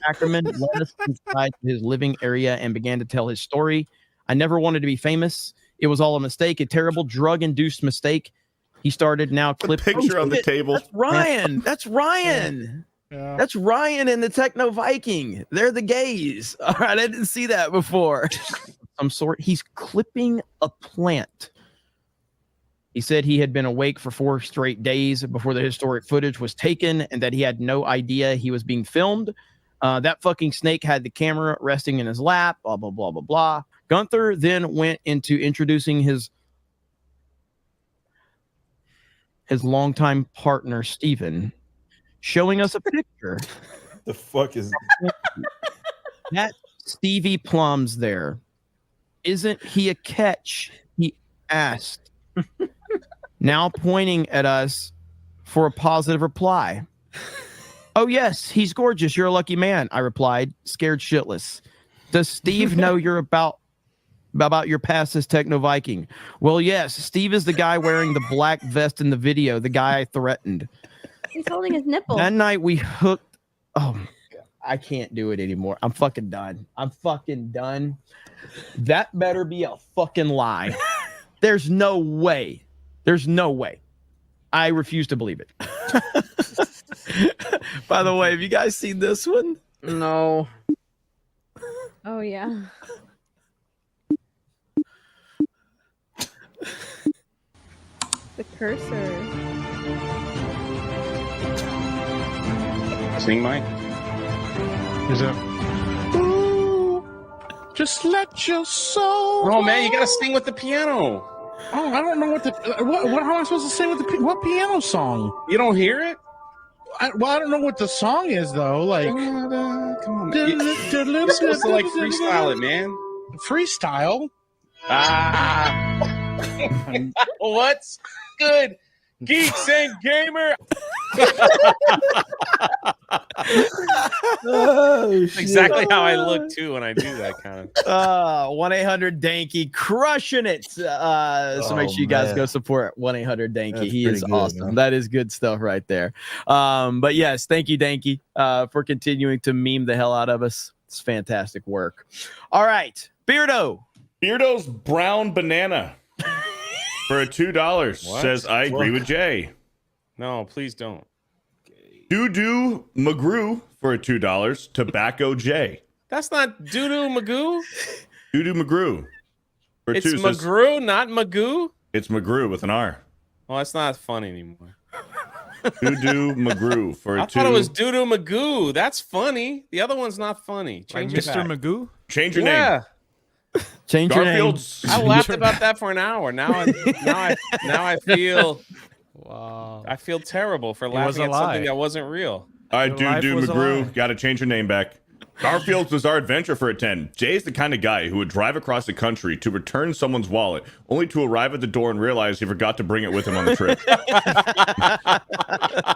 Ackerman led us inside his living area and began to tell his story. I never wanted to be famous. It was all a mistake, a terrible drug-induced mistake. He started now clip picture on the table. That's Ryan. That's Ryan. Yeah. That's Ryan and the Techno Viking. They're the gays. All right, I didn't see that before. Some sort. He's clipping a plant. He said he had been awake for 4 straight days before the historic footage was taken and that he had no idea he was being filmed. That fucking snake had the camera resting in his lap, blah, blah, blah, blah, blah. Gunther then went into introducing his longtime partner, Steven, showing us a picture. The fuck is that? Stevie Plum's there. Isn't he a catch? He asked. Now pointing at us for a positive reply. Oh, yes, he's gorgeous. You're a lucky man, I replied, scared shitless. Does Steve know you're about your past as Techno Viking? Well, yes, Steve is the guy wearing the black vest in the video, the guy I threatened. He's holding his nipple. That night we hooked. Oh, my God. I can't do it anymore. I'm fucking done. I'm fucking done. That better be a fucking lie. There's no way. There's no way. I refuse to believe it. By the way, have you guys seen this one? No. Oh yeah. The cursor. Sing Mike. Is it? Just let your soul. Oh man, you gotta sing with the piano. Oh, I don't know what how am I supposed to sing with what piano song? You don't hear it? I don't know what the song is though. Like, come on, you're supposed to like freestyle it, man. Freestyle? What's good? Geeks and Gamer. That's exactly how I look too when I do that kind of. 1-800-DANKY crushing it. So make sure you guys go support 1-800-DANKY. He is awesome. Man. That is good stuff right there. But yes, thank you, Danky, for continuing to meme the hell out of us. It's fantastic work. All right, Beardo. Beardo's brown banana for a $2 says I agree with Jay. No, please don't. Doo-doo McGrew for a $2. Tobacco J. That's not Doo-doo Magoo. Doo-doo McGrew. For It's two says, McGrew, not Magoo. it's McGrew with an R. Well, that's not funny anymore. Doo-doo McGrew for a I $2. thought it was Doo-doo Magoo. That's funny. The other one's not funny. Like Change it Mr. back. Magoo? Change your name. Change your name. Garfield's. I laughed about that for an hour. Now I feel. Wow. I feel terrible for was laughing a at lie. something that wasn't real. All right, Your life Doo-doo was a lie. McGrew. Got to change your name back. Garfield's Bizarre Adventure for a 10. Jay is the kind of guy who would drive across the country to return someone's wallet, only to arrive at the door and realize he forgot to bring it with him on the trip.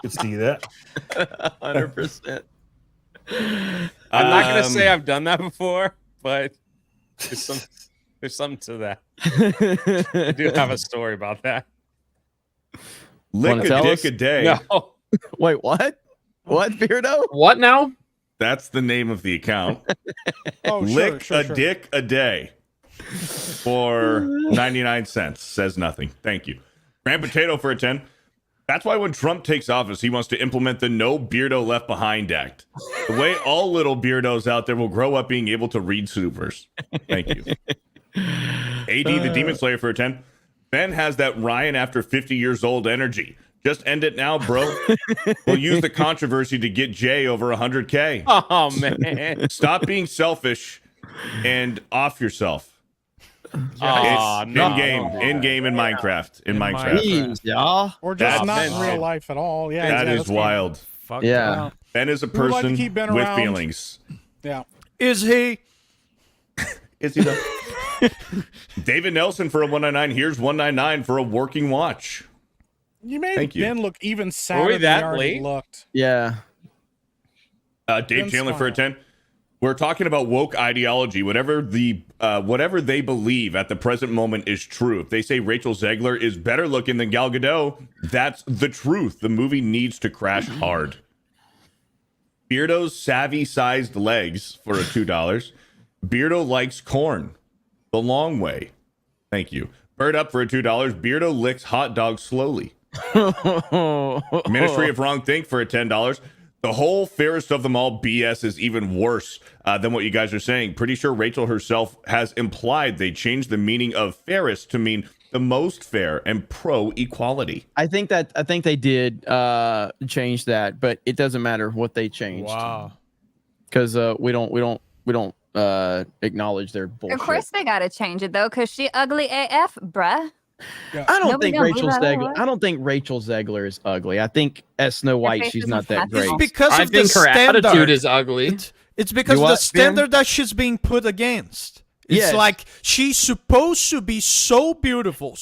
You see that? 100%. I'm not gonna say I've done that before, but there's something to that. I do have a story about that. Lick a dick a day. No. Wait, what? What, Beardo? What now? That's the name of the account. Oh, Lick sure. dick a day for 99 cents. Says nothing. Thank you. Grand Potato for a 10. That's why when Trump takes office, he wants to implement the No Beardo Left Behind Act. The way all little beardos out there will grow up being able to read supers. Thank you. AD the Demon Slayer for a 10. Ben has that Ryan after 50 years old energy. Just end it now, bro. We'll use the controversy to get Jay over 100K. Oh man. Stop being selfish and off yourself. Aw, It's no. in game in Minecraft. In Minecraft. Jeez, y'all. Or just That's not in mental. real life at all. Yeah, That yeah, is that's wild. Fuck Yeah. Ben is a would like to person keep Ben with around. feelings. Yeah. Is he? Is he though? David Nelson for a 199. Here's 199 for a working watch. You made Thank you. Ben look even sadder we than that he already late? looked. Yeah. Dave Ben Chandler for a Smile. 10. We're talking about woke ideology. Whatever they believe at the present moment is true. If they say Rachel Zegler is better looking than Gal Gadot, that's the truth. The movie needs to crash hard. Beardo's savvy-sized legs for a $2. Beardo likes corn. The long way. Thank you. Bird up for a $2. Beardo licks hot dogs slowly. Ministry of Wrong Think for a $10. The whole fairest of them all BS is even worse than what you guys are saying. Pretty sure Rachel herself has implied they changed the meaning of fairest to mean the most fair and pro-equality. I think they did change that, but it doesn't matter what they changed. Wow. Because we don't acknowledge their bullshit. Of course they gotta change it though, cause she ugly AF, bruh. I don't Nobody think knows Rachel who that Zegler. was. I don't think Rachel Zegler is ugly. I think as Snow White, face she's is not that fantastic. great. It's because I of the think her standard. attitude is ugly. It's because You of the what, standard that she's being put against. It's Yes. like she's supposed to be so beautiful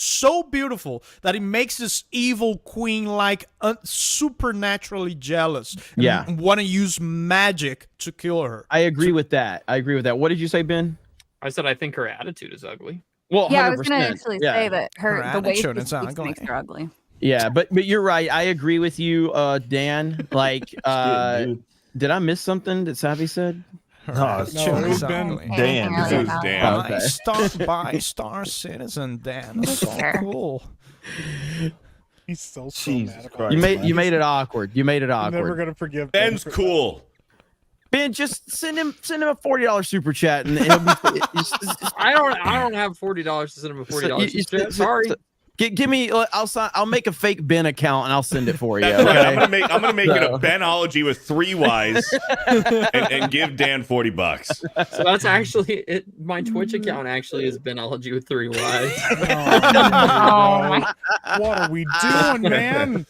that it makes this evil queen like supernaturally jealous. Yeah. And want to use magic to kill her. I agree with that. What did you say, Ben? I said I think her attitude is ugly. Well, Yeah, I was 100%. gonna actually Yeah. say that Her the way she attitude is speaks ugly. makes her ugly. Yeah, but you're right. I agree with you, Dan. Like, did I miss something that Savvy said? No, it's No, true. it was Ben. Dan. Anything This really is about it. Dan. By Star Citizen Dan. So Sure. cool. He's so Jesus mad about Christ. it. You made it awkward. You made it I'm never awkward. gonna forgive Ben Ben's for that. cool. Ben, just send him a $40 super chat, and he'll be, I don't have $40 to send him a $40 super chat. Sorry. Give me. I'll make a fake Ben account and I'll send it for you. That's right. Okay? I'm gonna make it a Benology with 3 Y's and give Dan $40. So that's actually it. My Twitch account actually is Benology with 3 Y's. What are we doing, man?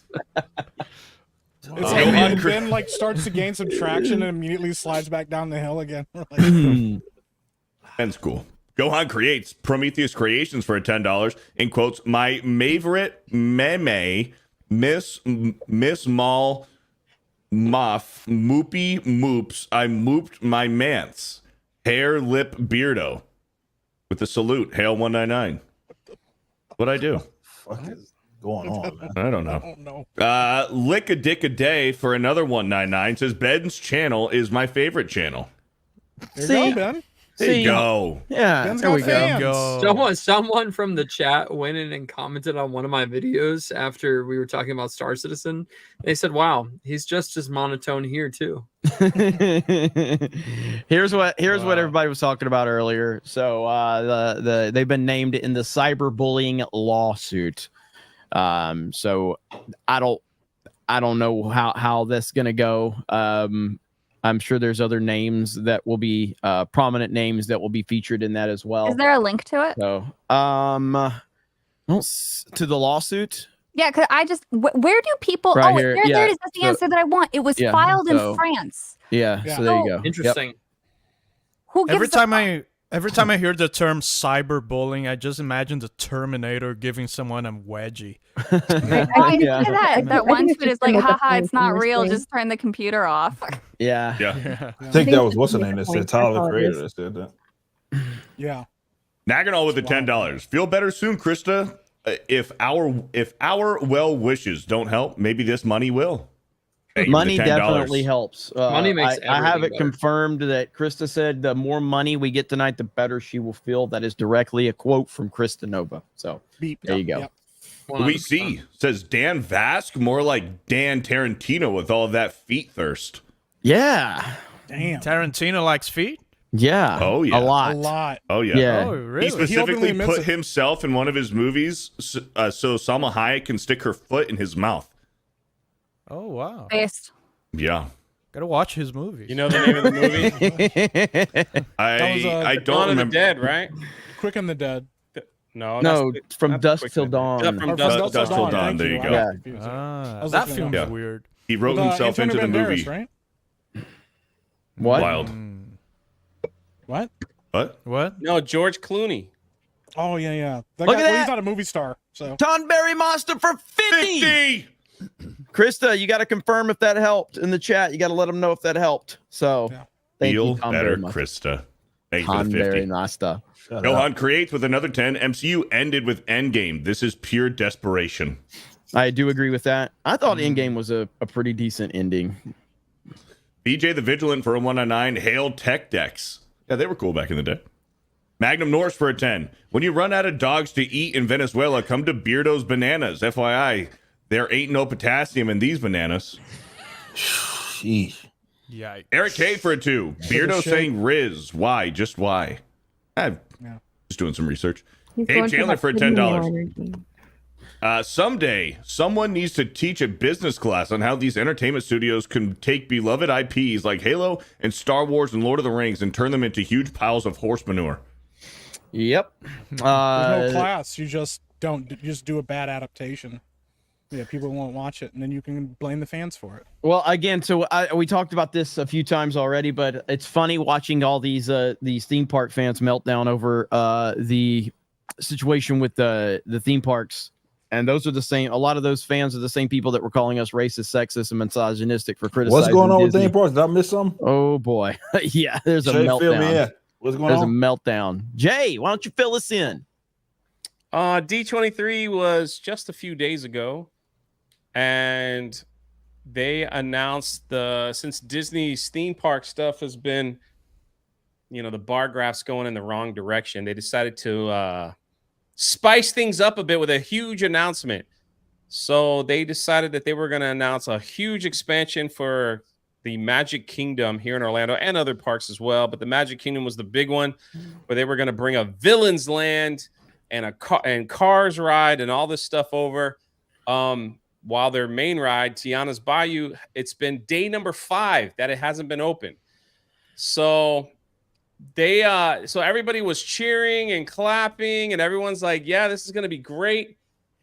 It's like when Ben like starts to gain some traction and immediately slides back down the hill again. Ben's cool. Gohan creates Prometheus Creations for $10 in quotes. My favorite meme, Miss Mall Muff Moopy Moops. I mooped my mance. Hair lip beardo. With a salute. Hail 199. What'd I do? Fuck is going on, man? I don't know. Lick a dick a day for another 199 says Ben's channel is my favorite channel. There you go, Ben. There you go. Yeah, Ben's there got we fans. go. Someone from the chat went in and commented on one of my videos after we were talking about Star Citizen. They said, "Wow, he's just as monotone here too." Here's what everybody was talking about earlier. So they've been named in the cyberbullying lawsuit. So I don't know how this is gonna go. I'm sure there's other names that will be prominent names that will be featured in that as well. Is there a link to it? So, to the lawsuit. Yeah, because I just where do people? Right oh, here. there, Yeah. there it is. That's the answer that I want. It was filed in France. Yeah. So there you go. Interesting. Who gives Every time I hear the term cyberbullying, I just imagine the Terminator giving someone a wedgie. I mean, look at that one tweet is like, haha, it's not real. Just turn the computer off. Yeah. I think that was what's her name that said Tyler the Creator that said that. Yeah. Naganol with the $10. Feel better soon, Krista. If our well wishes don't help, maybe this money will. Hey, Money the $10. definitely helps. Money makes I have it everything better. confirmed that Krista said the more money we get tonight, the better she will feel. That is directly a quote from Krista Nova. So there you go. Yep. We see says Dan Vask, more like Dan Tarantino with all of that feet thirst. Yeah. Damn. Tarantino likes feet? Yeah. Oh yeah. A lot. A lot. Oh yeah. Yeah. Oh, really? He specifically openly admits put it. himself in one of his movies so Salma Hayek can stick her foot in his mouth. Oh, wow. Based. Yeah. Gotta watch his movies. You know the name of the movie? I Dawn don't of the remember. Dead, right? Quick and the Dead. No, No, that's from not dusk Quick till and the Dead. dawn. Yeah, from Or dusk Dusk Till Dawn, Thank there you I go. was Yeah. confused. Ah, I was that looking film's at- weird. He wrote With, himself into the Antonio movie. Banderas, right? What? Wild. What? What? What? No, George Clooney. Oh yeah, yeah. That Look guy, at well, that. he's not a movie star, so Tonberry Monster for 50. 50! Krista, you got to confirm if that helped in the chat. You got to let them know if that helped. So Yeah. thank Feel you, Tonberry better, Monster. Krista. Thank you for the Tonberry 50. Monster. Gohan creates with another 10. MCU ended with Endgame. This is pure desperation. I do agree with that. I thought Endgame was a pretty decent ending. BJ the Vigilant for a 199. Hail Tech Decks. Yeah, they were cool back in the day. Magnum Norse for a 10. When you run out of dogs to eat in Venezuela, come to Beardo's Bananas. FYI, there ain't no potassium in these bananas. Sheesh. Yikes. Eric K for a 2. Beardo saying Riz. Why? Just why? I'm just doing some research. He's Hey, going Chandler that for criminal $10. energy. Someday, someone needs to teach a business class on how these entertainment studios can take beloved IPs like Halo and Star Wars and Lord of the Rings and turn them into huge piles of horse manure. Yep. there's no class. You just don't. You just do a bad adaptation. Yeah, people won't watch it, and then you can blame the fans for it. Well, again, so we talked about this a few times already, but it's funny watching all these theme park fans melt down over the situation with the theme parks. And those are the same. A lot of those fans are the same people that were calling us racist, sexist, and misogynistic for criticizing. What's going on Disney. with theme parks? Did I miss something? Oh boy, yeah. There's a Jay, fill me meltdown. in. What's going There's on? a meltdown. Jay, why don't you fill us in? D23 was just a few days ago, and they announced since Disney's theme park stuff has been, the bar graph's going in the wrong direction. They decided to spice things up a bit with a huge announcement. So they decided that they were going to announce a huge expansion for the Magic Kingdom here in Orlando and other parks as well. But the Magic Kingdom was the big one where they were going to bring a Villains Land and a Cars ride and all this stuff over. While their main ride, Tiana's Bayou, it's been day number 5 that it hasn't been open. So so everybody was cheering and clapping, and everyone's like, yeah, this is going to be great.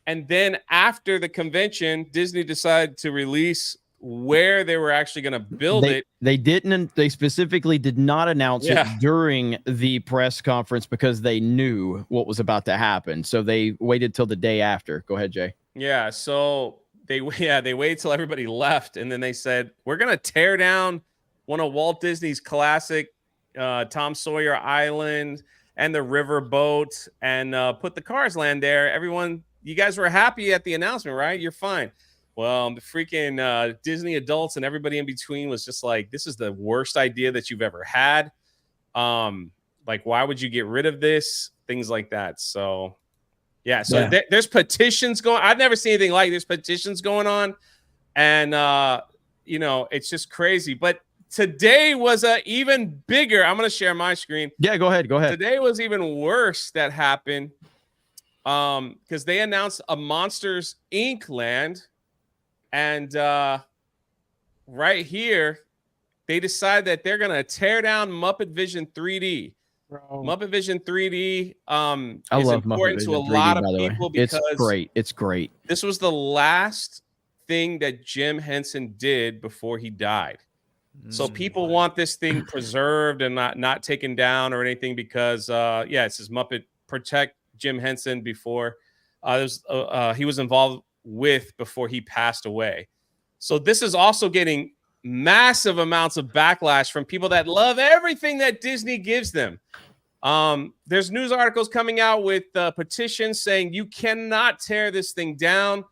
And then after the convention, Disney decided to release where they were actually going to build it. They specifically did not announce it during the press conference because they knew what was about to happen. So they waited till the day after. Go ahead, Jay. Yeah. So they waited till everybody left. And then they said, we're going to tear down one of Walt Disney's classic Tom Sawyer Island and the riverboat and put the Cars Land there. Everyone, you guys were happy at the announcement, right? You're fine. Well, the freaking Disney adults and everybody in between was just like, this is the worst idea that you've ever had. Like, why would you get rid of this? Things like that. So, yeah. So there's petitions going. I've never seen anything like this. Petitions going on. And, it's just crazy. But today was even bigger. I'm going to share my screen. Yeah, go ahead. Today was even worse that happened because they announced a Monsters, Inc. land. And right here, they decide that they're going to tear down Muppet Vision 3D. Bro. Muppet Vision 3D is important to a lot of people because it's great. This was the last thing that Jim Henson did before he died. So people want this thing preserved and not taken down or anything because, it says Muppet Protect Jim Henson before he was involved with before he passed away. So this is also getting massive amounts of backlash from people that love everything that Disney gives them. There's news articles coming out with petitions saying you cannot tear this thing down.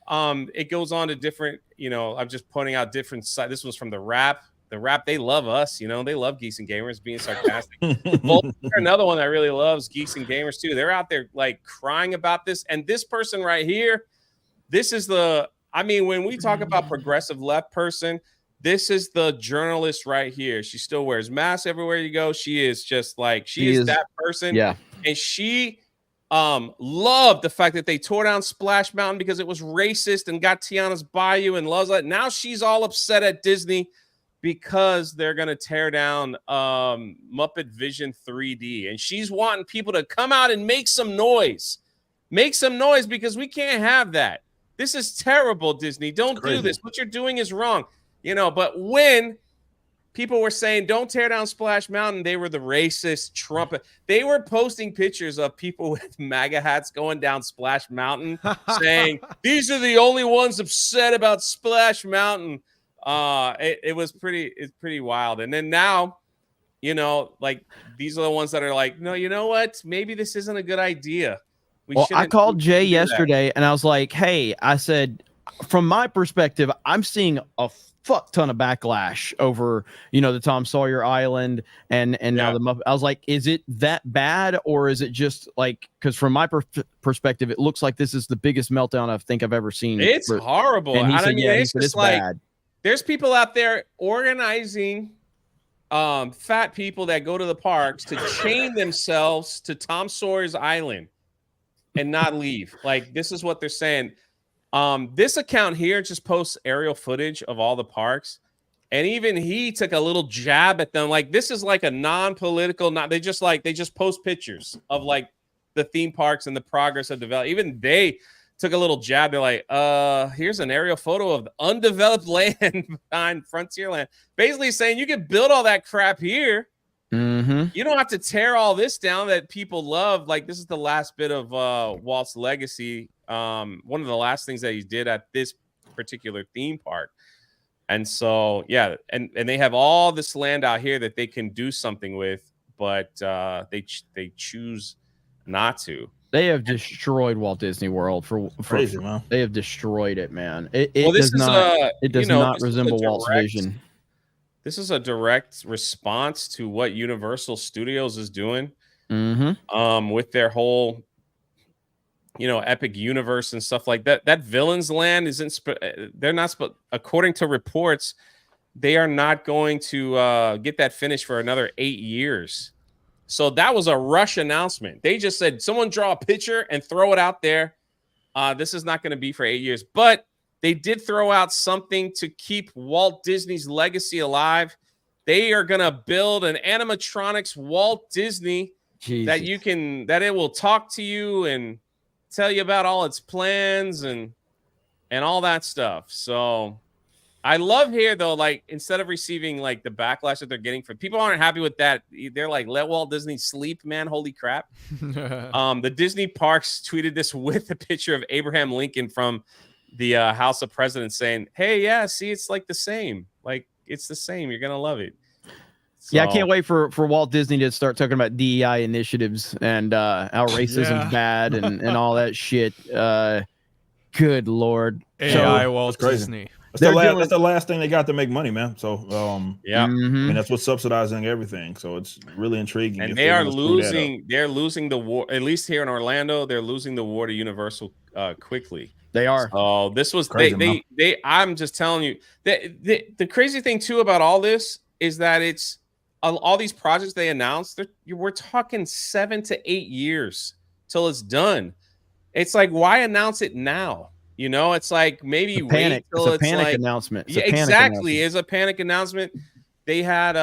It goes on to different, I'm just pointing out different sites. This was from the Wrap. The Wrap, they love us, they love Geeks and Gamers, being sarcastic. Another one that really loves Geeks and Gamers too. They're out there like crying about this. And this person right here, this is when we talk about progressive left person, this is the journalist right here. She still wears masks everywhere you go. She is just like, she is that person. Yeah. And she loved the fact that they tore down Splash Mountain because it was racist and got Tiana's Bayou and loves that. Now she's all upset at Disney because they're going to tear down Muppet Vision 3D. And she's wanting people to come out and make some noise. Make some noise because we can't have that. This is terrible, Disney. Don't do this. What you're doing is wrong. But when people were saying, don't tear down Splash Mountain, they were the racist Trump. They were posting pictures of people with MAGA hats going down Splash Mountain saying, these are the only ones upset about Splash Mountain. It's pretty wild. And then now, these are the ones that are like, no, you know what? Maybe this isn't a good idea. I called Jay yesterday and I was like, hey, I said, from my perspective, I'm seeing a fuck ton of backlash over, the Tom Sawyer Island and now the Muppet. I was like, is it that bad or is it just like, because from my perspective, it looks like this is the biggest meltdown I think I've ever seen. It's horrible. And he said, it's just like, bad. There's people out there organizing fat people that go to the parks to chain themselves to Tom Sawyer's Island and not leave. Like, this is what they're saying. This account here just posts aerial footage of all the parks. And even he took a little jab at them. Like, this is like a non-political, they just post pictures of like the theme parks and the progress of development. Even they took a little jab. They're like, here's an aerial photo of the undeveloped land behind Frontierland. Basically saying you can build all that crap here. Mm-hmm. You don't have to tear all this down that people love. Like, this is the last bit of Walt's legacy. One of the last things that he did at this particular theme park. And so, yeah, and they have all this land out here that they can do something with, but they choose not to. They have destroyed Walt Disney World for crazy, man. They have destroyed it, man. It does not resemble Walt's vision. This is a direct response to what Universal Studios is doing, with their whole, epic universe and stuff like that. That Villains Land isn't. They're not. According to reports, they are not going to get that finished for another 8 years. So that was a rush announcement. They just said, someone draw a picture and throw it out there. This is not going to be for 8 years. But they did throw out something to keep Walt Disney's legacy alive. They are going to build an animatronics Walt Disney that it will talk to you and tell you about all its plans and all that stuff. So I love here though, like instead of receiving like the backlash that they're getting from people aren't happy with that. They're like, let Walt Disney sleep, man. Holy crap. The Disney parks tweeted this with a picture of Abraham Lincoln from the House of Presidents saying, hey, yeah, see, it's like the same. Like it's the same. You're going to love it. So, yeah, I can't wait for Walt Disney to start talking about DEI initiatives and how racism's bad and all that shit. Good Lord. AI Walt Disney. That's the last thing they got to make money, man. So, yeah, I mean, that's what's subsidizing everything. So it's really intriguing. And they are losing. They're losing the war. At least here in Orlando, they're losing the war to Universal quickly. They are. Oh, this was crazy, they. I'm just telling you that the crazy thing too about all this is that it's all these projects they announced. We're talking 7 to 8 years till it's done. It's like, why announce it now? You know, it's like maybe wait till it's a panic announcement. Yeah, exactly. It's a panic announcement. They had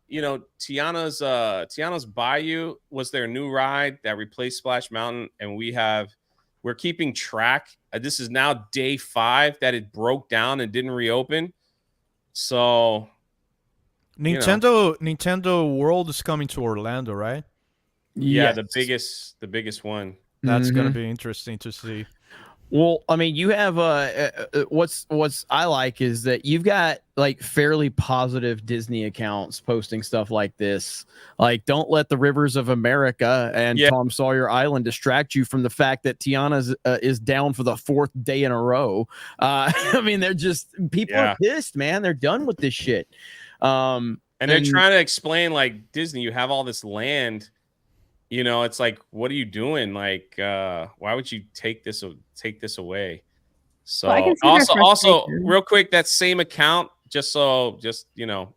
Tiana's Bayou was their new ride that replaced Splash Mountain, and we're keeping track. This is now day 5 that it broke down and didn't reopen. So Nintendo World is coming to Orlando, right? Yeah, Yes. the biggest one. That's gonna be interesting to see. Well, I mean, you have what's I like is that you've got like fairly positive Disney accounts posting stuff like this. Like, don't let the rivers of America and Tom Sawyer Island distract you from the fact that Tiana is down for the 4th day in a row. I mean, they're just people are pissed, man. They're done with this shit. And they're trying to explain, like, Disney, you have all this land. You know, it's like, what are you doing? Like, why would you take this away? So also real quick, that same account, just you know,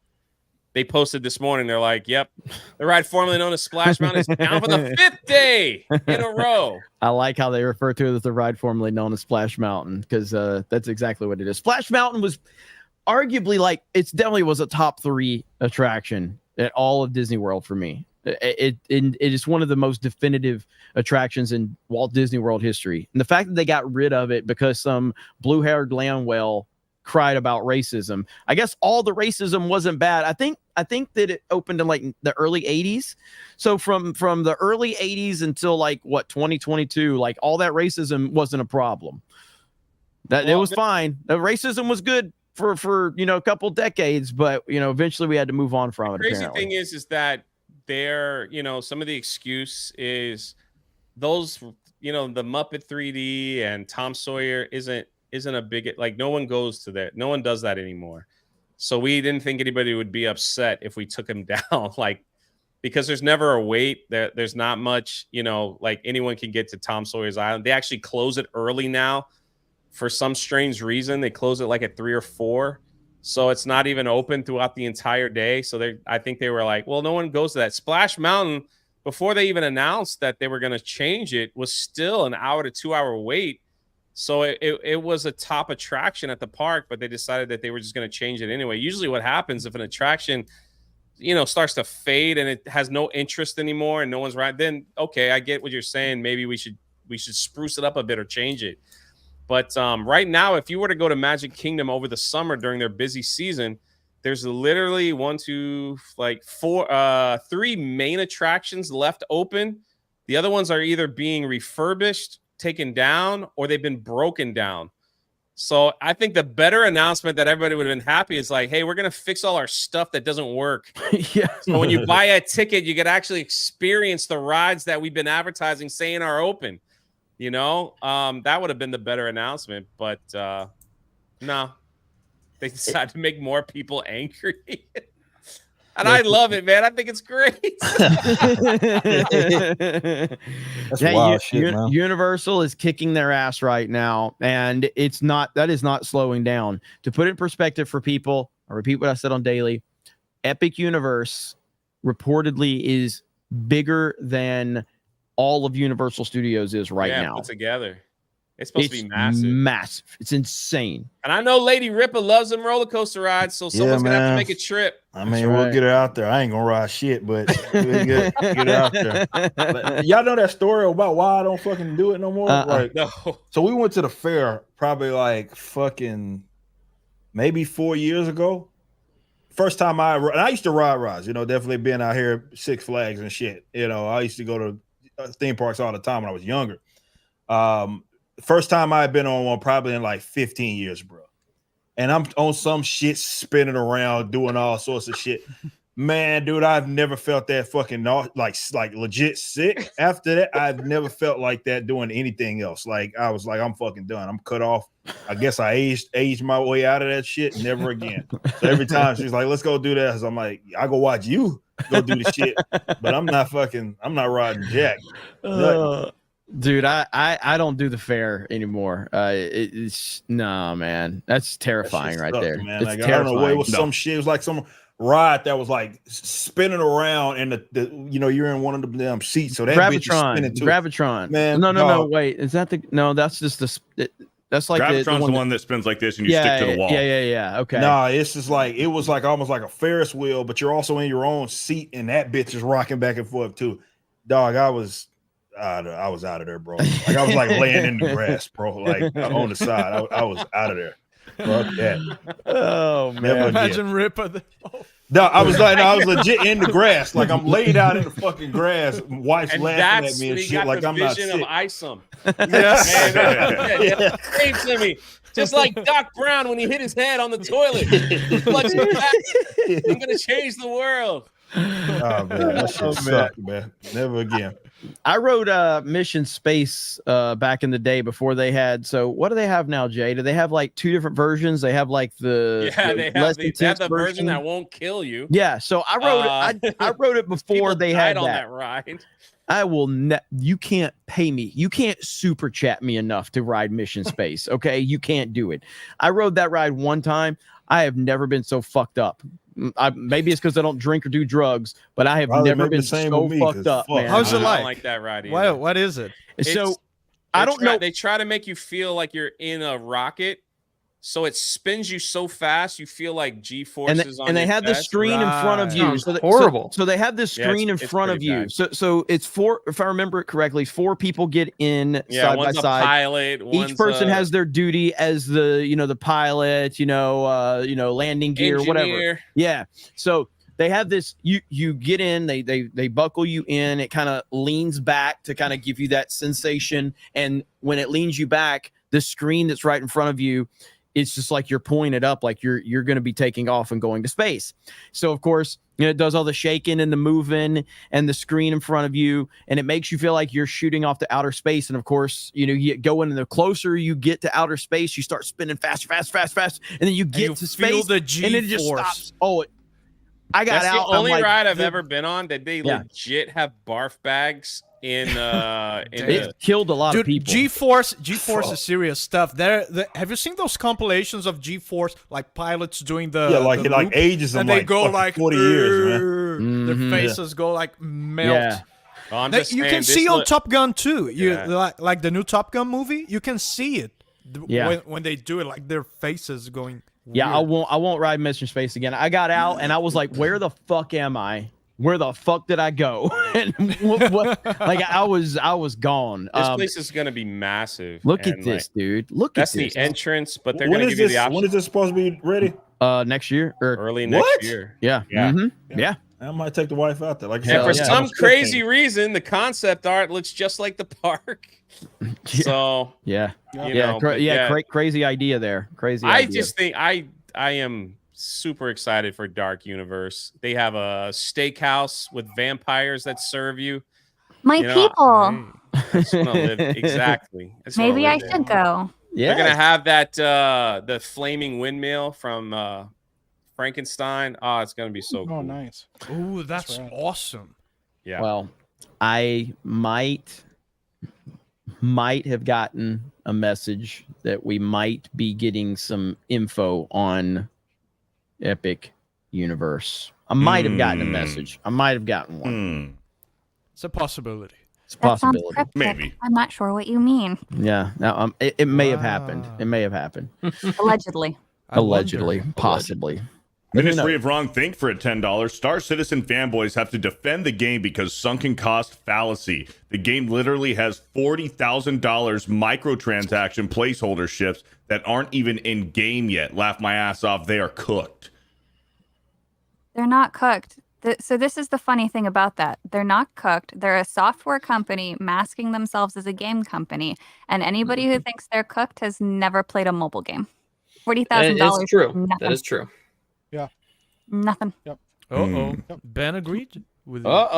they posted this morning. They're like, yep, the ride formerly known as Splash Mountain is down for the 5th day in a row. I like how they refer to it as the ride formerly known as Splash Mountain, because that's exactly what it is. Splash Mountain was arguably it definitely was a top 3 attraction at all of Disney World for me. It is one of the most definitive attractions in Walt Disney World history. And the fact that they got rid of it because some blue-haired Landwell cried about racism. I guess all the racism wasn't bad. I think that it opened in like the early 80s. So from the early 80s until like 2022, like all that racism wasn't a problem. It was fine. The racism was good for a couple decades, but eventually we had to move on from it. The crazy apparently. thing is that some of the excuse is those, the Muppet 3D and Tom Sawyer isn't a big, like, no one goes to that. No one does that anymore. So we didn't think anybody would be upset if we took him down, like, because there's never a wait. There's not much, like anyone can get to Tom Sawyer's Island. They actually close it early now for some strange reason. They close it like at 3 or 4. So it's not even open throughout the entire day. So I think they were like, well, no one goes to that. Splash Mountain, before they even announced that they were going to change it, was still an hour to 2 hour wait. So it was a top attraction at the park, but they decided that they were just going to change it anyway. Usually what happens if an attraction, starts to fade and it has no interest anymore and no one's right, then, okay, I get what you're saying. Maybe we should spruce it up a bit or change it. But right now, if you were to go to Magic Kingdom over the summer during their busy season, there's literally 3 main attractions left open. The other ones are either being refurbished, taken down, or they've been broken down. So I think the better announcement that everybody would have been happy is like, hey, we're going to fix all our stuff that doesn't work. Yeah. So when you buy a ticket, you could actually experience the rides that we've been advertising saying are open. That would have been the better announcement, but no, they decided to make more people angry. And I love it, man. I think it's great. That's wild shit, man. Universal is kicking their ass right now, and that is not slowing down. To put it in perspective for people, I repeat what I said on Daily. Epic Universe reportedly is bigger than all of Universal Studios is right now. Put together. It's supposed to be massive. Massive. It's insane. And I know Lady Ripa loves them roller coaster rides, so someone's gonna have to make a trip. I mean, we'll get her out there. I ain't gonna ride shit, but we'll get her out there. But y'all know that story about why I don't fucking do it no more? Like, no. So we went to the fair probably like fucking maybe 4 years ago. First time and I used to ride rides, you know, definitely being out here, Six Flags and shit. You know, I used to go to theme parks all the time when I was younger. First time I had been on one probably in like 15 years, bro. And I'm on some shit spinning around, doing all sorts of shit. Man, dude, I've never felt that fucking like legit sick. After that, I've never felt like that doing anything else. Like I was like, I'm fucking done. I'm cut off. I guess I aged my way out of that shit. Never again. So every time she's like, let's go do that. So I'm like, I go watch you go do the shit, but I'm not riding Jack. Dude, I don't do the fair anymore. It's nah, man. That's terrifying right there. Man. It's Like, terrifying. I don't know. It was some shit. It was like some ride that was like spinning around, and the you know, you're in one of the damn seats. So that bitch is spinning too. Gravitron. Man, no. Wait, is that the? No, that's just that's like Gravitron's the one that spins like this, and you stick to the wall. Yeah. Okay. Nah, it's just like it was like almost like a Ferris wheel, but you're also in your own seat, and that bitch is rocking back and forth too. Dog, I was out of there, bro. Like I was like laying in the grass, bro. Like on the side, I was out of there. Fuck that. Oh man! Imagine Ripper. No, I was legit in the grass. Like I'm laid out in the fucking grass. Wife's And laughing that's at me and when he shit. got Like the I'm not vision sick. of Isom. Yes. Man, came to me. Just like Doc Brown when he hit his head on the toilet. I'm gonna change the world. Oh man, that shit sucked, man. Never again. I rode Mission Space back in the day before they had. So what do they have now, Jay? Do they have like two different versions? They have like the they have the version that won't kill you. Yeah, so I rode it. I rode it before they had on that ride. I will you can't pay me. You can't super chat me enough to ride Mission Space. Okay, you can't do it. I rode that ride one time. I have never been so fucked up. Maybe it's because I don't drink or do drugs, but I have never been so fucked up, man. How's it I like? don't like that ride either. What is it? So I don't know. They try to make you feel like you're in a rocket, so it spins you so fast you feel like G forces on. And they your have the chest. screen in front of you. Sounds horrible. So they have this screen in front of you. So it's four. If I remember it correctly, 4 people get in side by one's a side. pilot. Each person has their duty as the pilot. Landing gear, whatever. Engineer. Yeah. So they have this. You get in. They buckle you in. It kind of leans back to kind of give you that sensation. And when it leans you back, the screen that's right in front of you, it's just like you're pointed up, like you're going to be taking off and going to space. So of course, it does all the shaking and the moving and the screen in front of you, and it makes you feel like you're shooting off to outer space. And of course, you go in, and the closer you get to outer space, you start spinning faster, and then you get to space, feel the and then it just stops. Oh, I got That's out. the only I'm like, ride I've ever been on that they legit have barf bags in it killed a lot of people. G-Force is serious stuff. Have you seen those compilations of G-Force, like pilots doing the like ages and them, they like go fucking like 40 years, man. Their faces go like melt. Yeah. Well, I'm just You saying, can see on look- Top Gun too. Yeah. Like the new Top Gun movie, you can see it. Yeah. When they do it, like their faces going. Yeah, weird. I won't ride Mission Space again. I got out and I was like, where the fuck am I? Where the fuck did I go? And like I was gone. This place is gonna be massive. Look at and, this, like, dude. Look that's at this. the entrance, but they're When gonna is give you the this? option When is this supposed to be ready? Next year or early What? next year. yeah. Yeah. Yeah. I might take the wife out there. Like I And said, for yeah, some I'm crazy reason, the concept art looks just like the park. So Yeah. you know, but Crazy idea there. Crazy I idea. just think I am super excited for Dark Universe. They have a steakhouse with vampires that serve you. My You know, people. hey, I just wanna live exactly. just wanna Maybe live I there. should go. yeah. They're gonna have that the flaming windmill from Frankenstein. Oh, it's gonna be so cool. Oh, nice. Ooh, that's right. awesome. Yeah. Well, I might have gotten a message that we might be getting some info on Epic Universe. I might have gotten a message. I might have gotten one. It's a possibility. It's a That sounds possibility. cryptic. Maybe. I'm not sure what you mean. Yeah. Now, it may have happened. It may have happened. Allegedly. Allegedly. Possibly. Ministry of Wrong Think for a $10. Star Citizen fanboys have to defend the game because sunken cost fallacy. The game literally has $40,000 microtransaction placeholder ships that aren't even in game yet. Laugh my ass off. They are cooked. They're not cooked. So this is the funny thing about that. They're not cooked. They're a software company masking themselves as a game company. And anybody who thinks they're cooked has never played a mobile game. $40,000. It's true. Nothing. That is true. Yeah. Nothing. Yep. Ben agreed with you. Look,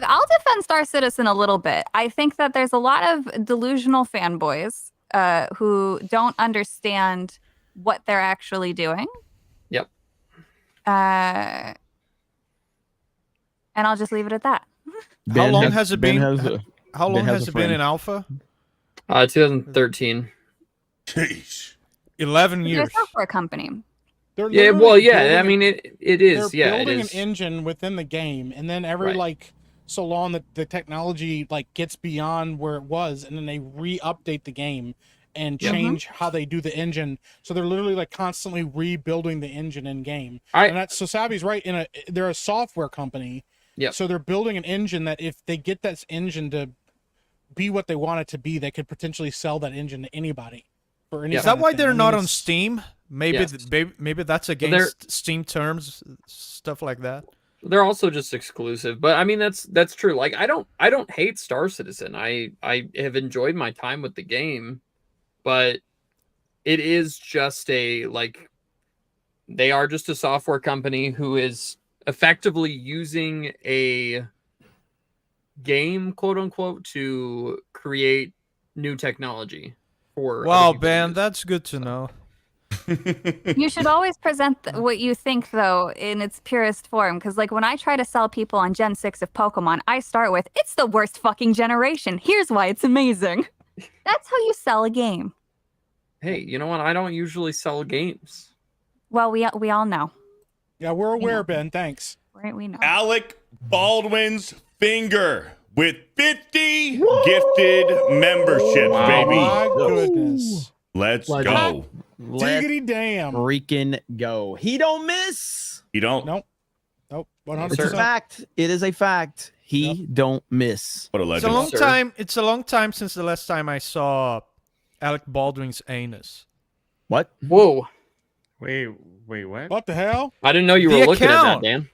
I'll defend Star Citizen a little bit. I think that there's a lot of delusional fanboys who don't understand what they're actually doing. Yep. And I'll just leave it at that. How long has it been? How long has it been in alpha? 2013. Jeez. 11 They're years. a software company. They're Yeah, literally well, yeah. building I mean, it is. They're Yeah, it building is. an engine within the game, and then every Right. like so long that the technology like gets beyond where it was, and then they re-update the game and change how they do the engine. So they're literally like constantly rebuilding the engine in game. And that's so Savvy's right. They're a software company. Yeah. So they're building an engine that if they get that engine to be what they want it to be, they could potentially sell that engine to anybody. For any Is that kind of why thing. they're I mean, not on it's- Steam? Maybe, Yes. maybe that's against Steam terms, stuff like that. They're also just exclusive, but I mean that's true. Like I don't hate Star Citizen. I have enjoyed my time with the game, but it is just they are just a software company who is effectively using a game, quote unquote, to create new technology for. Wow, Ben, that's good to know. You should always present what you think, though, in its purest form. Because, like, when I try to sell people on Gen 6 of Pokemon, I start with, it's the worst fucking generation. Here's why it's amazing. That's how you sell a game. Hey, you know what? I don't usually sell games. Well, we all know. Yeah, we're aware, Ben. Thanks. Right, we know. Alec Baldwin's finger with 50 gifted memberships, baby. My goodness. Let's go. Diggity damn. Freaking go. He don't miss. You don't? Nope. 100%. It's a fact. It is a fact. He don't miss. What a It's a legend. long time. It's a long time since the last time I saw Alec Baldwin's anus. What? Whoa. Wait, what? What the hell? I didn't know you were The looking at account. that, Dan.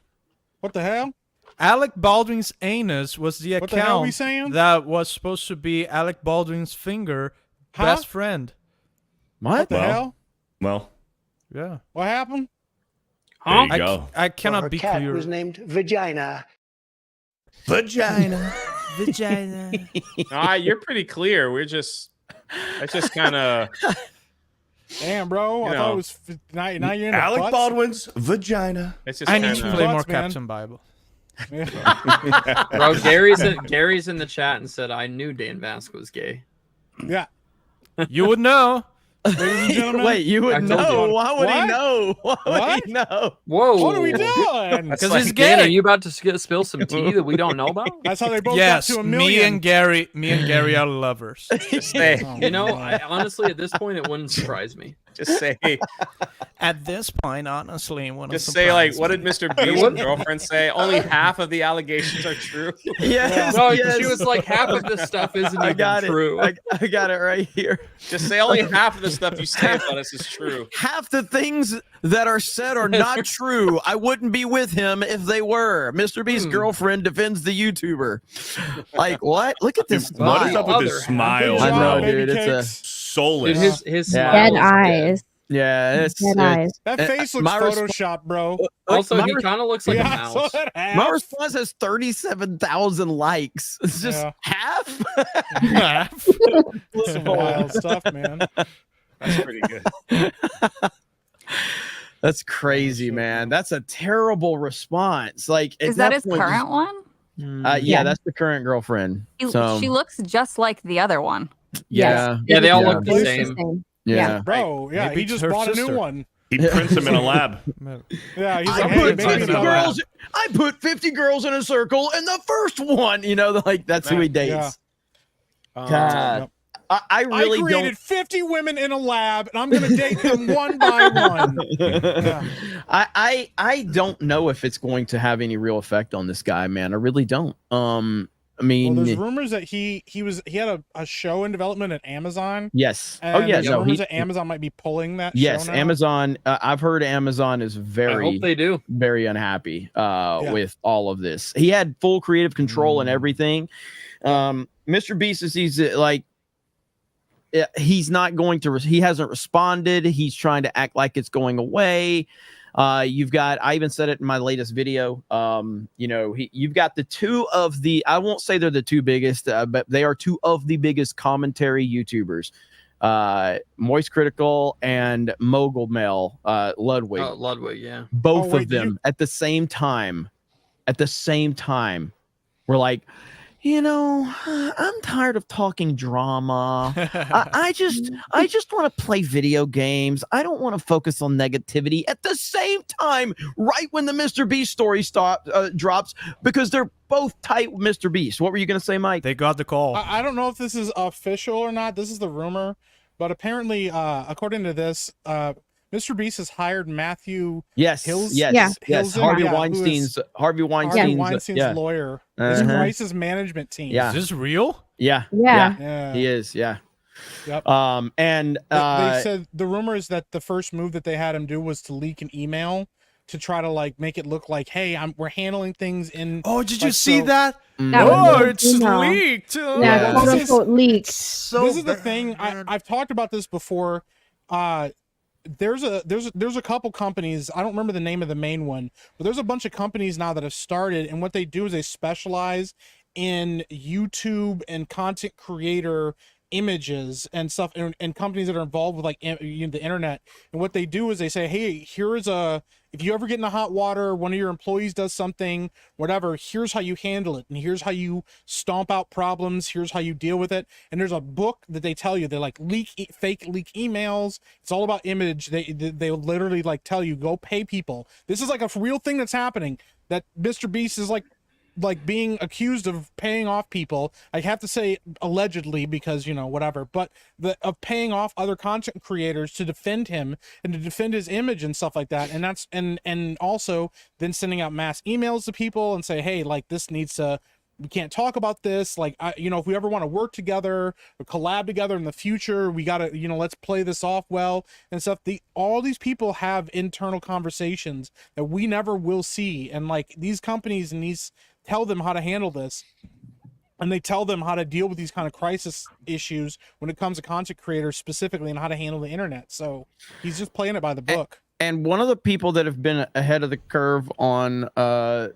What the hell? Alec Baldwin's anus was the What the hell we account saying? that was supposed to be Alec Baldwin's finger best friend. What the Well, hell? Well, Yeah. What happened? there you go. I cannot Her be cat clear. was named Vagina. Vagina. Vagina. You're pretty clear. That's just kind of. Damn, bro. I thought it was now you're in the Alec butts? Baldwin's vagina. It's just I need to kinda- play more Butts, man. Captain Bible. Bro, Gary's in the chat and said, I knew Dan Vasque was gay. Yeah. You would know. Ladies and gentlemen. Wait, you would I told know? you. Why would he What? know? Why would What? he know? Whoa. What are we doing? Because he's Dan, gay. are you about to spill some tea that we don't know about? That's how they both Yes, got to a me million. and Gary are lovers. Just say, Oh, You know, man. honestly, at this point, it wouldn't surprise me. just say, At this point, honestly, just say, like, what did Mr. Beast's girlfriend say? Only half of the allegations are true. Yes, No, yes. she was like, half of this stuff isn't I even got true. it. I got it right here. Just say only half of the stuff you say about us is true. Half the things that are said are not true. I wouldn't be with him if they were. Mr. Beast's girlfriend defends the YouTuber. Like, what? Look at this What is smile. up with Other this half. smile? I know, Baby dude. It's a cakes. Soulless. Dude, his Yeah. smile Dead is eyes. yeah. It's Dead eyes. That face looks my photoshopped, bro. Also, my he res- kind of looks like a Yeah, I saw mouse. that my half. response has 37,000 likes. It's just Yeah. half. Some wild stuff, man. That's pretty good. That's crazy, man. That's a terrible response. Like, at Is that his point, current one? yeah, Yeah. that's the current girlfriend. She So, looks just like the other one. yeah, Yeah, they all Yeah. look the It's same. yeah. Bro, yeah, Maybe he it's just her bought a sister. new one. He prints them in a lab. Yeah, he's I like, hey, put maybe 50 girls. I put 50 girls in a circle, and the first one, like that's who he dates. God, I really created don't. 50 women in a lab, and I'm going to date them one by one. Yeah. I don't know if it's going to have any real effect on this guy, man. I really don't. I mean, well, there's rumors that he had a show in development at Amazon. Yes. And Oh yeah. there's rumors that Amazon might be pulling that. Yes, show now. Amazon. I've heard Amazon is very. I hope they do. Very unhappy with all of this. He had full creative control and everything. MrBeast is he's not going to. He hasn't responded. He's trying to act like it's going away. You've got, I even said it in my latest video. You've got the two of the, I won't say they're the two biggest, but they are two of the biggest commentary YouTubers, Moist Critical and Mogul Mel, Ludwig. Oh, Ludwig, yeah. Both of them at the same time. We're like, I'm tired of talking drama. I just want to play video games. I don't want to focus on negativity. At the same time, right when the MrBeast story drops, because they're both tight with MrBeast. What were you going to say, Mike? They got the call. I don't know if this is official or not. This is the rumor, but apparently, according to this, MrBeast has hired Matthew. Yes. Harvey Weinstein's lawyer. His crisis management team. Yeah. Is this real? Yeah. He is. Yeah. Yep. And they said the rumor is that the first move that they had him do was to leak an email to try to make it look like, hey, we're handling things in. Oh, did you see that? Oh, it's leaked. Yeah, quote unquote leaked. So this is the thing. I've talked about this before. There's a couple companies, I don't remember the name of the main one, but there's a bunch of companies now that have started, and what they do is they specialize in YouTube and content creator images and stuff, and companies that are involved with the internet. And what they do is they say, hey, if you ever get in the hot water, one of your employees does something, whatever, here's how you handle it, and here's how you stomp out problems, here's how you deal with it. And there's a book that they tell you, they fake leak emails. It's all about image. They literally tell you, go pay people. This is a real thing that's happening, that MrBeast is being accused of paying off people. I have to say allegedly because whatever, but of paying off other content creators to defend him and to defend his image and stuff like that. And that's and also then sending out mass emails to people and say, hey, this needs to, we can't talk about this. If we ever want to work together or collab together in the future, we gotta, let's play this off well and stuff. All these people have internal conversations that we never will see, and these companies and these tell them how to handle this, and they tell them how to deal with these kind of crisis issues when it comes to content creators specifically, and how to handle the internet. So he's just playing it by the book. And one of the people that have been ahead of the curve on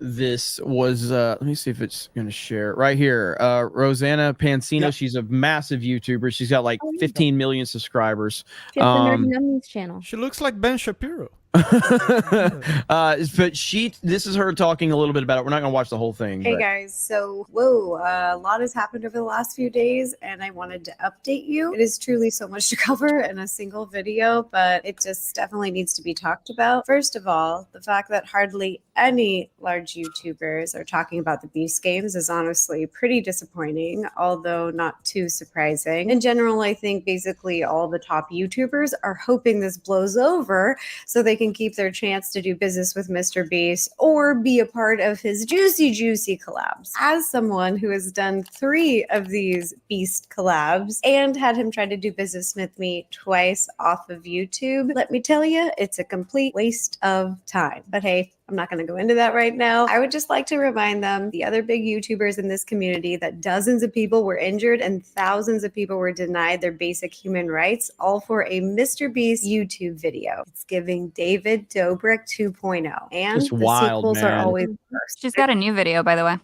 this was let me see if it's going to share right here. Rosanna Pansino. Yep. She's a massive YouTuber. She's got 15 million subscribers. She has the Nerdy Nummies channel. She looks like Ben Shapiro. But this is her talking a little bit about it. We're not gonna watch the whole thing. Hey guys, so a lot has happened over the last few days, and I wanted to update you. It is truly so much to cover in a single video, but it just definitely needs to be talked about. First of all, the fact that hardly any large YouTubers are talking about the Beast games is honestly pretty disappointing, although not too surprising. In general, I think basically all the top YouTubers are hoping this blows over so they can keep their chance to do business with MrBeast or be a part of his juicy collabs. As someone who has done 3 of these Beast collabs and had him try to do business with me twice off of YouTube, let me tell you, it's a complete waste of time. But hey, I'm not going to go into that right now. I would just like to remind them, the other big YouTubers in this community, that dozens of people were injured and thousands of people were denied their basic human rights, all for a MrBeast YouTube video. It's giving David Dobrik 2.0. And it's the wild, sequels man. are always first. She's got a new video, by the way.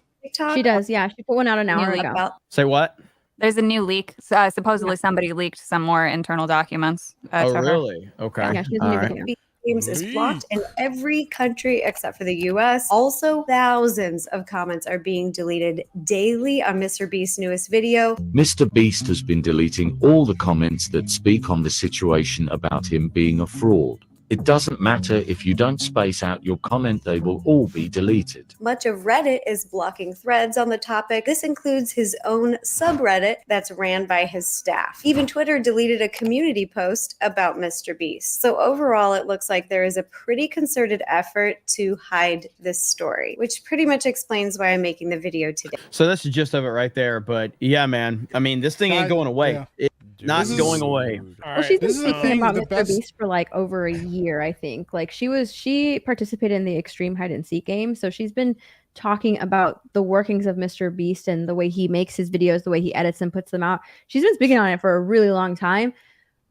She does, yeah. She put one out an hour ago. Say what? There's a new leak. Supposedly somebody leaked some more internal documents. Oh, really? Okay. Yeah, she's a new video. Games is blocked in every country except for the US. Also, thousands of comments are being deleted daily on MrBeast's newest video. MrBeast has been deleting all the comments that speak on the situation about him being a fraud. It doesn't matter if you don't space out your comment, they will all be deleted. Much of Reddit is blocking threads on the topic. This includes his own subreddit that's ran by his staff. Even Twitter deleted a community post about MrBeast. So overall, it looks like there is a pretty concerted effort to hide this story, which pretty much explains why I'm making the video today. So that's the gist of it right there. But yeah, man. I mean, this thing ain't going away. Yeah. It's not going away. Well, she's been This is the speaking thing, about the best- MrBeast for like over a year, I think. Like she participated in the Extreme Hide and Seek game, so she's been talking about the workings of MrBeast and the way he makes his videos, the way he edits and puts them out. She's been speaking on it for a really long time,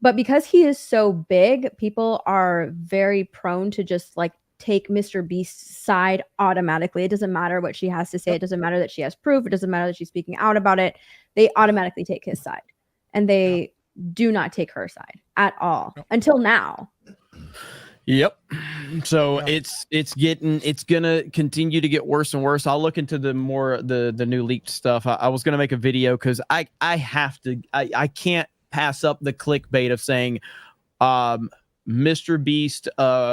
but because he is so big, people are very prone to just like take MrBeast's side automatically. It doesn't matter what she has to say. It doesn't matter that she has proof. It doesn't matter that she's speaking out about it. They automatically take his side. And they do not take her side at all until now. Yep. So it's gonna continue to get worse and worse. I'll look into the new leaked stuff. I was gonna make a video because I can't pass up the clickbait of saying MrBeast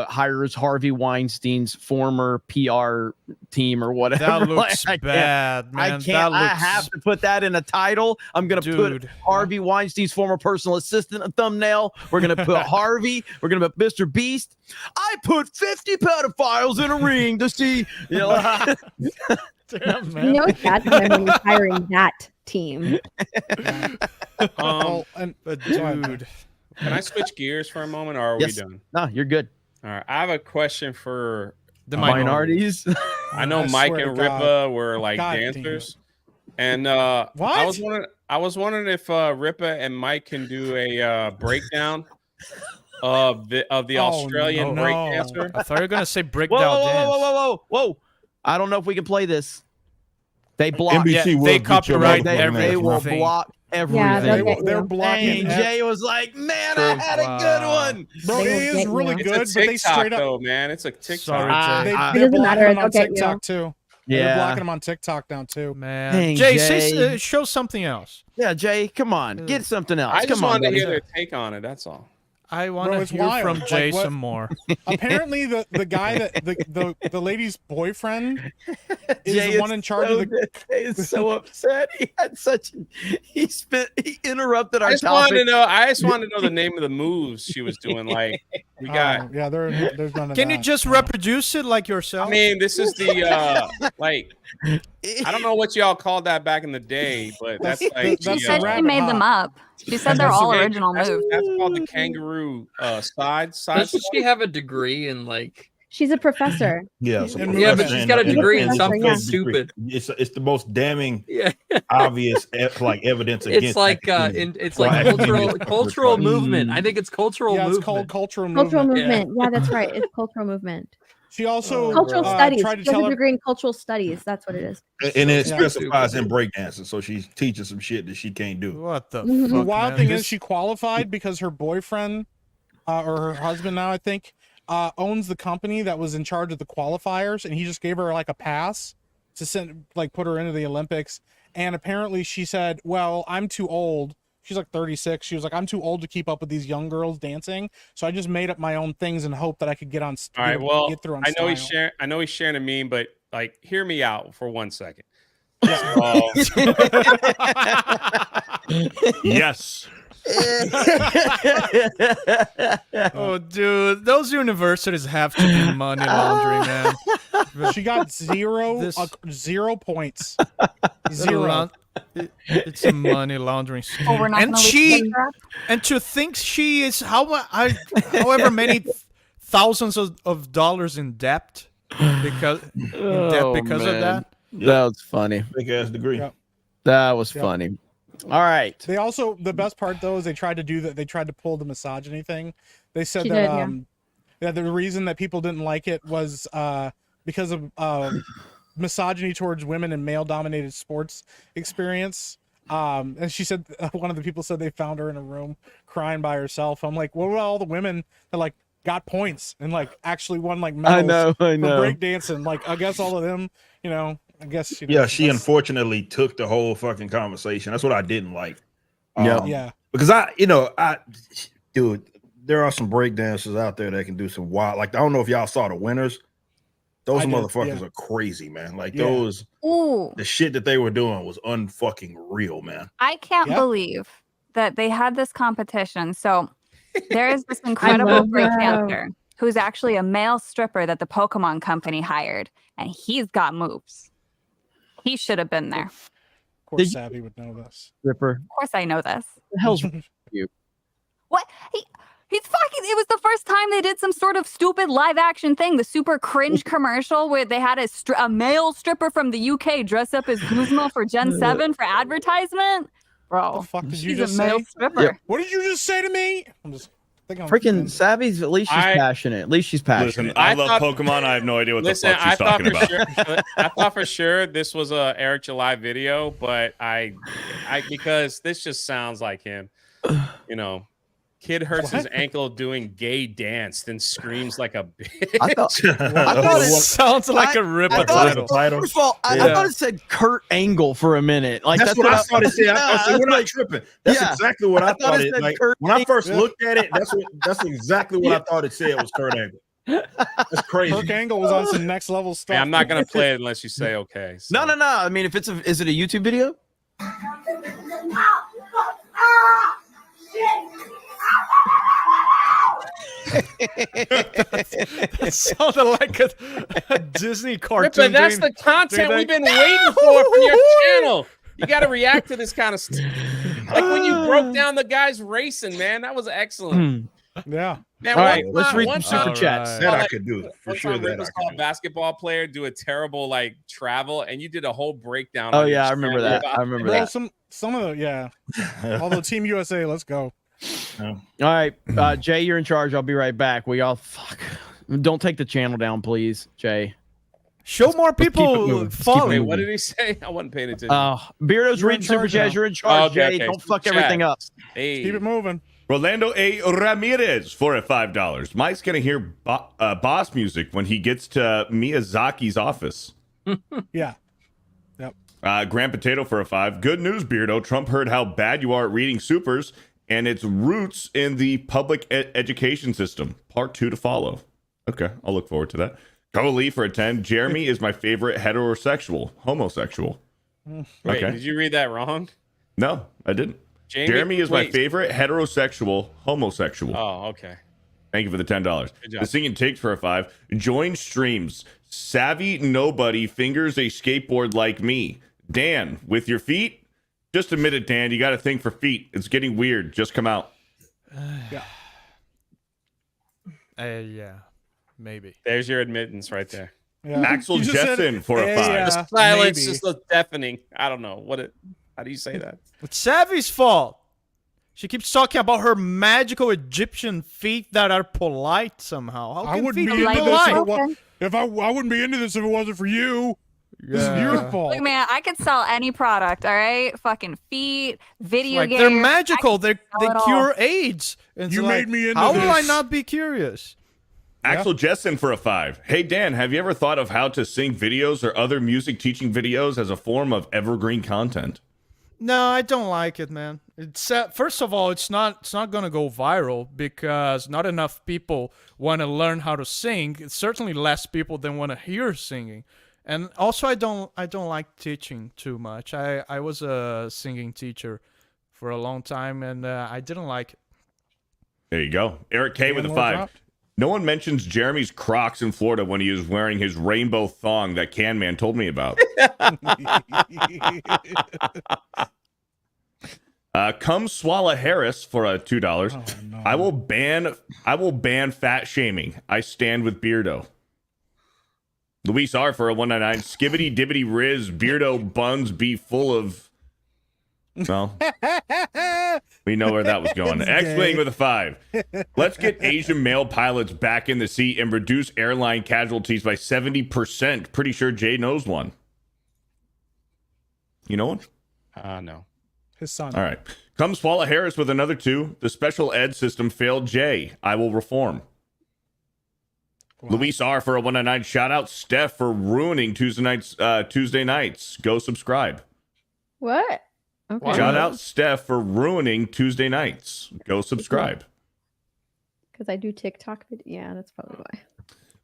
hires Harvey Weinstein's former PR team or whatever. That looks Like, bad, man. I can't. I looks... have to put that in a title. I'm gonna put Harvey Weinstein's former personal assistant a thumbnail. We're gonna put Harvey. We're gonna put MrBeast. I put 50 pedophiles in a ring to see. You know. Damn, man. You know it's bad for him when he's hiring that team. But dude. Can I switch gears for a moment, or are we done? No, you're good. All right. I have a question for the minorities. I know Mike and Ripa were like dancers, and I was wondering if Ripa and Mike can do a breakdown of the Australian breakdancer. I thought you were gonna say breakdown dance. Whoa! I don't know if we can play this. They block. NBC will they get your copyright. motherfucking They ass, will man. block everything. They're blocking. And Jay was like, "Man, I had a good one, Bro, it is really good, It's but a they straight up. though, man. It's a TikTok. Sorry, Jay. They're It doesn't blocking matter, them on they'll get you. TikTok too. Yeah. They're blocking them on TikTok now too. Man, Dang, Jay, Jay. show something else. Yeah, Jay, come on, get something else. I just Come on, wanted to buddy. hear their take on it. That's all. I want Bro, to it's hear wild. from Like, Jay what- some more. Apparently, the guy that the lady's boyfriend is Jay the one in charge of the. Jay is so upset. He had he interrupted our I just topic. wanted to know the name of the moves she was doing. Like we got. Yeah, there's none of Can that. you just reproduce it like yourself? I mean, this is the like. I don't know what y'all called that back in the day, but that's like. She said she made them up. She said they're all original moves. That's called the kangaroo side. Doesn't she have a degree in like? She's a professor. Yeah, so Yeah, but she's got a degree in something Yeah. stupid. It's the most damning, Yeah. obvious evidence against. It's like academia. it's like cultural movement. I think it's cultural Yeah, movement. it's called cultural movement. Cultural movement. Yeah, that's right. It's cultural movement. She also Cultural studies. tried to She has tell a her. degree in cultural studies. That's what it is. And it Yeah. specifies in breakdancing, so she's teaching some shit that she can't do. What the Mhm. fuck, The wild man? thing This- is she qualified because her boyfriend, or her husband now, I think, owns the company that was in charge of the qualifiers, and he just gave her like a pass to send, like, put her into the Olympics. And apparently, she said, "Well, I'm too old." She's like 36. She was like, "I'm too old to keep up with these young girls dancing, so I just made up my own things and hope that I could get on." All right. Well, get through on I know he's style. sharing. I know he's sharing a meme, but like, hear me out for 1 second. Yes. Oh, dude, those universities have to be money laundering, man. She got zero points. Zero. It's a money laundering scheme. Oh, we're not and gonna she leave that? and to think she is however many thousands of dollars in debt because of that. That was funny. Big ass degree. Yep. That was Yep. funny. All right. They also, the best part though is they tried to do that. They tried to pull the misogyny thing. They said She that did, yeah. the reason that people didn't like it was because of misogyny towards women in male-dominated sports experience. And she said one of the people said they found her in a room crying by herself. I'm like, what about all the women that like got points and like actually won like medals I know. for breakdancing? Like, I guess all of them, you know. I guess you know, Yeah, she that's- unfortunately took the whole fucking conversation. That's what I didn't like. Yeah. Yeah. Because dude, there are some break dancers out there that can do some wild. Like I don't know if y'all saw the winners. Those motherfuckers are crazy, man. Like those, the shit that they were doing was unfucking real, man. I can't believe that they had this competition. So there is this incredible breakdancer who's actually a male stripper that the Pokemon company hired, and he's got moves. He should have been there. Of course, Savvy would know this. Stripper. Of course, I know this. The hell's you? What? He's fucking. It was the first time they did some sort of stupid live action thing. The super cringe commercial where they had a male stripper from the UK dress up as Guzma for Gen 7 for advertisement. Bro, what the fuck did you he's just a male say? stripper. Yep. What did you just say to me? I'm just thinking. Freaking Savvy's. At least she's passionate. At least she's passionate. Listen, I love Pokemon. I have no idea what the fuck she's talking about. I thought for sure this was a Eric July video, but I because this just sounds like him. You know, kid hurts his ankle doing gay dance, then screams like a bitch. I thought it sounds like a ripper title. First of all, I thought it said Kurt Angle for a minute. Like that's what I thought it said. I said, we're not tripping. That's exactly what I thought it. Like when I first looked at it, that's exactly what I thought it said was Kurt Angle. That's crazy. Kurt Angle was on some next level stuff. Yeah, I'm not gonna play it unless you say okay. So. No. I mean, if is it a YouTube video? That sounded like a Disney cartoon. Ripper, that's the content we've been waiting for from your channel. You got to react to this kind of stuff. Like when you broke down the guys racing, man, that was excellent. Yeah. Man, all right, let's read some super chats. That I could do for sure. That I saw a basketball player do a terrible like travel, and you did a whole breakdown. Oh on yeah, your I remember channel. that. I remember Well, that. some of the although Team USA, let's go. All right, Jay, you're in charge. I'll be right back. We all don't take the channel down, please, Jay. Show more people following. Wait, what did he say? I wasn't paying attention. Beardo's reading super chats. You're in charge, Jay. Okay. Don't fuck everything up. Hey. Keep it moving. Rolando A. Ramirez for a $5. Mike's gonna hear boss music when he gets to Miyazaki's office. Yeah. Grand Potato for a $5. Good news, Beardo. Trump heard how bad you are at reading supers and its roots in the public education system. Part 2 to follow. Okay, I'll look forward to that. Lee for a 10. Jeremy is my favorite homosexual. Wait, Okay. did you read that wrong? No, I didn't. Jeremy is my favorite homosexual. Oh, okay. Thank you for the $10. Good job. The Singing Takes for a 5. Join streams. Savvy nobody fingers a skateboard like me. Dan, with your feet? Just admit it, Dan. You got to think for feet. It's getting weird. Just come out. Yeah, maybe. There's your admittance right there. Yeah. Axel Jessen for a 5. The silence maybe. is so deafening. I don't know how do you say that? It's Savvy's fault. She keeps talking about her magical Egyptian feet that are polite somehow. How I can wouldn't feet be be into this polite? I wouldn't be into this if it wasn't for you. This is your fault. Look, man, I could sell any product, all right? Fucking feet, video Like games. they're magical. They it all. cure AIDS. And You so, made me into How will I this. not be curious? Axel Jessen for a 5. Hey, Dan, have you ever thought of how to sing videos or other music teaching videos as a form of evergreen content? No, I don't like it, man. It's first of all, it's not gonna go viral because not enough people want to learn how to sing. It's certainly less people than want to hear singing, and also I don't like teaching too much. I was a singing teacher for a long time, and I didn't like it. There you go. Eric K with a 5. No one mentions Jeremy's Crocs in Florida when he is wearing his rainbow thong that Can Man told me about. Come Swallow Harris for a $2. Oh, no. I will ban fat shaming. I stand with Beardo. Luis R for a 199. Skibbity dibbity riz. Beardo buns be full of. Well, we know where that was going. X-Wing with a 5. Let's get Asian male pilots back in the seat and reduce airline casualties by 70%. Pretty sure Jay knows one. You know one? No. His son. All right. Come Swallow Harris with another 2. The special ed system failed Jay. I will reform. Wow. Luis R for a 199. Shout out Steph for ruining Tuesday nights. Go subscribe. What? Okay. Shout out Steph for ruining Tuesday nights. Go subscribe. Because I do TikTok. But yeah, that's probably why.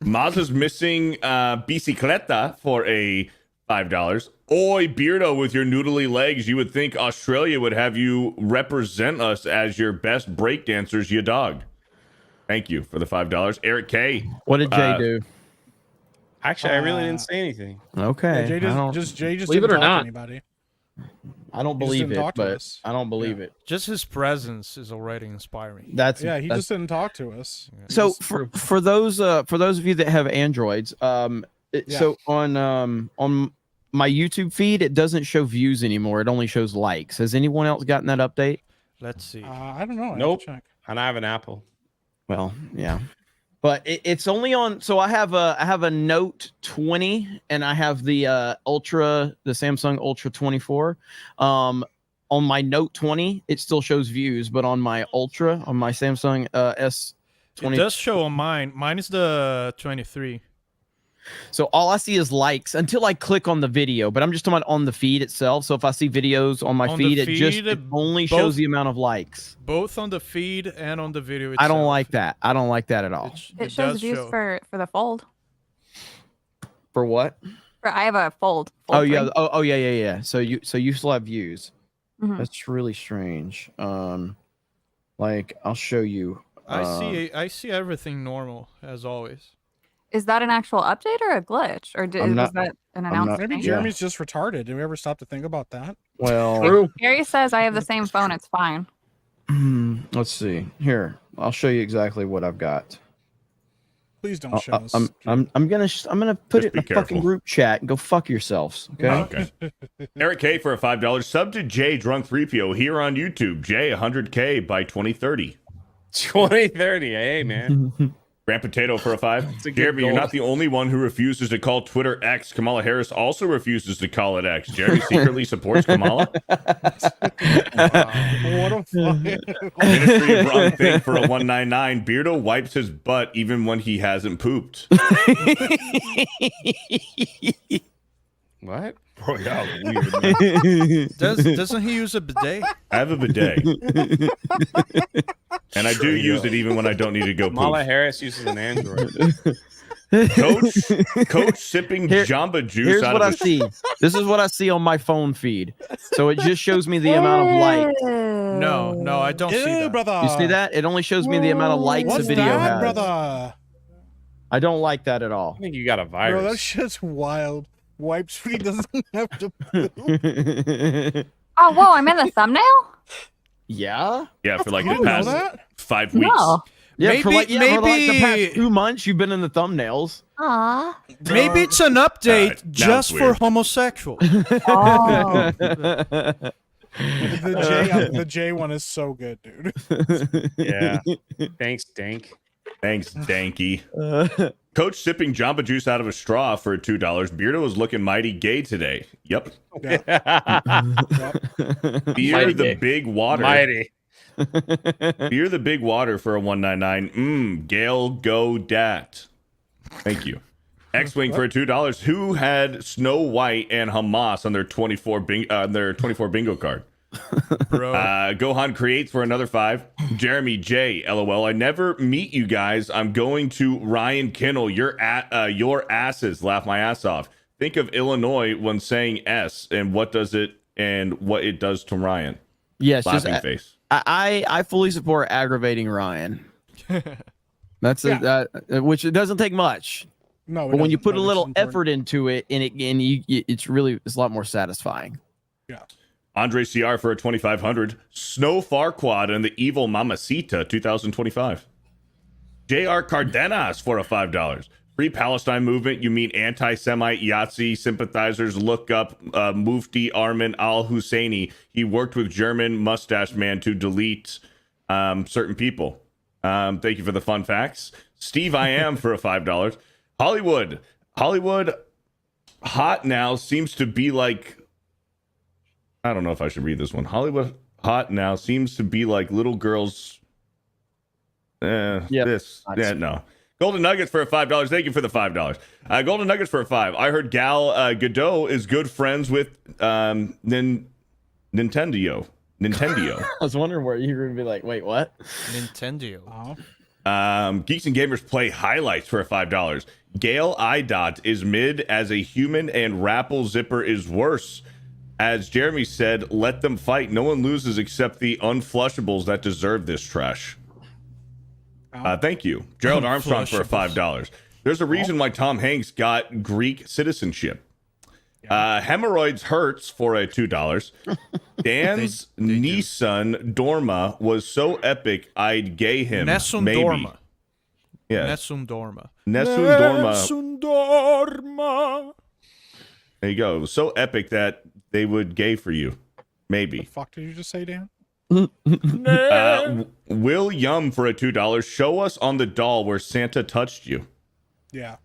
Maz is missing bicicleta for a $5. Oi, Beardo, with your noodly legs, you would think Australia would have you represent us as your best breakdancers, you dog. Thank you for the $5. Eric K. What did Jay do? Actually, I really didn't say anything. Okay. Jay I just Believe didn't it or talk not. to anybody. don't He just believe didn't it, talk to but us. I don't believe it. Just his presence is already inspiring. That's Yeah, he that's- just didn't talk to us. So for those of you that have Androids, so on my YouTube feed, it doesn't show views anymore. It only shows likes. Has anyone else gotten that update? Let's see. I don't know. I have to Nope. check. And I have an Apple. Well, yeah, but it's only on. So I have a Note 20 and I have the Samsung Ultra 24. On my Note 20, it still shows views, but on my Ultra, on my Samsung S20, It does show on mine. Mine is the 23. so all I see is likes until I click on the video. But I'm just talking about on the feed itself. So if I see videos on my On the feed, it only shows both- the amount of likes. Both on the feed and on the video itself. I don't like that. I don't like that at all. It shows views for the fold. For what? I have a fold. Oh yeah. Oh yeah. So you still have views. Mhm. That's really strange. Like I'll show you. I see everything normal as always. Is that an actual update or a glitch, or I'm was not- that an I'm not- announcement? Maybe Yeah. Jeremy's just retarded. Did we ever stop to think about that? Well, Gary says I have the same phone. It's fine. let's see. Here, I'll show you exactly what I've got. Please don't show us. I'm gonna put it be in a fucking careful. group chat and go fuck yourselves. Okay. Okay. Eric K for a $5. Sub to Jay Drunk 3PO here on YouTube. Jay 100K by 2030. 2030. Hey, man. Grant Potato for a $5. a good Jeremy, you're goal. not the only one who refuses to call Twitter X. Kamala Harris also refuses to call it X. Jeremy secretly supports Kamala. What a Ministry of Wrong Thing for a 199. Beardo wipes his butt even when he hasn't pooped. What? Bro, y'all are weird, man. Doesn't he use a bidet? I have a bidet. And I do use it even when I don't need to go Kamala poop. Harris uses an Android. Coach sipping Jamba Juice Here's out what of I his... see. This is what I see on my phone feed. So it just shows me the amount of likes. No, I don't see that. brother. You see that? It only shows me the amount of likes What's a video that, has. brother? I don't like that at all. I think you got a Bro, that virus. shit's wild. Wipes when he doesn't have to poop. Oh, whoa! I'm in the thumbnail. Yeah. Yeah, for like You the didn't know past that? 5 weeks. No. Yeah, for like the maybe- past 2 months, you've been in the thumbnails. Aw. Maybe it's an update now it's just for weird. homosexual. Oh. The J one is so good, dude. Yeah. Thanks, Dank. Thanks, Danky. Coach sipping Jamba Juice out of a straw for $2. Beardo is looking mighty gay today. Yep. Beer Mighty the gay. big water. Mighty. Beer the big water for a 199. Gail go dat. Thank you. X-Wing for $2. Who had Snow White and Hamas on their 24 bingo card? Bro. Gohan creates for another 5. Jeremy J. LOL. I never meet you guys. I'm going to Ryan Kinnell. Your asses. Laugh my ass off. Think of Illinois when saying S and what it does to Ryan. Yes, Laughing face. I fully support aggravating Ryan. That's which it doesn't take much. No, it but when you doesn't, put but a it's little important. effort into it, it's a lot more satisfying. Yeah. Andre CR for a 2,500. Snow Farquad and the Evil Mamacita 2025. JR Cardenas for a $5. Free Palestine movement. You mean anti-Semite Yahtzee sympathizers? Look up Mufti Armin al-Husseini. He worked with German mustache man to delete certain people. Thank you for the fun facts. Steve I am for a $5. Hollywood hot now seems to be like, I don't know if I should read this one. Hollywood hot now seems to be like little girls. No. Golden Nuggets for a $5. Thank you for the $5. Golden Nuggets for a $5. I heard Gal Godot is good friends with Nintendo. I was wondering where you were gonna be like, wait, what? Nintendo. Oh. Geeks and Gamers play highlights for $5. Gale Idot is mid as a human, and Rapple Zipper is worse. As Jeremy said, let them fight. No one loses except the unflushables that deserve this trash. Thank you. Gerald Armstrong for $5. There's a reason why Tom Hanks got Greek citizenship. Hemorrhoids Hurts for a $2. Dan's Nissan Dorma was so epic, I'd gay him. Nessun maybe. Dorma. Yeah. Nessun Dorma. Nessun Dorma. Nessun Dorma. There you go. It was so epic that they would gay for you. Maybe. The fuck did you just say, Dan? Will Yum for a $2. Show us on the doll where Santa touched you. Yeah.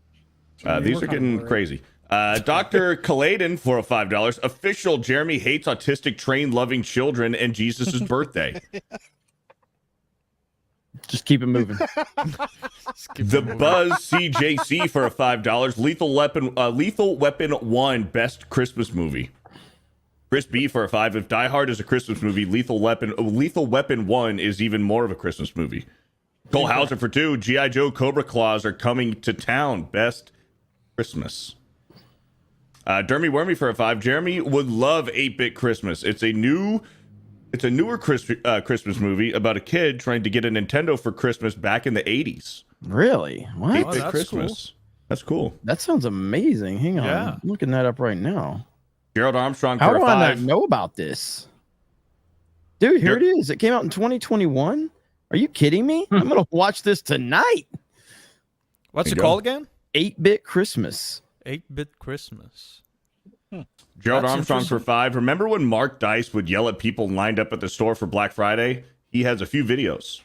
These are getting crazy. Dr. Caladon for a $5. Official Jeremy hates autistic train loving children and Jesus' birthday. Just keep it moving. The Buzz CJC for a $5. Lethal Weapon 1 best Christmas movie. Chris B for a $5. If Die Hard is a Christmas movie, Lethal Weapon 1 is even more of a Christmas movie. Cole Hauser for $2. G.I. Joe Cobra Claws are coming to town. Best Christmas. Dermy Wormy for a $5. Jeremy would love 8-Bit Christmas. It's a newer Christmas movie about a kid trying to get a Nintendo for Christmas back in the 80s. Really? What? 8-Bit Christmas. Cool. That's cool. That sounds amazing. Hang on. I'm looking that up right now. Gerald Armstrong How for a do $5. I not know about this? Dude, here it is. It came out in 2021. Are you kidding me? I'm going to watch this tonight. What's it called again? 8-Bit Christmas. 8-Bit Christmas. Gerald That's Armstrong for $5. Remember when Mark Dice would yell at people lined up at the store for Black Friday? He has a few videos.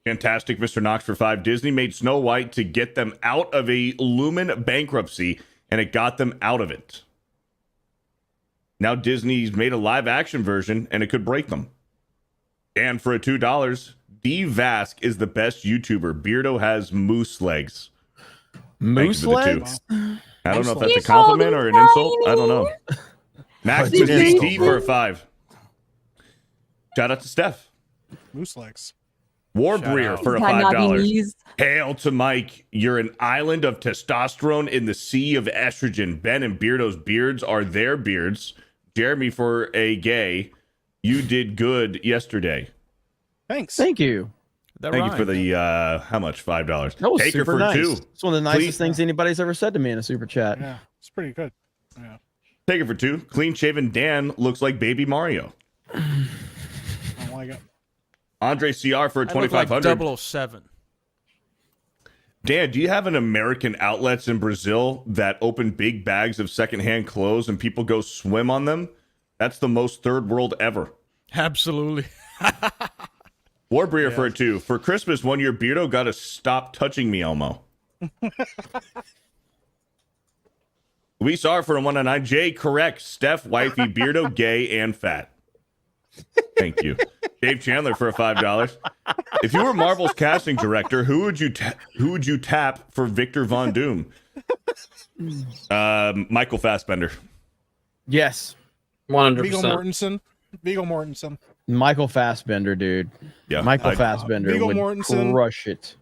Fantastic Mr. Knox for $5. Disney made Snow White to get them out of a Lumen bankruptcy, and it got them out of it. Now Disney's made a live action version, and it could break them. And for a $2, D. Vask is the best YouTuber. Beardo has moose legs. Moose legs? I don't know if that's a compliment or an insult. I don't know. Max T for a $5. Shout out to Steph. Moose legs. Warbreer for a $5. Hail to Mike. You're an island of testosterone in the sea of estrogen. Ben and Beardo's beards are their beards. Jeremy for a gay. You did good yesterday. Thanks. Thank you. Thank you for the how much? $5. That was Taker super for nice. $2. It's one of the nicest things anybody's ever said to me in a super chat. Yeah, it's pretty good. Yeah. Take it for $2. Clean shaven Dan looks like Baby Mario. I don't like it. Andre CR for a I look like $2,500. 007. Dan, do you have an American outlets in Brazil that open big bags of secondhand clothes and people go swim on them? That's the most third world ever. Absolutely. Warbreer for a $2. For Christmas, 1 year, Beardo got to stop touching me, Elmo. Luis R for a 109. Jay, correct. Steph, wifey, Beardo, gay, and fat. Thank you. Dave Chandler for a $5. If you were Marvel's casting director, who would you tap for Victor Von Doom? Michael Fassbender. Yes. 100%. Viggo Mortensen. Michael Fassbender, dude. Yeah. Michael Fassbender Viggo would Mortensen. crush it.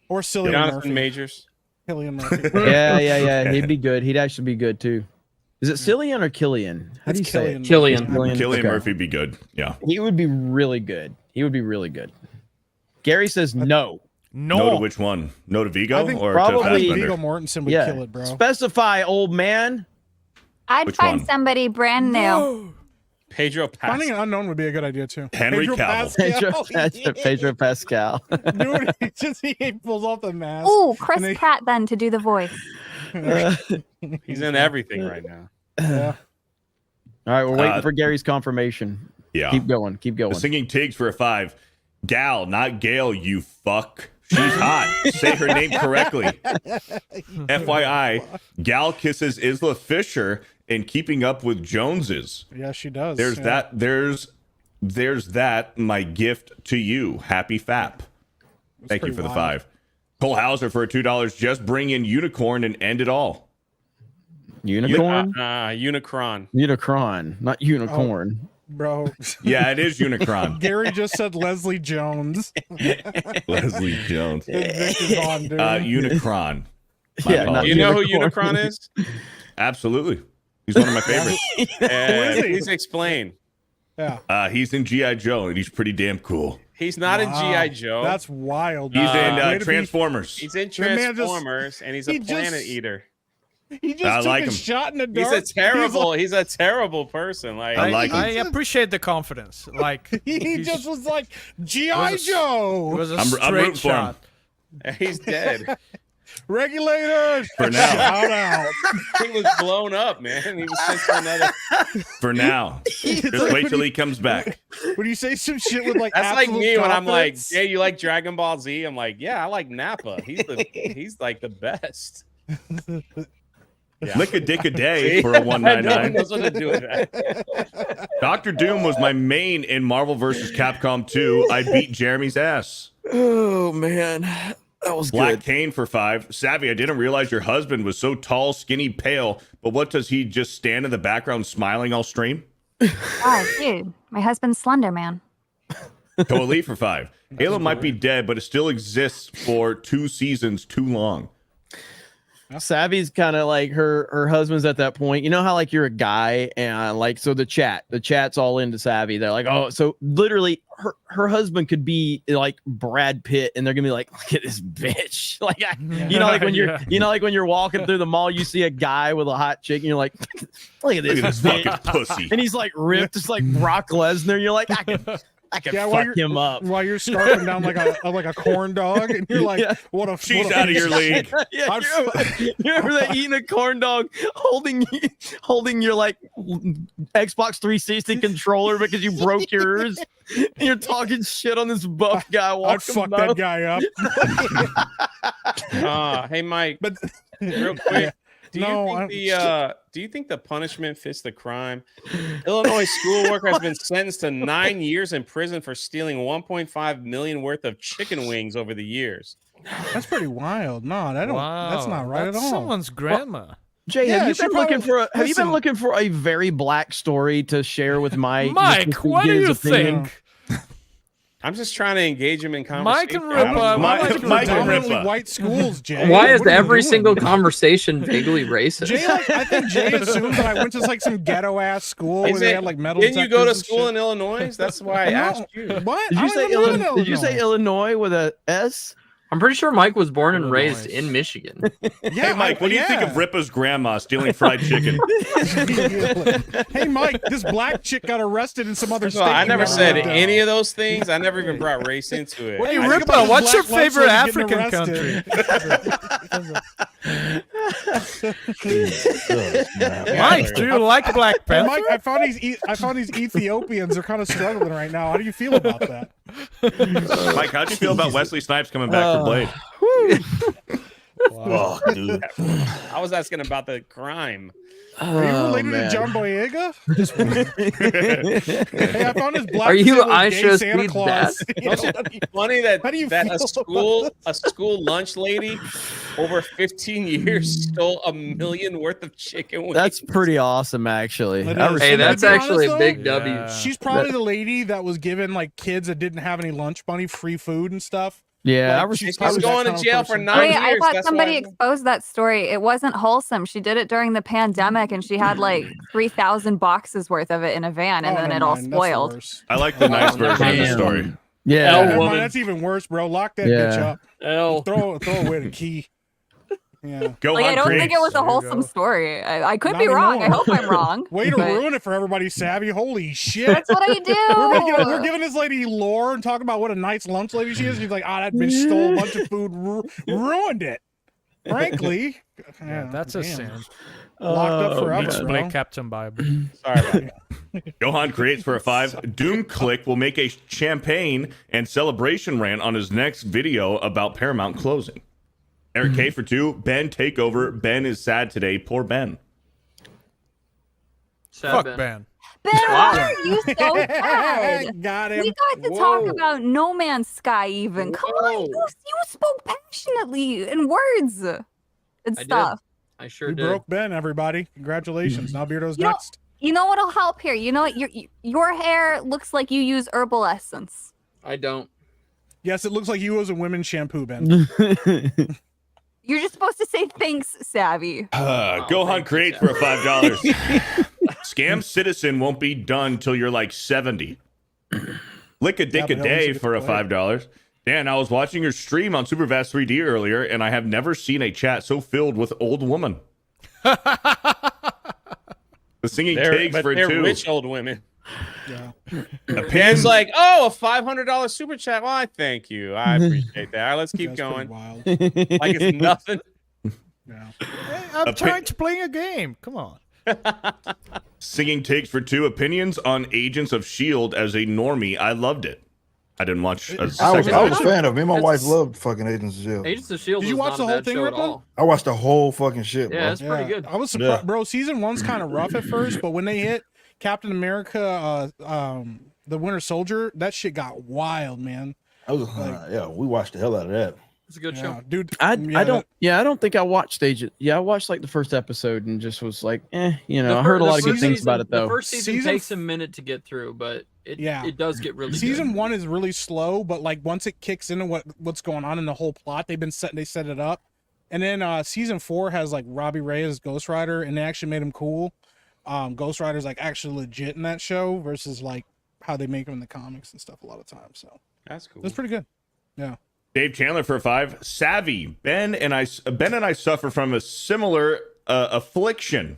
Or Cillian Jonathan Murphy. Majors. Cillian Murphy. Yeah. He'd be good. He'd actually be good too. Is it Cillian or Killian? How do you say it? Killian. Cillian Okay. Murphy be good. Yeah. He would be really good. Gary says no. No to which one? No to Vigo I think or probably to Fassbender? Viggo Mortensen would kill it, bro. Specify, old man. I'd Which find one? somebody brand new. Pedro Pascal. Finding an unknown would be a good idea too. Henry Pedro Cavill. Pascal. Pedro Pascal. Dude, he pulls off the mask. Oh, Chris and they- Pratt then to do the voice. He's in everything right now. Yeah. All right, we're waiting for Gary's confirmation. Yeah. Keep going. The Singing Tigs for a 5. Gal, not Gail, you fuck. She's hot. Say her name correctly. FYI, Gal kisses Isla Fisher in Keeping Up with Joneses. Yeah, she does. There's yeah. that. There's that. My gift to you. Happy Fap. Thank you pretty for the wild. 5. Cole Hauser for a $2. Just bring in Unicorn and end it all. Unicorn? Unicron. Unicron, not unicorn. Bro. Yeah, it is Unicron. Gary just said Leslie Jones. Leslie Jones. Vic is on, dude. Unicron. My Yeah, apologies. You know who Unicron is? Absolutely. He's one of my favorites. Please explain. Yeah. He's in G.I. Joe, and he's pretty damn cool. He's not in G.I. Joe. That's wild. He's in Way to be- Transformers. He's in The man just- Transformers, and he's a he planet just- eater. He just I took like a him. shot in the He's dark. a terrible. He's a terrible person. Like I like him. I appreciate the confidence. Like He he's- just was like G.I. It was a- Joe. it was a I'm straight rooting for him. shot. he's dead. Regulators. For now. Shout out. He was blown up, man. He was sent to another. For now. Just wait till he comes back. When you say some shit with like That's like absolute me when I'm like, confidence, "Yeah, you like Dragon Ball Z?" I'm like, "Yeah, I like Nappa. He's like the best." Yeah. Lick a dick a day for a No one 199. knows what to do with that. Dr. Doom was my main in Marvel vs. Capcom 2. I beat Jeremy's ass. Oh man, that was Black good. Cane for 5. Savvy, I didn't realize your husband was so tall, skinny, pale. But what does he just stand in the background smiling all stream? Oh, dude, my husband's Slender Man. Coeli for 5. Halo might be dead, but it still exists for 2 seasons too long. Savvy's kind of like her husband's at that point. You know how like you're a guy and like so the chat's all into Savvy. They're like, oh, so literally her husband could be like Brad Pitt and they're gonna be like, look at this bitch. Like you know, like when you're like when you're walking through the mall, you see a guy with a hot chick and you're like, look at this fucking bitch. pussy. And he's like ripped, just like Brock Lesnar. You're like, I can fuck him up. while you're scarfing down like a corn dog, and you're like, what a She's what a out of your league. Yeah, I'd you remember that eating a corn dog, holding your like Xbox 360 controller because you broke yours. And you're talking shit on this buff guy. I'd fuck that guy up. Hey, Mike. But real quick, do No, you think the punishment fits the crime? Illinois school worker has been sentenced to 9 years in prison for stealing 1.5 million worth of chicken wings over the years. That's pretty wild. No, that don't. That's not right That's at all. someone's grandma. Jay, Yeah, have you she been looking probably- for have you been listen. looking for a very black story to share with Mike? Mike, just to what do get his you opinion? think? I'm just trying to engage him in Mike conversation. and Ripa. Mike and Predominantly Ripa. white schools, Jay. Why is What are you every doing? single conversation vaguely racist? Jay, I think Jay assumed that I went to like some ghetto ass school where Is they it- had like metal. Didn't you go to detectors and school shit. in Illinois? That's why I No. asked you. What? Did I you don't say even live in Did you say Illinois with a S? I'm pretty sure Mike was born and raised Nice. in Michigan. Yeah, Hey, Mike, what do you think of Ripa's grandma stealing fried chicken? Hey, Mike, this black chick got arrested in some other First state. of all, I you never never said lived in. any of those things. I never even brought race into it. What do you I think just- about Ripa, what's your black favorite legs getting African country? Mike, do you like Black Hey, Panther? Mike, I found these Ethiopians are kind of struggling right now. How do you feel about that? Mike, how'd you feel about Wesley Snipes coming back for Blade? Oh, dude. I was asking about the crime. Are you related to John Boyega? Hey, I found his black. Are you Santa gay Aisha Santa Speed's Claus. dad? You know, what do you- Funny that How do you that feel a school lunch lady over 15 years stole $1 million worth of chicken wings. That's pretty awesome, actually. It I is. Hey, And to that's be honest, actually a though, big W. Yeah. She's probably the lady that was giving like kids that didn't have any lunch money free food and stuff. Yeah, I Like, was she's He's probably that going to kind of jail for person. 9 Wait, years. I thought That's somebody why- exposed that story. It wasn't wholesome. She did it during the pandemic, and she had like 3,000 boxes worth of it in a van, and Oh, then never it all mind. That's the spoiled. worst. I like the nice version of the Damn. story. yeah. L Never woman. mind, that's even worse, bro. Lock that Yeah. bitch up. L. Throw away the key. Yeah. Go Like, on, I don't think it was a There you wholesome go. story. I could Not be wrong. I anymore. hope I'm wrong. Way to but ruin it for everybody, Savvy. Holy shit. That's what I do. We're giving this lady lore and talking about what a nice lunch lady she is. She's like, that bitch stole a bunch of food, ruined it. Frankly, Yeah, that's a damn. sin. Locked up forever, Let's bro. play Captain Bible. Sorry about that. Johan creates for a 5. Doom Click will make a champagne and celebration rant on his next video about Paramount closing. Eric K for 2. Ben Takeover. Ben is sad today. Poor Ben. Sad Fuck Ben. Ben. Ben, why are you so sad? Got him. We got to talk Whoa. about No Man's Sky even. Come on, Whoa. you spoke passionately in words and I did. stuff. I sure We did. broke Ben, everybody. Congratulations. Now Beardo's You know, next. You know what'll help here? You know what? Your hair looks like you use herbal essence. I don't. Yes, it looks like you use a women's shampoo, Ben. You're just supposed to say thanks, Savvy. Go Hunt Create for a $5. Scam Citizen won't be done till you're like 70. Lick a dick a day for a $5. Dan, I was watching your stream on Supervast 3D earlier, and I have never seen a chat so filled with old woman. The singing pigs for they're 2. rich old women. Yeah. Dan's like, oh, a $500 super chat. Well, I thank you. I appreciate that. All right, let's keep That's going. wild. Like it's nothing. Yeah. Hey, I'm trying to play a game. Come on. Singing takes for 2. Opinions on Agents of S.H.I.E.L.D. as a normie. I loved it. I didn't watch a I was second. a fan of it. Me and my wife loved fucking Agents of S.H.I.E.L.D. Agents of S.H.I.E.L.D. Did you was watch not the a whole bad thing, show at Ripple? all. I watched the whole fucking shit, bro. Yeah, it's pretty good. I was surprised, bro. Season 1's kind of rough at first, but when they hit Captain America, the Winter Soldier, that shit got wild, man. I was, yeah, we watched the hell out of that. It's a good show, dude. I don't think I watched Agent. Yeah, I watched like the first episode and just was like, I heard a lot of good things about it though. The first season takes a minute to get through, but it does get really Season good. 1 is really slow, but like once it kicks into what's going on in the whole plot, they set it up. And then season 4 has like Robbie Ray as Ghost Rider, and they actually made him cool. Ghost Rider's like actually legit in that show versus like how they make him in the comics and stuff a lot of times. So that's cool. That's pretty good. Yeah. Dave Chandler for a 5. Savvy. Ben and I suffer from a similar affliction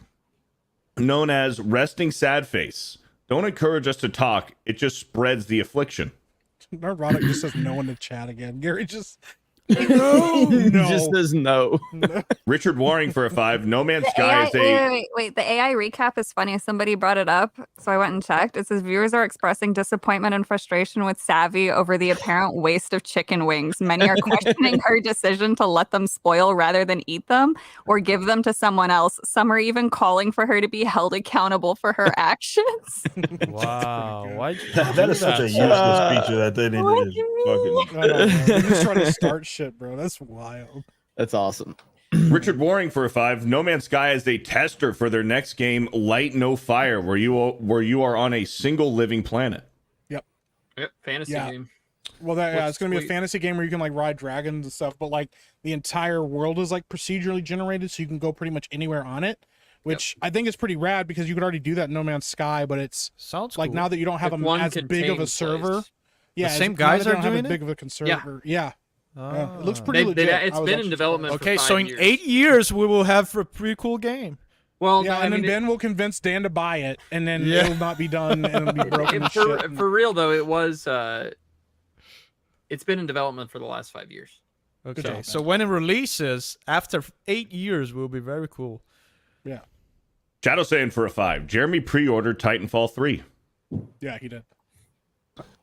known as resting sad face. Don't encourage us to talk. It just spreads the affliction. Neurotic just says no in the chat again. Gary just just says no. Richard Waring for a 5. No Man's Sky is a Wait. The AI recap is funny. Somebody brought it up, so I went and checked. It says viewers are expressing disappointment and frustration with Savvy over the apparent waste of chicken wings. Many are questioning her decision to let them spoil rather than eat them or give them to someone else. Some are even calling for her to be held accountable for her actions. Wow. Why? That is such a useless feature that they need to fucking. They're just trying to start shit, bro. That's wild. That's awesome. Richard Waring for a 5. No Man's Sky is a tester for their next game, Light No Fire, where you are on a single living planet. Yep. Fantasy game. Well, it's going to be a sweet. fantasy game where you can like ride dragons and stuff, but like the entire world is like procedurally generated, so you can go pretty much anywhere on it, which I think is pretty rad because you could already do that in No Man's Sky, but it's sounds like cool. now that you don't have If one as big of a contained server. place. Yeah, The same now guys that they are don't have doing a it? big of a conserver. Yeah. Yeah, it looks pretty They- legit. it's I was been in actually development surprised. for Okay, 5 so in years. 8 years we will have a pretty cool game. Well, Yeah, no, I and mean, then Ben will convince Dan to buy it, and then Yeah. it'll not be done, and it'll be broken as shit. for real though, it was. It's been in development for the last 5 years. Okay, so when it releases after 8 years, will be very cool. Yeah. Shadow saying for a 5. Jeremy pre-ordered Titanfall 3. Yeah, he did.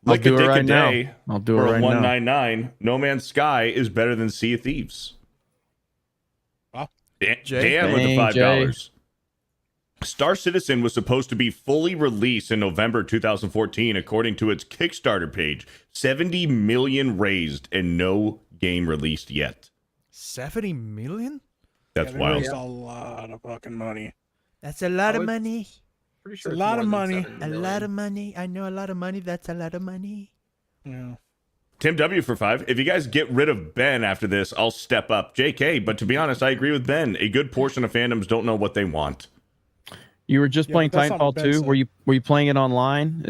Like do a it dick right a now. day I'll do for it a right now. 199. No Man's Sky is better than Sea of Thieves. Wow. Dan with the Dang, $5. Star Citizen was supposed to be fully released in November 2014, according to its Kickstarter page. 70 million raised and no game released yet. 70 million? That's They wild. raised a lot of fucking money. That's a lot of money. Pretty It's sure a it's lot more of than money. 7 A million. lot of money. I know a lot of money. That's a lot of money. Yeah. Tim W for 5. If you guys get rid of Ben after this, I'll step up. JK, but to be honest, I agree with Ben. A good portion of fandoms don't know what they want. You were just Yeah, playing but that's not what Titanfall Ben 2. said. Were you playing it online?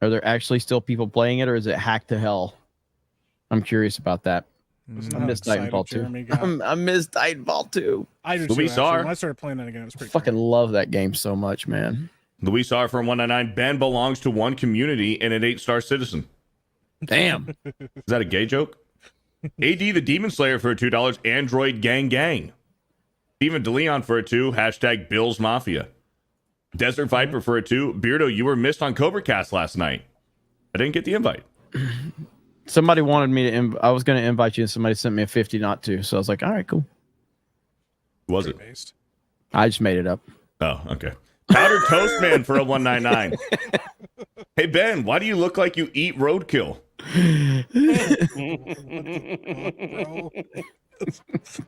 Are there actually still people playing it, or is it hacked to hell? I'm curious about that. Listen I how missed excited Titanfall 2. Jeremy got. I missed Titanfall 2. I do too, Luis actually. R. When I started playing that again, it was pretty Fucking love that game so much, man. Luis R for 199. Ben belongs to one community and an 8-star citizen. Damn. Is that a gay joke? AD the Demon Slayer for a $2. Android Gang Gang. Steven DeLeon for a 2. Hashtag Bills Mafia. Desert Viper for a 2. Beardo, you were missed on Cobra Cast last night. I didn't get the invite. Somebody wanted me to. I was going to invite you, and somebody sent me a 50 not to. So I was like, all right, cool. Who was it? based. I just made it up. Oh, okay. Powdered Toast Man for a 199. Hey, Ben, why do you look like you eat roadkill?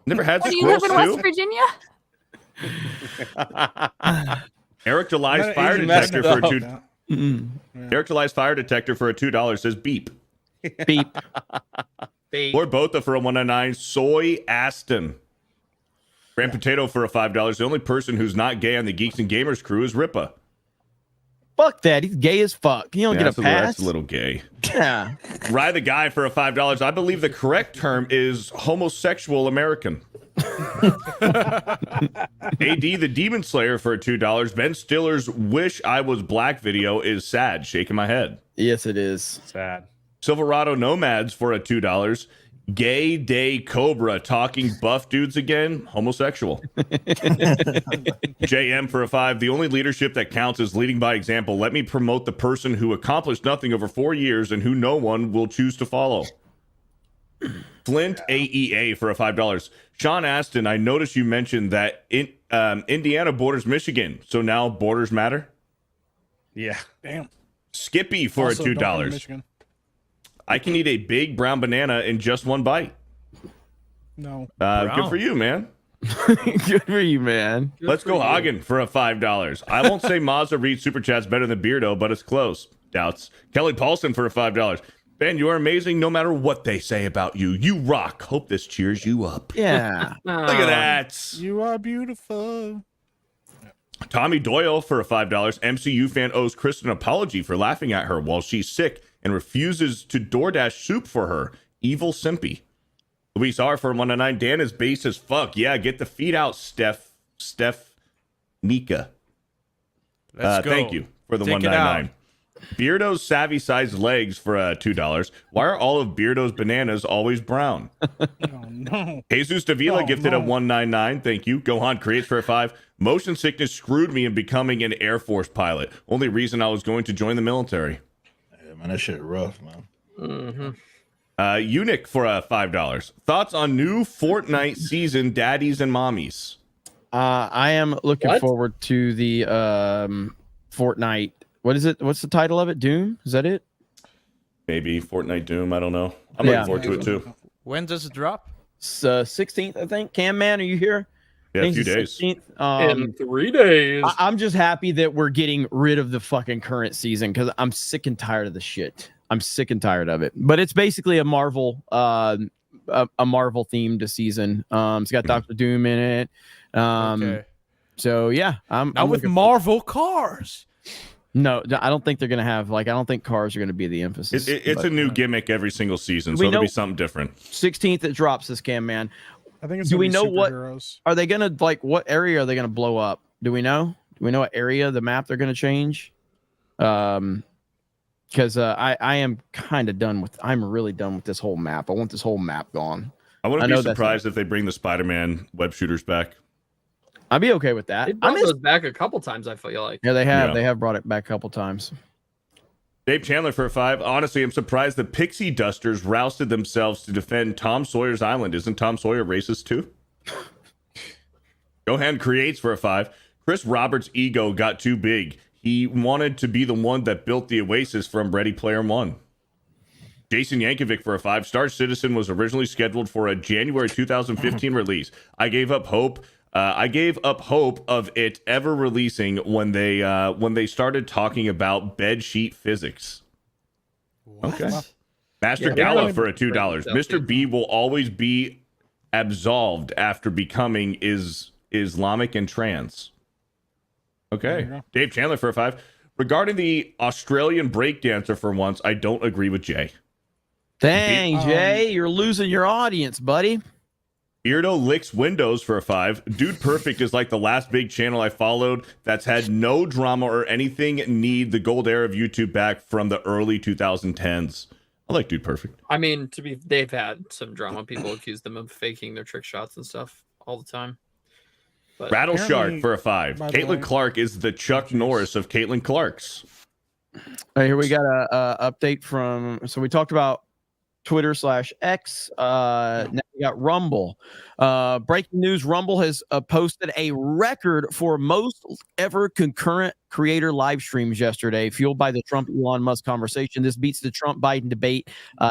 Never had What, do you live in squirrel West stew? Virginia? Eric Delai's That fire Asian detector for a messed two. Eric Delai's fire detector for a $2 says beep. Beep. Beep. Or Botha for a $1.99. Soy Aston. Grand Potato for a $5. The only person who's not gay on the Geeks and Gamers crew is Ripa. Fuck that. He's gay as fuck. He don't get a pass. That's a little gay. Yeah. Rye the Guy for a $5. I believe the correct term is homosexual American. AD the Demon Slayer for a $2. Ben Stiller's Wish I Was Black video is sad. Shaking my head. Yes, it is. Sad. Silverado Nomads for a $2. Gay Day Cobra talking buff dudes again. Homosexual. JM for a $5. The only leadership that counts is leading by example. Let me promote the person who accomplished nothing over 4 years and who no one will choose to follow. Flint AEA for a $5. Sean Aston, I noticed you mentioned that Indiana borders Michigan, so now borders matter. Yeah. Damn. Skippy for Also, a don't go to $2. Michigan. I can eat a big brown banana in just one bite. No. Good for you, man. Good for you, man. Let's go Hagen for a $5. I won't say Mazda reads super chats better than Beardo, but it's close. Doubts. Kelly Paulson for a $5. Ben, you are amazing no matter what they say about you. You rock. Hope this cheers you up. Yeah. Look at that. You are beautiful. Tommy Doyle for a $5. MCU fan owes Chris an apology for laughing at her while she's sick and refuses to DoorDash soup for her. Evil Simpy. Luis R for a $1.99. Dan is base as fuck. Yeah, get the feet out, Steph Nika. Let's go. Thank you for the Take it $1.99. Beardo's savvy sized legs for $2. Why are all of Beardo's bananas always brown? Oh, no. Jesus Davila gifted a no. $1.99. Thank you. Gohan creates for a $5. Motion sickness screwed me in becoming an Air Force pilot. Only reason I was going to join the military. Yeah, man, that shit rough, man. Eunuch for a $5. Thoughts on new Fortnite season, daddies and mommies? I am looking forward to the Fortnite. What is it? What's the title of it? Doom? Is that it? Maybe Fortnite Doom. I don't know. I'm looking forward to it too. When does it drop? 16th, I think. Cam Man, are you here? Yeah, a few days. 16th. In 3 days. I'm just happy that we're getting rid of the fucking current season because I'm sick and tired of the shit. I'm sick and tired of it. But it's basically a Marvel, a Marvel themed season. It's got Doctor Doom in it. Okay. So yeah, I'm with Marvel cars. No, I don't think they're gonna have I don't think cars are gonna be the emphasis. It's a new gimmick every single season, so We it'll be know- something different. 16th it drops this Cam Man. I think it's Do gonna we be know what superheroes. are they gonna what area are they gonna blow up? Do we know? Do we know what area of the map they're gonna change? Because I am kind of done with. I'm really done with this whole map. I want this whole map gone. I wouldn't know be that's surprised if they bring the Spider-Man web shooters back. I'd be okay with that. They brought those back a couple times, I feel like. Yeah, they have. Yeah. They have brought it back a couple times. Dave Chandler for a $5. Honestly, I'm surprised the Pixie Dusters rousted themselves to defend Tom Sawyer's Island. Isn't Tom Sawyer racist too? Gohan creates for a $5. Chris Roberts' ego got too big. He wanted to be the one that built the Oasis from Ready Player One. Jason Yankovic for a $5. Star Citizen was originally scheduled for a January 2015 release. I gave up hope. I gave up hope of it ever releasing when they started talking about bedsheet physics. Okay. Master Yeah, Gala really for a $2. Mr. B will always be absolved after becoming Islamic and trans. Okay. Dave Chandler for a $5. Regarding the Australian breakdancer for once, I don't agree with Jay. Dang, Jay, you're losing your audience, buddy. Beardo licks Windows for a $5. Dude Perfect is like the last big channel I followed that's had no drama or anything need the gold era of YouTube back from the early 2010s. I like Dude Perfect. I mean, they've had some drama. People accuse them of faking their trick shots and stuff all the time. But Rattle Shark apparently, for a $5. by the way- Caitlin Clark is the Chuck Norris of Caitlin Clark's. All right, here we got a update from. So we talked about Twitter/X. Now we got Rumble. Breaking news: Rumble has posted a record for most ever concurrent creator live streams yesterday, fueled by the Trump-Elon Musk conversation. This beats the Trump-Biden debate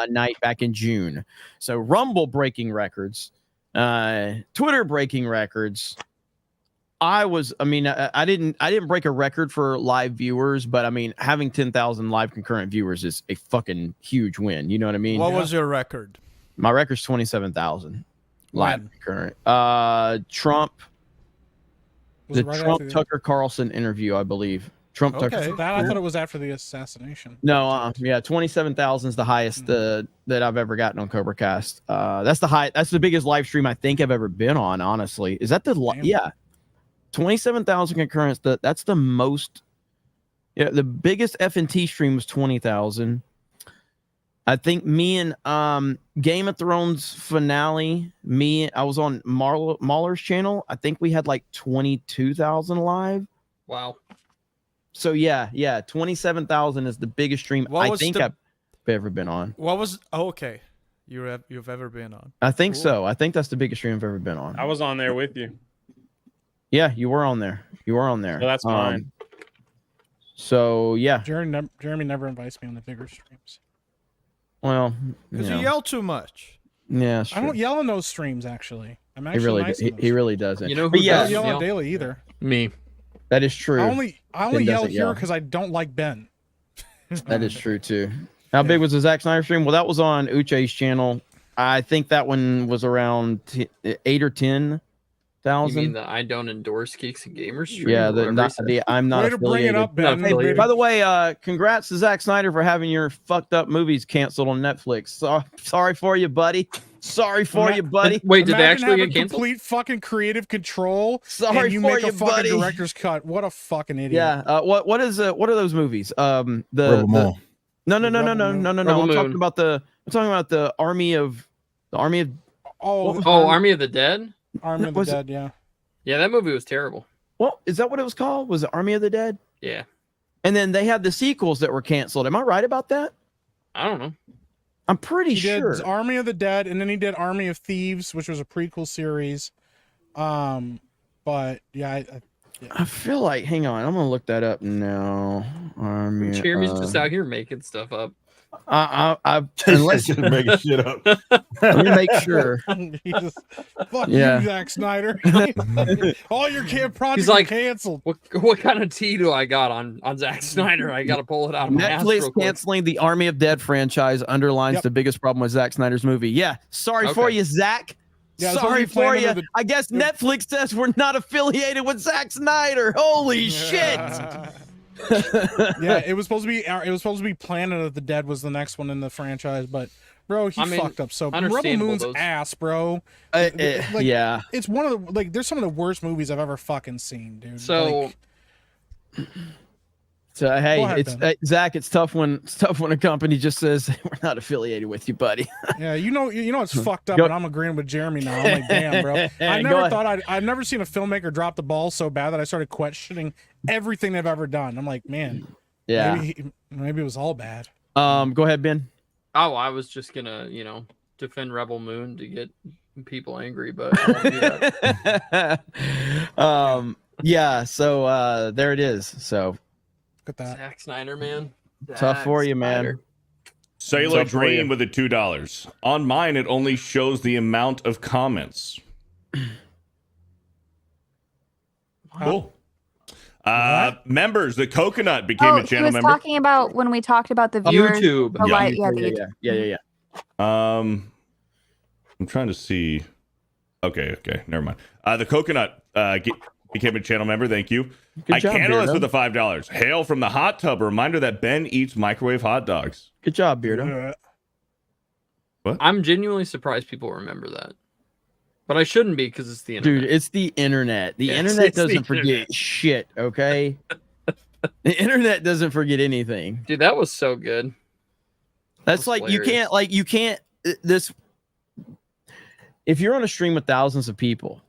night back in June. So Rumble breaking records, Twitter breaking records. I didn't break a record for live viewers, but I mean, having 10,000 live concurrent viewers is a fucking huge win. You know what I mean? What was your record? My record's 27,000 live concurrent. Trump, Was the it right Trump after Tucker Carlson interview, I believe. Trump Tucker. So that I thought it was after the assassination. No, yeah, 27,000 is the highest that I've ever gotten on CobraCast. That's the biggest live stream I think I've ever been on. Honestly, is that yeah, 27,000 concurrents. That's the most. Yeah, the biggest F&T stream was 20,000. I think me and Game of Thrones finale. I was on Mahler's channel. I think we had like 22,000 live. Wow. So yeah, 27,000 is the biggest stream I think I've ever been on. What was okay? You've ever been on? I think so. I think that's the biggest stream I've ever been on. I was on there with you. Yeah, you were on there. So that's fine. So yeah, Jeremy never invites me on the bigger streams. Well, because you yell too much. Yeah, I don't yell in those streams. Actually, I'm actually he really doesn't. You know who I don't yell on daily either. Me. That is true. I only yell here because I don't like Ben. That is true too. How big was the Zack Snyder stream? Well, that was on Uche's channel. I think that one was around 8 or 10,000. You mean the I don't endorse Geeks and Gamers stream? Yeah, I'm not Way to bring it up, Ben. Hey, by the way, congrats to Zack Snyder for having your fucked up movies canceled on Netflix. Sorry for you, buddy. Sorry for you, buddy. Wait, did they actually get canceled? Complete fucking creative control. Sorry and you for make you, a fucking buddy. director's cut. What a fucking idiot. Yeah. What are those movies? No. I'm talking about the Army of Army of the Dead. Army of the Dead. Yeah. Yeah, that movie was terrible. Well, is that what it was called? Was it Army of the Dead? Yeah. And then they had the sequels that were canceled. Am I right about that? I don't know. I'm pretty sure. Did Army of the Dead, and then he did Army of Thieves, which was a prequel series. But yeah, I feel like. Hang on, I'm gonna look that up now. Army. Jeremy's just out here making stuff up. Unless just making shit up. Let me make sure. Fuck you, Zack Snyder. All your projects are canceled. What kind of tea do I got on Zack Snyder? I got to pull it out of my ass real Netflix quick. canceling the Army of Dead franchise underlines the biggest problem with Zack Snyder's movie. Yeah, sorry for you, Zack. Yeah, sorry for you. I guess Netflix says we're not affiliated with Zack Snyder. Holy shit. Yeah, it was supposed to be Planet of the Dead was the next one in the franchise, but bro, he fucked up so Rebel Moon's ass, bro. Yeah. It's one of the there's some of the worst movies I've ever fucking seen, dude. So hey, Zach, it's tough when a company just says we're not affiliated with you, buddy. Yeah, you know it's fucked up, and I'm agreeing with Jeremy now. I'm like, damn, bro. I've never seen a filmmaker drop the ball so bad that I started questioning everything they've ever done. I'm like, man, yeah, maybe it was all bad. Go ahead, Ben. Oh, I was just gonna, defend Rebel Moon to get people angry, but I won't do that. Yeah, so there it is. So look at that. Zack Snyder, man. Tough for you, man. Sailor Dream with the $2. On mine, it only shows the amount of comments. Cool. Members, the Coconut became a channel he was member. talking about when we talked about the viewers. YouTube. Oh, right, Yeah. I'm trying to see. Okay, never mind. The Coconut became a channel member. Thank you. Good job, Canalist Beardo. with the $5. Hail from the hot tub. A reminder that Ben eats microwave hot dogs. Good job, Beardo. What? I'm genuinely surprised people remember that. But I shouldn't be because it's the internet. Dude, it's the internet. The internet doesn't forget shit, okay? The internet doesn't forget anything. Dude, that was so good. That's like hilarious. you can't if you're on a stream with thousands of people,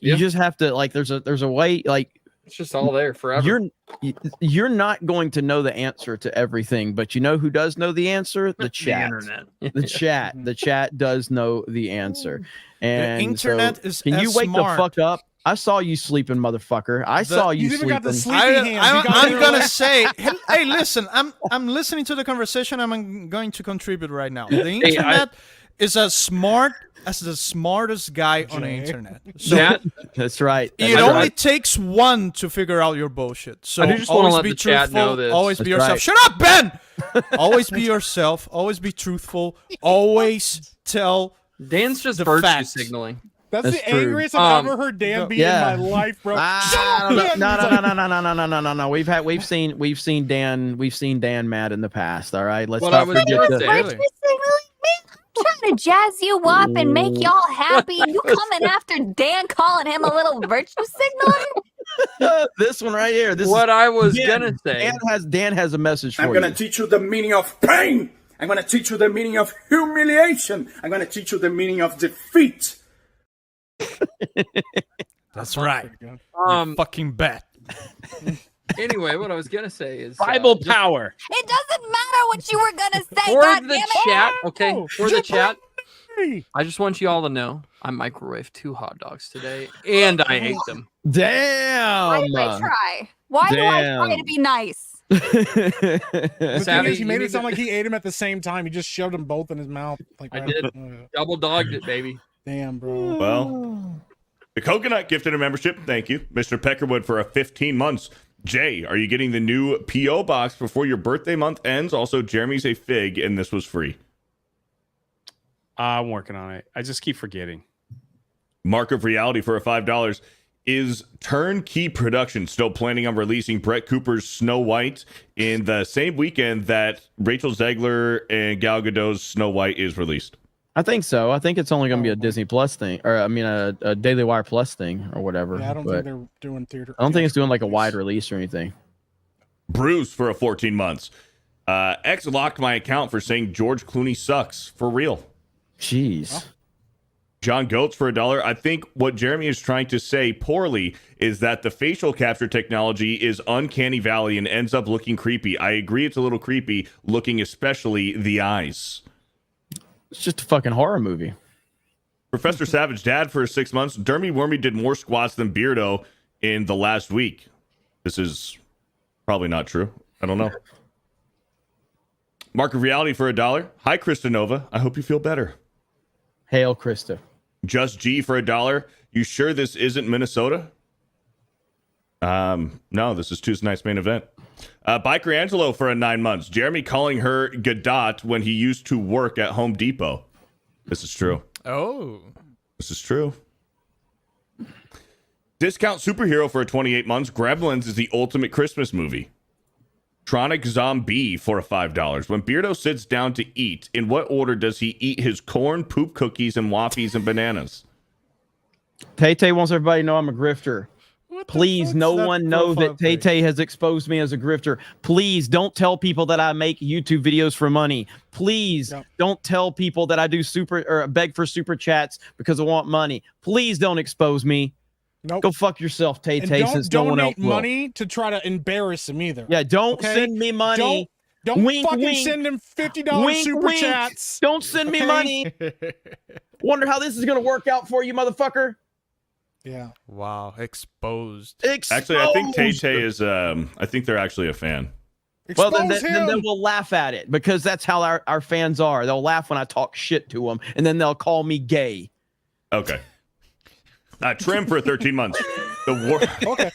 you just have to there's a way it's just all there forever. You're not going to know the answer to everything, but you know who does know the answer? The chat. The internet. The chat does know the answer. And the internet is can you wake smart. the fuck up? I saw you sleeping, motherfucker. I saw you sleeping. Got the sleepy hands. I'm gonna say, hey, listen, I'm listening to the conversation. I'm going to contribute right now. The internet is as smart as the smartest guy on the internet. So that's right. It only takes one to figure out your bullshit. So I do just want to always let be the chat know truthful. this. Always be yourself. right. Shut up, Ben. Always be yourself. Always be truthful. Always tell. Dan's just the virtue facts. signaling. That's That's the true. angriest I've ever heard Dan be in my life, bro. No. We've seen Dan mad in the past. All right, let's What not I was forget gonna that. say- Virtue signaling, man. I'm trying to jazz you up and make y'all happy. You coming after Dan, calling him a little virtue signaler? This one right here. This What is, I was Dan- gonna say. Dan has a message for I'm you. going to teach you the meaning of pain. I'm going to teach you the meaning of humiliation. I'm going to teach you the meaning of defeat. That's right. Um, Fucking bet. Anyway, what I was gonna say is Bible just power. It doesn't matter what you were gonna say. for God the damn it. chat. Okay, for the chat. Hey. I just want you all to know I microwaved 2 hot dogs today, and I ate them. Damn. Why did I try? Why do I try Damn. to be nice? The thing Savvy, is, he you made need it sound to- like he ate him at the same time. He just shoved them both in his mouth. Like I right- did. Double dogged it, baby. Damn, bro. Well, the Coconut gifted a membership. Thank you, Mr. Peckerwood, for a 15 months. Jay, are you getting the new P.O. box before your birthday month ends? Also, Jeremy's a fig, and this was free. I'm working on it. I just keep forgetting. Mark of Reality for a $5. Is Turnkey Productions still planning on releasing Brett Cooper's Snow White in the same weekend that Rachel Zegler and Gal Gadot's Snow White is released? I think so. I think it's only going to be a Disney Plus thing, or I mean a Daily Wire Plus thing, or whatever. Yeah, I don't but think they're doing theater. I don't think it's doing like a wide release or anything. Bruce for a 14 months. X locked my account for saying George Clooney sucks. For real. Jeez. John Goetz for $1. I think what Jeremy is trying to say poorly is that the facial capture technology is uncanny valley and ends up looking creepy. I agree it's a little creepy, looking especially the eyes. It's just a fucking horror movie. Professor Savage Dad for 6 months. Dermy Wormy did more squats than Beardo in the last week. This is probably not true. I don't know. Mark of Reality for $1. Hi, Krista Nova. I hope you feel better. Hail, Krista. Just G for $1. You sure this isn't Minnesota? No, this is Tuesday night's main event. Biker Angelo for 9 months. Jeremy calling her Gadot when he used to work at Home Depot. This is true. Oh. This is true. Discount Superhero for 28 months. Gremlins is the ultimate Christmas movie. Tronic Zombie for a $5. When Beardo sits down to eat, in what order does he eat his corn, poop cookies, and waffies and bananas? Tay-Tay wants everybody to know I'm a grifter. Please, no that one know profile that Tay-Tay has exposed me as a grifter. Please don't tell people that I make YouTube videos for money. Please don't tell people that I do beg for super chats because I want money. Please don't expose me. Nope. Go fuck yourself, And Tay-Tay, don't since no one else donate will. money to try to embarrass him either. Yeah, don't okay? send me money. Don't Wink, fucking wink. send him $50 Wink, super wink. chats. Don't send me okay? money. Wonder how this is going to work out for you, motherfucker. Yeah. Wow. Exposed. Actually, I think Tay-Tay is, I think they're actually a fan. Well, then we'll laugh at it because that's how our fans are. They'll laugh when I talk shit to them, and then they'll call me gay. Okay. Trim for 13 months. The war. Okay.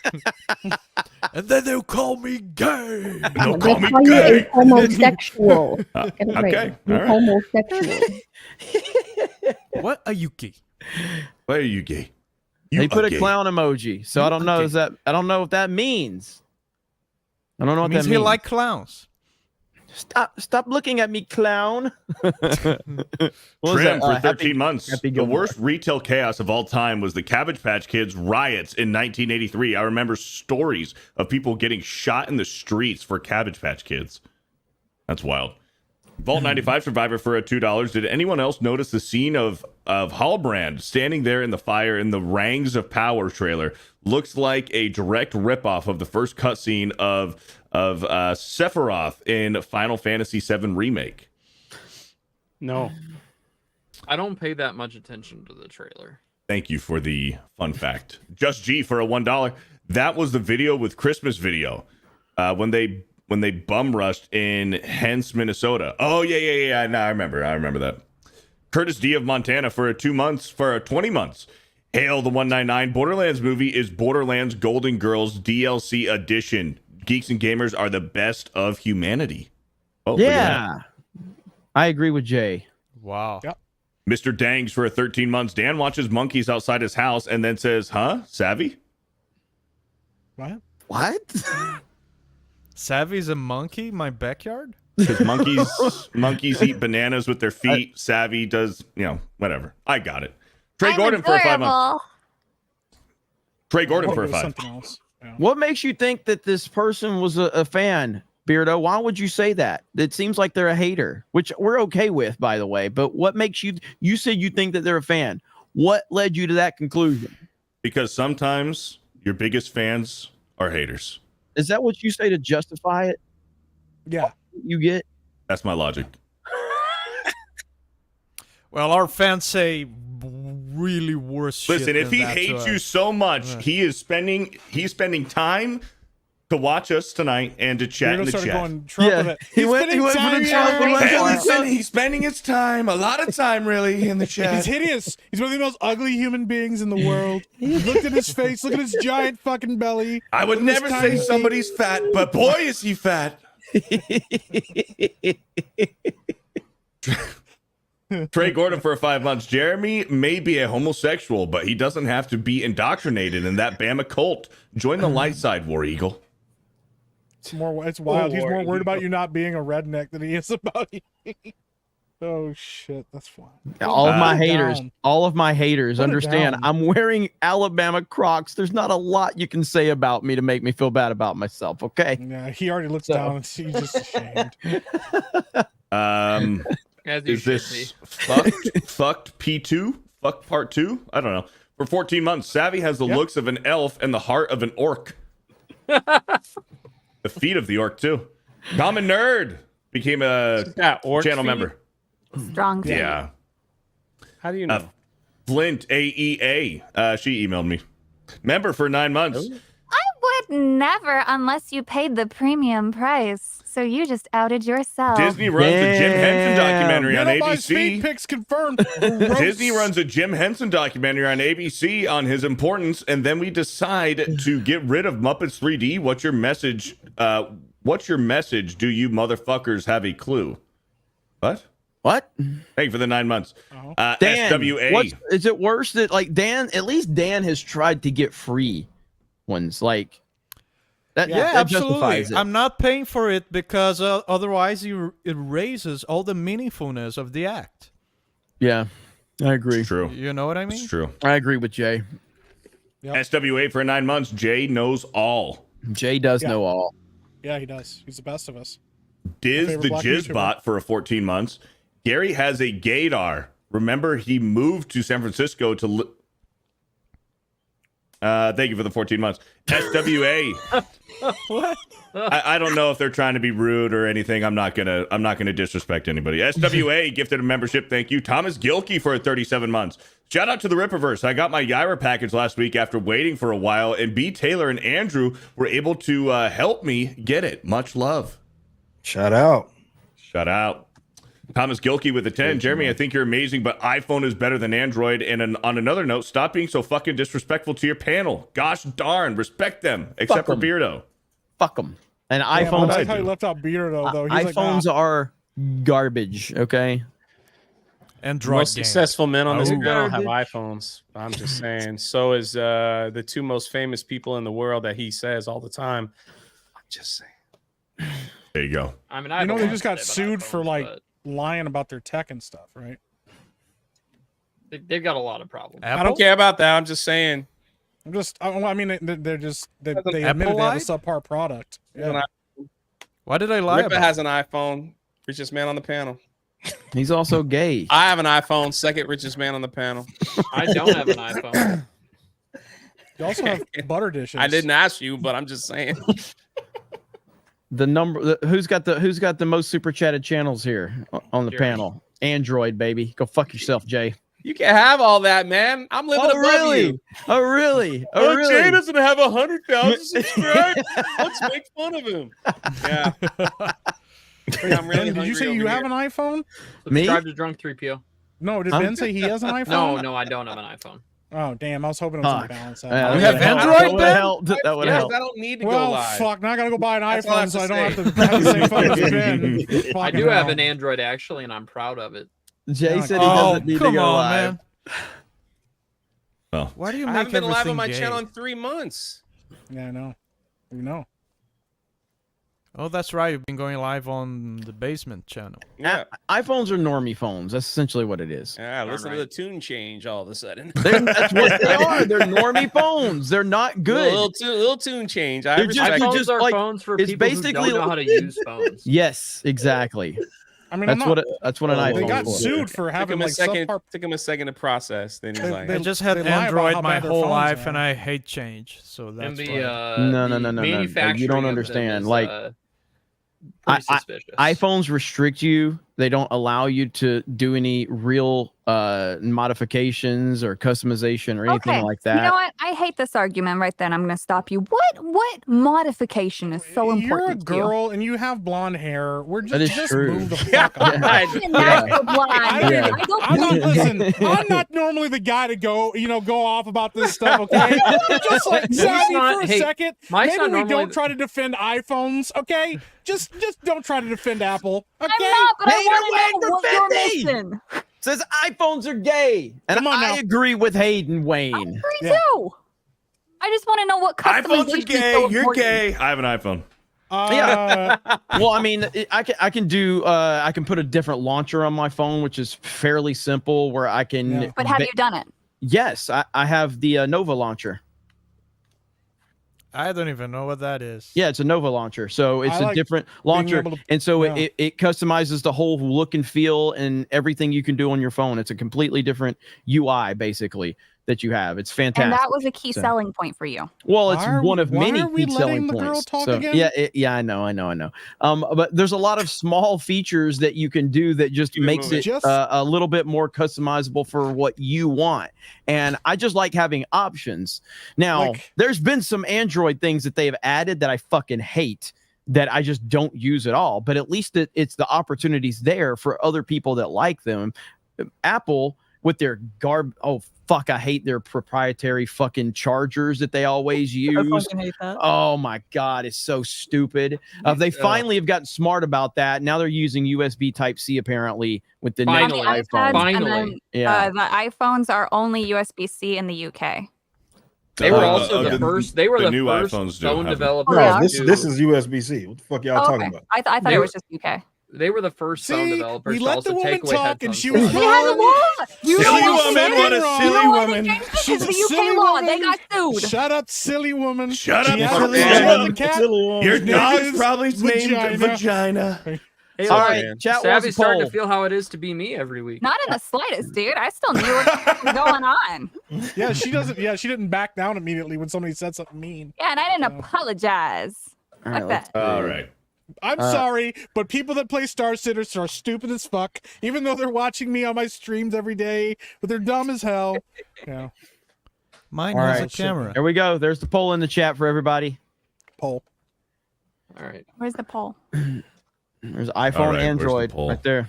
And then they'll call me gay. They'll call me Call you gay. a homosexual. Okay. You're All right. homosexual. What are you gay? Why are you gay? They put a gay. clown emoji, so I don't know. I don't know what that means. I don't know what Means that he means. like clowns. Stop looking at me, clown. What was Trim that? for Happy- 13 months. Happy The Gilmore. worst retail chaos of all time was the Cabbage Patch Kids riots in 1983. I remember stories of people getting shot in the streets for Cabbage Patch Kids. That's wild. Vault 95 Survivor for a $2. Did anyone else notice the scene of Hallbrand standing there in the fire in the Rangs of Power trailer? Looks like a direct ripoff of the first cutscene of Sephiroth in Final Fantasy VII Remake. No. I don't pay that much attention to the trailer. Thank you for the fun fact. Just G for a $1. That was the video with Christmas video when they bum rushed in Hence, Minnesota. Oh yeah. No, I remember that. Curtis D of Montana for 20 months. Hail the 199. Borderlands movie is Borderlands Golden Girls DLC edition. Geeks and gamers are the best of humanity. Oh, look at Yeah. I agree with Jay. Wow. Yep. Mr. Dangs for 13 months. Dan watches monkeys outside his house and then says, huh? Savvy? What? What? Savvy's a monkey? My backyard? Because monkeys eat bananas with their feet. Savvy does, whatever. I got it. Trey Gordon for 5 months. Trey Gordon for 5. Something else. Yeah. What makes you think that this person was a fan, Beardo? Why would you say that? It seems like they're a hater, which we're okay with, by the way. But what makes you said you think that they're a fan. What led you to that conclusion? Because sometimes your biggest fans are haters. Is that what you say to justify it? Yeah. You get? That's my logic. Well, our fans say really worse shit. Listen, if than he that hates to you us. so much, he's spending time to watch us tonight and to chat in the chat. Going Trump with it. He went for the Trump. He's spending his time, a lot of time, really, in the chat. He's hideous. He's one of the most ugly human beings in the world. Look at his face. Look at his giant fucking belly. I would Look at never his say tiny somebody's fat, but boy, is he fat. Trey Gordon for 5 months. Jeremy may be a homosexual, but he doesn't have to be indoctrinated in that Bama cult. Join the light side, War Eagle. It's wild. He's more worried about you not being a redneck than he is about you. Oh shit, that's fun. All of my haters, down. all of my haters Put it understand down. I'm wearing Alabama Crocs. There's not a lot you can say about me to make me feel bad about myself, okay? Yeah, he already looks down and he's just ashamed. As you Is should this fucked P2? Fucked part 2? I don't know. For 14 months, Savvy has the looks of an elf and the heart of an orc. The feet of the orc, too. Common Nerd became a channel member. Strong feet. Yeah. How do you know? Flint AEA. She emailed me. Member for 9 months. I would never unless you paid the premium price. So you just outed yourself. Disney runs a Jim Henson documentary on Middle-sized feet ABC. pics confirmed. Disney runs a Jim Henson documentary on ABC on his importance, and then we decide to get rid of Muppets 3D. What's your message? What's your message? Do you motherfuckers have a clue? What? Thank you for the 9 months. Dan, SWA. is it worse that like Dan? At least Dan has tried to get free ones. Like that. Yeah, that absolutely. justifies it. I'm not paying for it because otherwise it erases all the meaningfulness of the act. Yeah, I agree. It's true. You know what I mean? It's true. I agree with Jay. SWA for 9 months. Jay knows all. Jay does know all. Yeah, he does. He's the best of us. Diz favorite the black Jizzbot for 14 months. Gary has a gaydar. Remember, he moved to San Francisco to. Thank you for the 14 months. SWA. What? I don't know if they're trying to be rude or anything. I'm not gonna disrespect anybody. SWA gifted a membership. Thank you, Thomas Gilkey for 37 months. Shout out to the Ripperverse. I got my Yaira package last week after waiting for a while, and B. Taylor and Andrew were able to help me get it. Much love. Shout out. Shout out. Thomas Gilkey with a 10. Jeremy, I think you're amazing, but iPhone is better than Android. And on another note, stop being so fucking disrespectful to your panel. Gosh darn, respect them, except for Beardo. Fuck them. And I iPhones. like how he left out Beardo though. He's iPhones like, are garbage. Okay. Android Most successful men on this Oh. panel have iPhones. I'm just saying. So is the two most famous people in the world that he says all the time. I'm just saying. There you go. I mean, you know, they just got sued for like lying about their tech and stuff, right? They've got a lot of problems. I don't care about that. I'm just saying. I mean, they're just they Apple admitted they have a lied? subpar product. Yeah. Why did I lie Ripper about has an iPhone. Richest man on the panel. He's also gay. I have an iPhone. Second richest man on the panel. I don't have an iPhone. You also have butter dishes. I didn't ask you, but I'm just saying. Who's got the most super chatted channels here on the panel? Android, baby. Go fuck yourself, Jay. You can have all that, man. I'm living above you. Oh, really? Oh, really? Jay doesn't have 100,000 subscribers. Let's make fun of him. Yeah. I'm really Did you say you have an iPhone? Me? Subscribe to Drunk 3PO. No, did Ben say he has an iPhone? No, no, I don't have an iPhone. Oh damn! I was hoping it was gonna balance out. Yeah, You have Android, Ben? That would help. I don't need to well, go live. fuck! Now I gotta go buy an That's all I iPhone, have so to I don't say. have to have the same phone as Ben. I Fucking do have hell. an Android actually, and I'm proud of it. Jay said he Oh, doesn't need to come go on, live. man. Well, Why do you I make haven't been live everything on my gay? channel in 3 months. Yeah, I know. You know. Oh, that's right. You've been going live on the basement channel. Yeah. iPhones are normie phones. That's essentially what it is. Yeah, listen to the tune change all of a sudden. That's what they are. They're normie phones. They're not good. Little tune change. I They're respect just- it. Phones are like, phones for it's people who basically don't know how to use phones. Yes, exactly. I mean, That's I'm what not, that's what an iPhone. they got is for. sued for having like took him a second to process. Then he's They- like, they- I just had lie about Android how my bad their whole phones life, are. and I hate change. So that's And the why. No. the manufacturing You don't of them understand. is, Like, pretty suspicious. iPhones restrict you. They don't allow you to do any real modifications or customization or anything Okay. like that. You know what? I hate this argument right then. I'm going to stop you. What modification is so You're a important to you? girl and you have blonde hair. We're That is just true. move the fuck on. I'm not blonde. Yeah. I don't I'm not need- listen. I'm not normally the guy to go off about this stuff. Okay, just like Savvy not- for a hey, second. Mike's Maybe not we normally don't try to defend iPhones. Okay, just don't try to defend Apple. Okay, I'm not, but I Hater want to know Wayne what you're defend me! missing. Says iPhones are gay, and Come on I now. agree with Hayden Wayne. Me Yeah. too. I just want to know what customization iPhones are is gay. so You're important. gay. I have an iPhone. Well, I mean, I can put a different launcher on my phone, which is fairly simple, where I can. Yeah. But have you done it? Yes, I have the Nova launcher. I don't even know what that is. Yeah, it's a Nova launcher, so it's I a like different launcher, able to- and so yeah. it customizes the whole look and feel and everything you can do on your phone. It's a completely different UI, basically, that you have. It's fantastic. And that was a key So- selling point for you. Well, it's one of why many are we key letting selling the girl points. talk So, again? yeah, I know. But there's a lot of small features that you can do that just makes it Just- a little bit more customizable for what you want. And I just like having options. Now, Like- there's been some Android things that they have added that I fucking hate, that I just don't use at all. But at least it's the opportunities there for other people that like them. Apple with their I hate their proprietary fucking chargers that they always use. fucking hate that. Oh my god, it's so stupid. They finally have gotten smart about that. Now they're using USB Type-C apparently with the On next the iPhone. iPads, Finally. and then Yeah. the iPhones are only USB-C in the UK. They were also the first. They were the new first iPhones don't phone have it. developers. Yeah. This is USB-C. What the fuck y'all Oh, talking okay. about? I thought They it were- was just UK. They were the first phone See, developers we to let also the woman take away talk, and headphones she from was They iPhones. had a law. You Silly know woman, they what a did. silly You know why woman. They changed it She's because a the UK silly law. woman. They got sued. Shut up, silly woman. Shut She up, has silly a leash woman. on the cat. Your His dog's name is probably named Vagina. Vagina. Hey, All look, right, man. chat wants Savvy's a starting poll. to feel how it is to be me every week. Not in the slightest, dude. I still knew what was going on. Yeah, she doesn't. Yeah, she didn't back down immediately when somebody said something mean. Yeah, and I didn't apologize. All right, Fuck let's that. All right. I'm sorry, but people that play Star Citizen are stupid as fuck. Even though they're watching me on my streams every day, but they're dumb as hell. Yeah. Mine All has right. a camera. There we go. There's the poll in the chat for everybody. Poll. All right. Where's the poll? There's All iPhone, right, where's the Android poll? right there.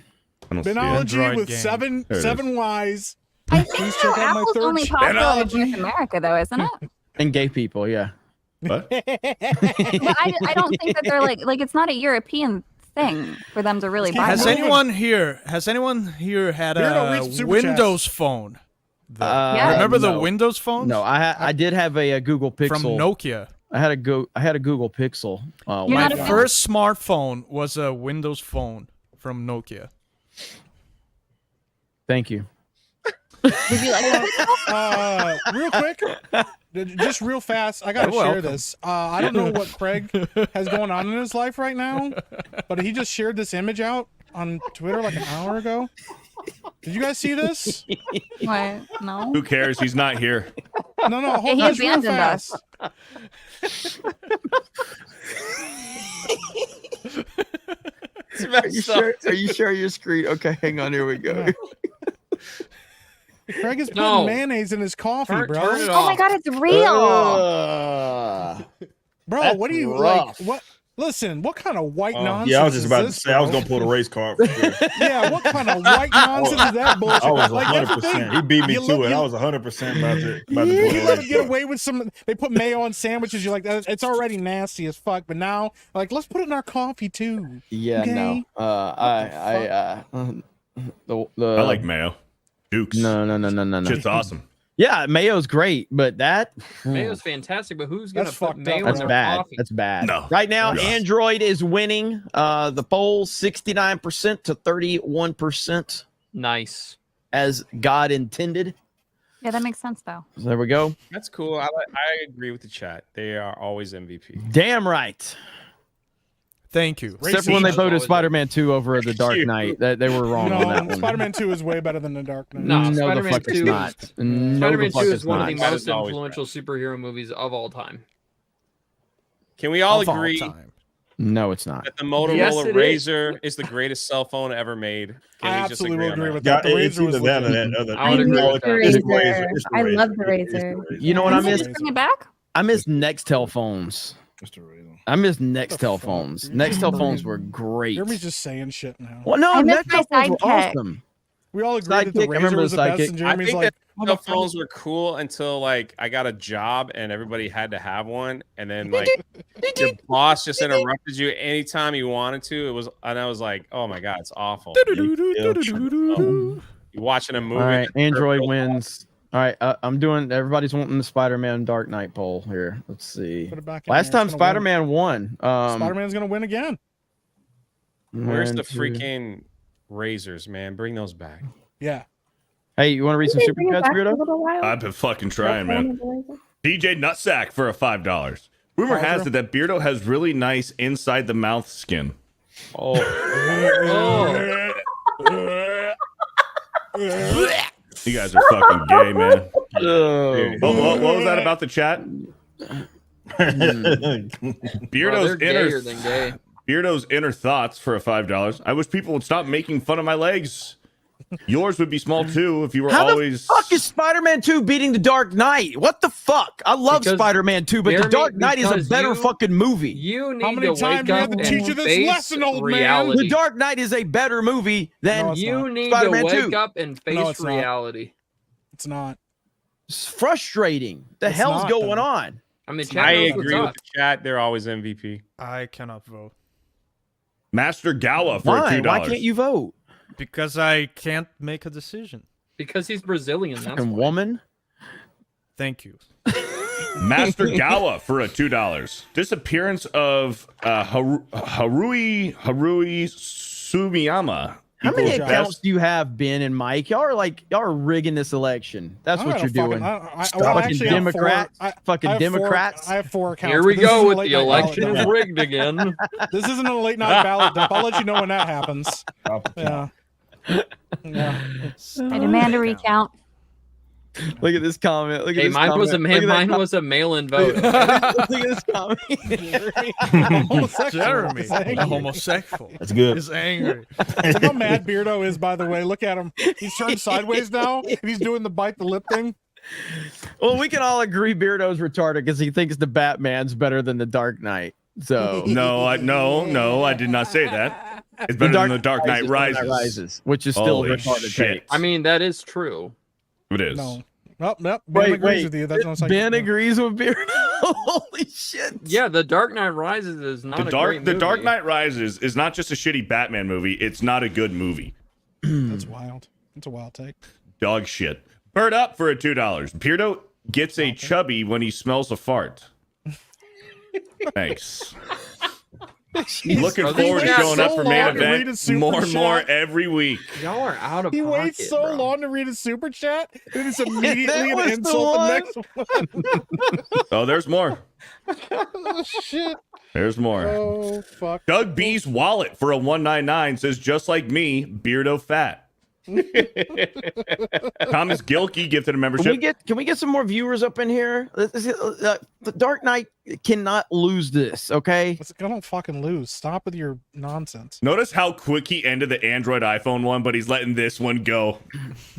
I don't see it. Binology Android with game. seven There it seven Ys. I think Please check out my Apple's third only popular in Binology. North America, though, isn't it? And gay people, yeah. What? But I don't think that they're like it's not a European thing for them to really buy. Has them. anyone here had Beardo a reads super Windows phone? Yeah. Remember the no. Windows phone? No, I did have a Google Pixel. From Nokia. I had a Google Pixel. You're My not a fan? first smartphone was a Windows phone from Nokia. Thank you. Did you like that? Real quick, just real fast, I gotta You're share welcome. this. I don't know what Craig has going on in his life right now, but he just shared this image out on Twitter like an hour ago. Did you guys see this? What? No. Who cares? He's not here. No, Yeah, hold he on, just real abandoned us. fast. Are you sure your screen? Okay, hang on. Here we go. Craig is putting No. mayonnaise in his coffee, Turn bro. it Oh my off. god, it's real. Bro, That's what do you rough. like? What? Listen, what kind of white nonsense? Yeah, I was just is about to this, say I was bro? gonna pull the race card. For sure. Yeah, what kind of white nonsense is that bullshit? I was Like, that's the thing. 100%. He beat me You to look- it. you- I was 100% about to pull You the let race them get card. away with some. They put mayo on sandwiches. You're like, it's already nasty as fuck. But now, like, let's put it in our coffee too. Yeah, Okay? no. I like mayo. Dukes. No. Shit's awesome. Yeah, mayo's great, but that Mayo's fantastic, but who's gonna That's put fucked up. mayo that's in their bad. coffee? That's bad. No. Right now, Yeah. Android is winning the poll 69% to 31% Nice. as God intended. Yeah, that makes sense though. So there we go. That's cool. I agree with the chat. They are always MVP. Damn right. Thank you. Except for when they Racing. voted Spider-Man 2 over The Dark Knight. They were wrong on that No, one. Spider-Man 2 is way better than The Dark Knight. No, No, the Spider-Man fuck it's 2 not. No, Spider-Man the fuck 2 it's is one of the not. That most is always influential superhero movies of all time. Can we all Of all agree time. No, it's not. that the Motorola Yes, it Razor is the greatest cell phone ever made? Can I we just absolutely will on agree that? with Yeah, that. The it's Razor was either that or legit. that other. I would agree with that. It's the Razor. It's the I Razor. love the It's Razor. You know what I Didn't they miss? just bring it back? I miss Nextel phones. It's the Razor. I miss the Nextel fuck, phones. dude? Nextel phones were great. Jeremy's just saying shit now. Well, no, I miss Nextel my phones were Sidekick. awesome. We all agree that the Sidekick, I Razor remember was the the best, Sidekick. and I Jeremy's think like, that cell phones were cool until like I got a job and everybody had to have one, and then like your boss just interrupted you anytime you wanted to. It was, and I was like, oh my god, it's awful. You watching a movie? All right, Android wins. All right, I'm doing. Everybody's wanting the Spider-Man Dark Knight poll here. Let's see. put it back in Last there. time It's gonna win. Spider-Man won. Spider-Man's gonna win again. Where's the 1, 2. freaking razors, man? Bring those back. Yeah. Hey, you want to read some Did they super bring it chats, back for a Weirdo? little while? I've been fucking trying, That's man. one of the Razor? DJ Nutsack for a $5. Rumor has it that Beardo has really nice inside the mouth skin. Oh, You guys are fucking gay, man. Oh, What was that about the chat? Well, Beardo's they're inner gayer than gay. Beardo's inner thoughts for a $5. I wish people would stop making fun of my legs. Yours would be small too if you were How always. the fuck is Spider-Man 2 beating The Dark Knight? What the fuck? I love Because, Spider-Man 2, but The Jeremy, Dark Knight is a because better you- fucking movie. You need How many to times wake do you have up to teach you and this face lesson, old man? reality. The Dark Knight is a better movie than No, it's You not. need Spider-Man to wake 2. up and face No, it's not. reality. It's not. It's frustrating. The It's hell's not, going though. on? I mean, chat I knows what's agree with up. the chat. They're always MVP. I cannot vote Master Gala for Why? $2. Why can't you vote? because I can't make a decision. Because he's Brazilian. That's Fucking why. woman. Thank you. Master Gawa for a $2. Disappearance of Harui Sumiyama. How many equals accounts best- do you have, Ben and Mike? Y'all are rigging this election. That's what you're doing. Fucking Democrats. Fucking Democrats. I have 4 accounts. Here we but this go isn't a with late the night election ballot is dump. rigged again. This isn't a late night ballot dump. I'll let you know when that happens. Yeah. Yeah. I demand a recount. Look at this comment. Look at Hey, this mine comment. was a Look at that mine comment. was a mail-in vote. Look at this comment. Jeremy, the homosexual. That's good. Is angry. Look how mad Beardo is, by the way. Look at him. He's turned sideways now, and he's doing the bite the lip thing. Well, we can all agree Beardo's retarded because he thinks the Batman's better than the Dark Knight. So No, I did not say that. It's better than the Dark Knight Rises. which is still Holy a retarded shit. take. I mean, that is true. It is. No. Nope, nope. Ben agrees with you. That's what I'm saying. Ben agrees with Beardo. Holy shit. Yeah, The Dark Knight Rises is not The a Dark great The movie. Dark Knight Rises is not just a shitty Batman movie. It's not a good movie. That's wild. That's a wild take. Dog shit. Bird up for a $2. Beardo gets a chubby when he smells a fart. Thanks. Looking Are these forward to guys showing up so for main long to read event a super more and more chat? every week. Y'all are out of He pocket, waits so bro. long to read a super chat, and it's immediately That an was the insult the one. next one. Oh, there's more. Oh, shit. There's more. Oh, fuck. Doug B's wallet for a 199 says just like me, Beardo fat. Thomas Gilkey gifted a membership. Can we get some more viewers up in here? The Dark Knight cannot lose this, okay? I don't fucking lose. Stop with your nonsense. Notice how quick he ended the Android iPhone one, but he's letting this one go.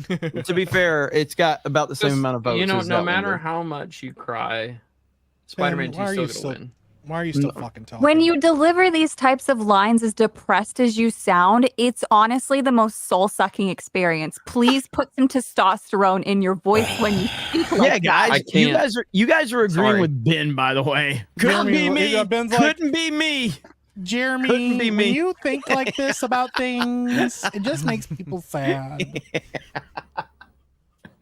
To be fair, it's got about the same amount of votes. You know, as no that one matter did. how much you cry, Spider-Man 2 why are still you gonna so- win. Why are you still fucking talking? When you deliver these types of lines as depressed as you sound, it's honestly the most soul-sucking experience. Please put some testosterone in your voice when you speak like Yeah, that. guys, you guys are agreeing Sorry. with Ben, by the way. Couldn't Jeremy, be me. Ben's like, Couldn't be me. Jeremy, Couldn't be me. when you think like this about things, it just makes people sad.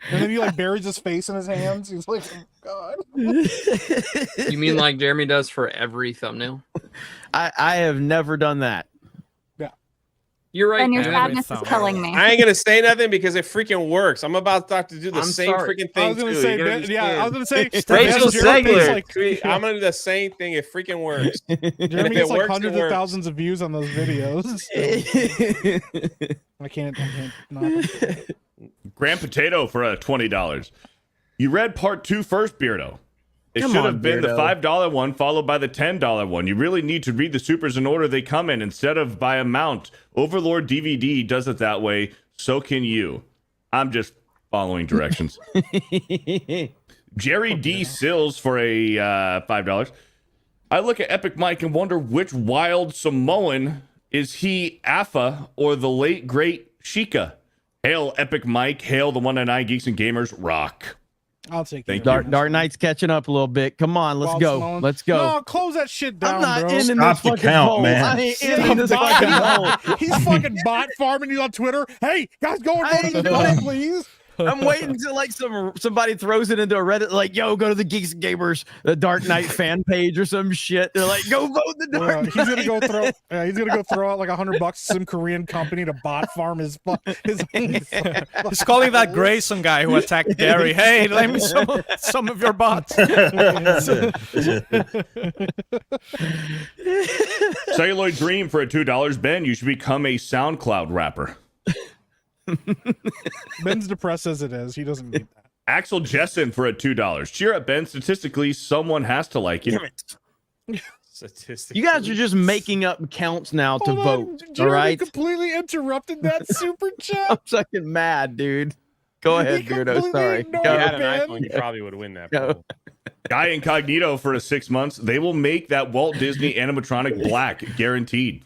And then he like buries his face in his hands. He's like, oh, God. You mean like Jeremy does for every thumbnail? I have never done that. Yeah. You're right. And your man. sadness is killing me. I ain't gonna say nothing because it freaking works. I'm about to do the I'm same sorry. freaking thing. I was gonna too. say, You gotta I was gonna say, Rachel Jeremy gets Zegler. like, I'm gonna do the same thing. It freaking works. Jeremy If gets it like works, it hundreds of works. thousands of views on those videos. So. I can't not. Grand Potato for $20. You read part 2 first, Beardo. It Come should on, have been the Beardo. $5 one followed by the $10 one. You really need to read the supers in order they come in instead of by amount. Overlord DVD does it that way. So can you. I'm just following directions. Jerry D. Sills for a $5. I look at Epic Mike and wonder which wild Samoan is he, Afa or the late great Sheikah. Hail Epic Mike. Hail the 199 Geeks and Gamers. Rock. I'll take Thank you. you. Dark Knight's catching up a little bit. Come on, let's Wild go. Samoan. Let's go. No, close that shit down, I'm not bro. ending Stop this the fucking count, poll. man. I ain't Stop ending this the fucking count. poll. He's fucking bot farming you on Twitter. Hey, guys, go and vote in the vote, please. I'm waiting till like somebody throws it into a Reddit, like, yo, go to the Geeks Gamers, the Dark Knight fan page or some shit. They're like, go vote the Dark Knight. He's gonna go throw out like $100 to some Korean company to bot farm his He's calling that Grayson guy who attacked Gary. Hey, lend me some of your bots. Celluloid Dream for a $2. Ben, you should become a SoundCloud rapper. Ben's depressed as it is. He doesn't need that. Axel Jessen for a $2. Cheer up, Ben. Statistically, someone has to like you. You guys are just making up counts now to Hold on, vote. All Jeremy right. completely interrupted that super chat. I'm fucking mad, dude. Go ahead, Beardo. completely Sorry. ignored If you Go. had an Ben. iPhone, you probably would win that. Go. poll. Guy Incognito for a 6 months. They will make that Walt Disney animatronic black, guaranteed.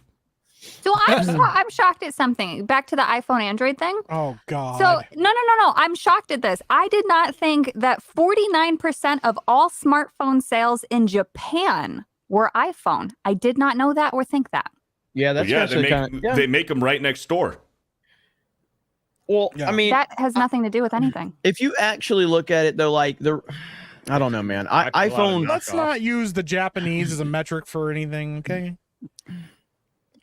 So I'm shocked at something. Back to the iPhone Android thing. Oh God. So no. I'm shocked at this. I did not think that 49% of all smartphone sales in Japan were iPhone. I did not know that or think that. Yeah, that's Yeah, actually kind of. they make them right next door. Well, Yeah. I mean, That has nothing to do with anything. if you actually look at it, though, like I don't know, man. iPhone. Let's not use the Japanese as a metric for anything, okay?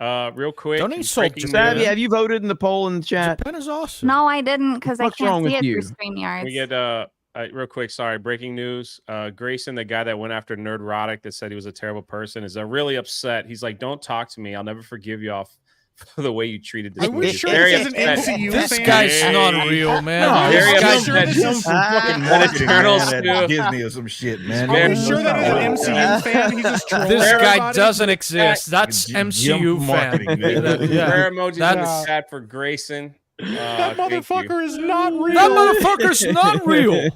Real quick. Don't insult breaking Japan. Savvy, have you voted in the poll in the chat? Japan is awesome. No, I didn't because I What's wrong can't see with it you? through StreamYards. We get real quick. Sorry, breaking news. Grayson, the guy that went after Nerdrotic that said he was a terrible person, is really upset. He's like, "Don't talk to me. I'll never forgive you off for the way you treated this." Are we movie." sure Very this is an upset. MCU This fan? guy's Yeah. not real, man. No, Very I'm upset. sure this is Fucking That marketing Eternal man at Stew. Disney or some shit, man. Are we Yeah. sure that is an MCU fan? He's just trolling This guy everybody? doesn't exist. That's Jim MCU fan. marketing, man. Prayer emojis in the That's- chat for Grayson. That Thank you. motherfucker is not real. That motherfucker's not real.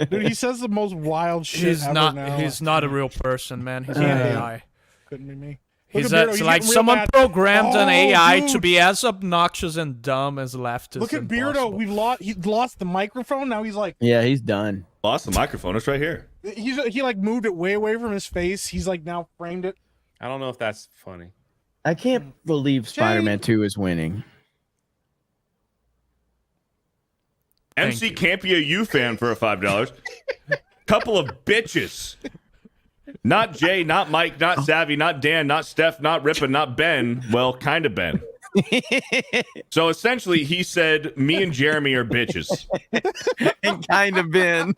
Dude, he says the most wild shit He's ever not. now. He's not a real person, man. He's an Yeah. AI. Couldn't be me. He's Look at Beardo, like getting real someone mad. programmed an Oh, AI to dude. be as obnoxious and dumb as leftist. Look at and Beardo. possible. We've lost. He lost the microphone. Now he's like, Yeah, he's done. Lost the microphone. It's right here. he like moved it way away from his face. He's like now framed it. I don't know if that's funny. I can't believe Spider-Man 2 is winning. MC Campia U fan for a $5. Couple of bitches. Not Jay, not Mike, not Savvy, not Dan, not Steph, not Rippin, not Ben. Well, kind of Ben. So essentially, he said, me and Jeremy are bitches. And kind of been.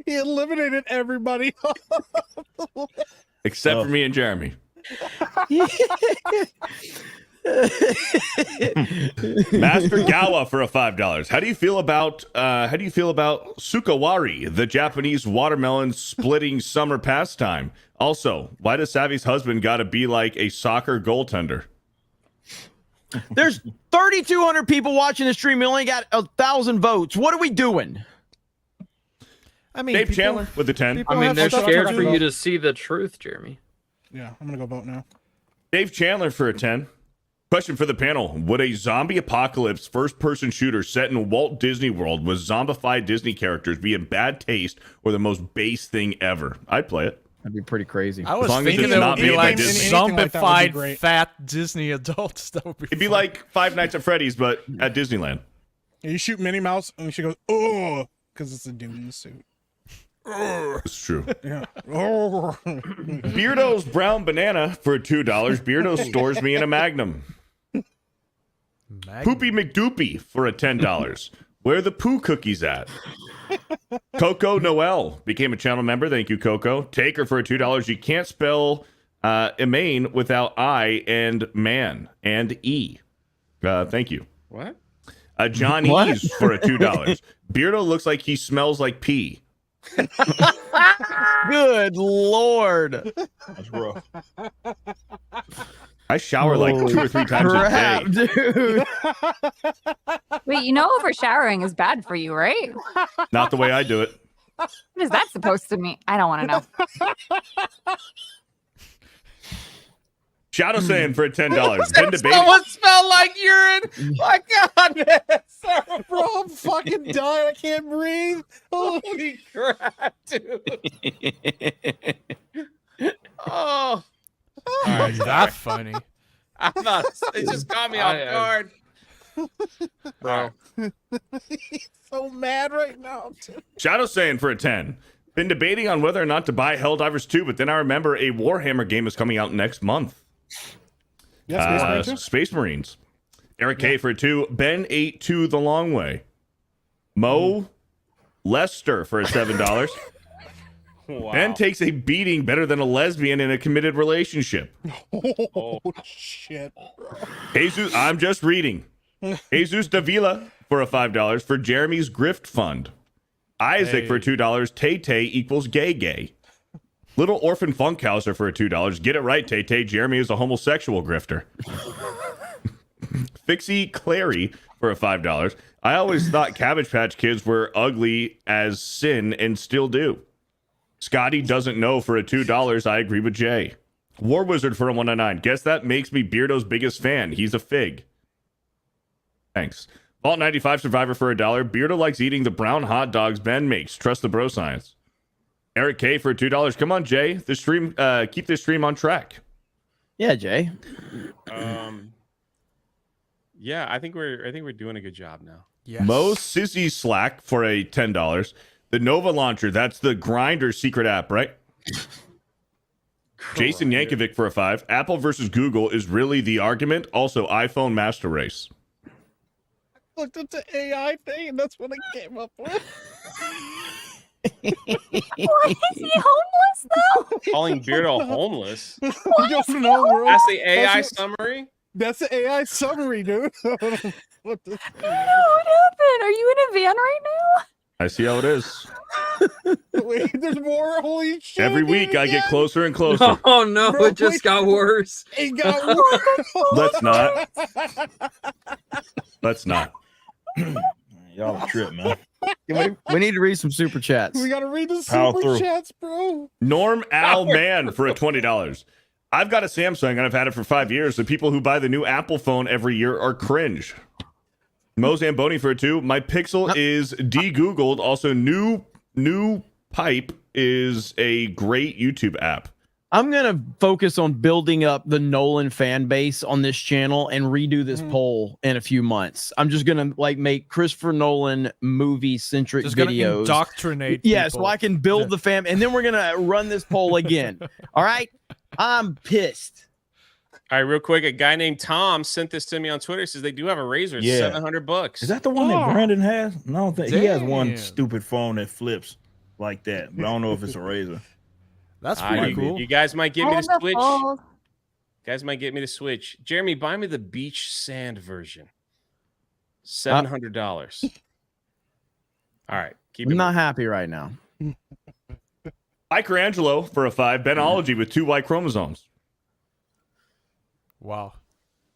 He eliminated everybody. Except for me and Jeremy. Master Gawa for a $5. How do you feel about sukawari, the Japanese watermelon splitting summer pastime? Also, why does Savvy's husband got to be like a soccer goaltender? There's 3,200 people watching the stream. We only got 1,000 votes. What are we doing? I mean, Dave Chandler with the 10. people I mean, have they're stuff to scared do. for you to see the truth, Jeremy. Yeah, I'm gonna go vote now. Dave Chandler for a 10. Question for the panel. Would a zombie apocalypse first-person shooter set in Walt Disney World with zombified Disney characters be in bad taste or the most base thing ever? I'd play it. That'd be pretty crazy. I was As long as thinking it's it not would be made by like Disney. Anything like that would be zombified great. fat Disney adults. That would be It'd be fun. like Five Nights at Freddy's, but at Disneyland. Yeah, you shoot Minnie Mouse and she goes, oh, because it's a Doom suit. It's true. Yeah. Oh. Beardo's Brown Banana for $2. Beardo stores me in a Magnum. Poopy McDoopy for a $10. Where the poo cookies at? Coco Noel became a channel member. Thank you, Coco. Taker for a $2. You can't spell Emain without I and man and E. Thank you. What? John What? E's for a $2. Beardo looks like he smells like pee. Good Lord. That's rough. I shower like 2 or 3 times Crap, a day. dude. Wait, you know over showering is bad for you, right? Not the way I do it. What is that supposed to mean? I don't want to know. Shadow saying for a $10. Been debating. Someone smelled like urine. My God, man. Sorry. Bro, I'm fucking dying. I can't breathe. Oh. Holy crap, dude. Oh. All right, That's funny. I'm not. It just caught me off guard. Bro. He's so mad right now. Too. Shadow saying for a 10. Been debating on whether or not to buy Helldivers 2, but then I remember a Warhammer game is coming out next month. Yeah, Space Marine too? Space Marines. Eric K for a 2. Ben 8-2 the long way. Mo Lester for a $7. Wow. Ben takes a beating better than a lesbian in a committed relationship. Oh, shit. Jesus, I'm just reading. Jesus Davila for a $5 for Jeremy's Grift Fund. Isaac for $2. Tay-Tay equals gay. Little Orphan Funkhauser for a $2. Get it right, Tay-Tay. Jeremy is a homosexual grifter. Fixie Clary for a $5. I always thought Cabbage Patch Kids were ugly as sin and still do. Scotty doesn't know for a $2. I agree with Jay. War Wizard for a 199. Guess that makes me Beardo's biggest fan. He's a fig. Thanks. Vault 95 Survivor for $1. Beardo likes eating the brown hot dogs Ben makes. Trust the bro science. Eric K for $2. Come on, Jay. This stream, keep this stream on track. Yeah, Jay. Yeah, I think we're doing a good job now. Yes. Mo Sissy Slack for a $10. The Nova Launcher, that's the Grindr secret app, right? Jason Yankovic for a 5. Apple versus Google is really the argument. Also, iPhone master race. Looked at the AI thing, and that's what I came up with. Why is he homeless though? Calling Beardo homeless. I don't know, bro. That's the AI That's what- summary. That's the AI summary, dude. What the? What happened? Are you in a van right now? I see how it is. Wait, there's more. Holy shit! Every week I get closer and closer. Oh no, Bro, it just got worse. It got worse. Let's not. Let's not. Y'all a trip, man. We need to read some super chats. We gotta read the Power super through. chats, bro. Norm Al Man for a $20. I've got a Samsung and I've had it for 5 years. The people who buy the new Apple phone every year are cringe. Mo Zamboni for a 2. My Pixel is de-Googled. Also, new Pipe is a great YouTube app. I'm gonna focus on building up the Nolan fan base on this channel and redo this poll in a few months. I'm just gonna make Christopher Nolan movie centric Just gonna videos. indoctrinate. Yeah, people. so I can build the fam, and then we're gonna run this poll again. All right, I'm pissed. All right, real quick, a guy named Tom sent this to me on Twitter. He says they do have a razor. It's Yeah. $700. Is that the one that Brandon has? No, I don't think he has one Damn. stupid phone that flips like that. But I don't know if it's a razor. That's All right, pretty cool. You guys might get me Oh, to the switch. fold. Guys might get me to switch. Jeremy, buy me the beach sand version. $700. All right, keep it. I'm not happy right now. Michelangelo for a 5. Benology with 2 Y chromosomes. Wow.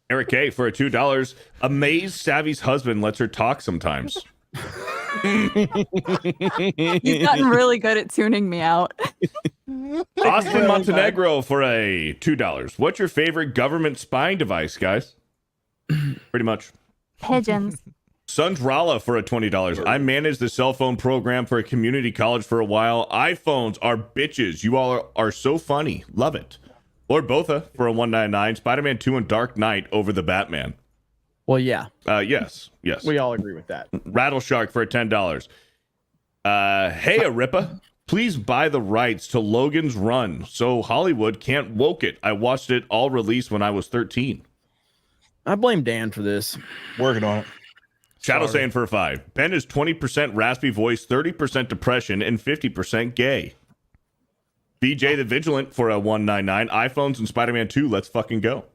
Eric K for a $2. Amazed Savvy's husband lets her talk sometimes. He's gotten really good at tuning me out. Austin Montenegro for a $2. What's your favorite government spying device, guys? Pretty much. Pigeons. Sons Rala for a $20. I managed the cell phone program for a community college for a while. iPhones are bitches. You all are so funny. Love it. Lord Botha for a $1.99. Spider-Man 2 and Dark Knight over the Batman. Well, yeah. Yes. We all agree with that. Rattle Shark for a $10. Hey, Aripa, please buy the rights to Logan's Run so Hollywood can't woke it. I watched it all released when I was 13. I blame Dan for this. Working on it. Shadow saying for a 5. Ben is 20% raspy voice, 30% depression, and 50% gay. BJ the Vigilant for a $1.99. iPhones and Spider-Man 2, let's fucking go.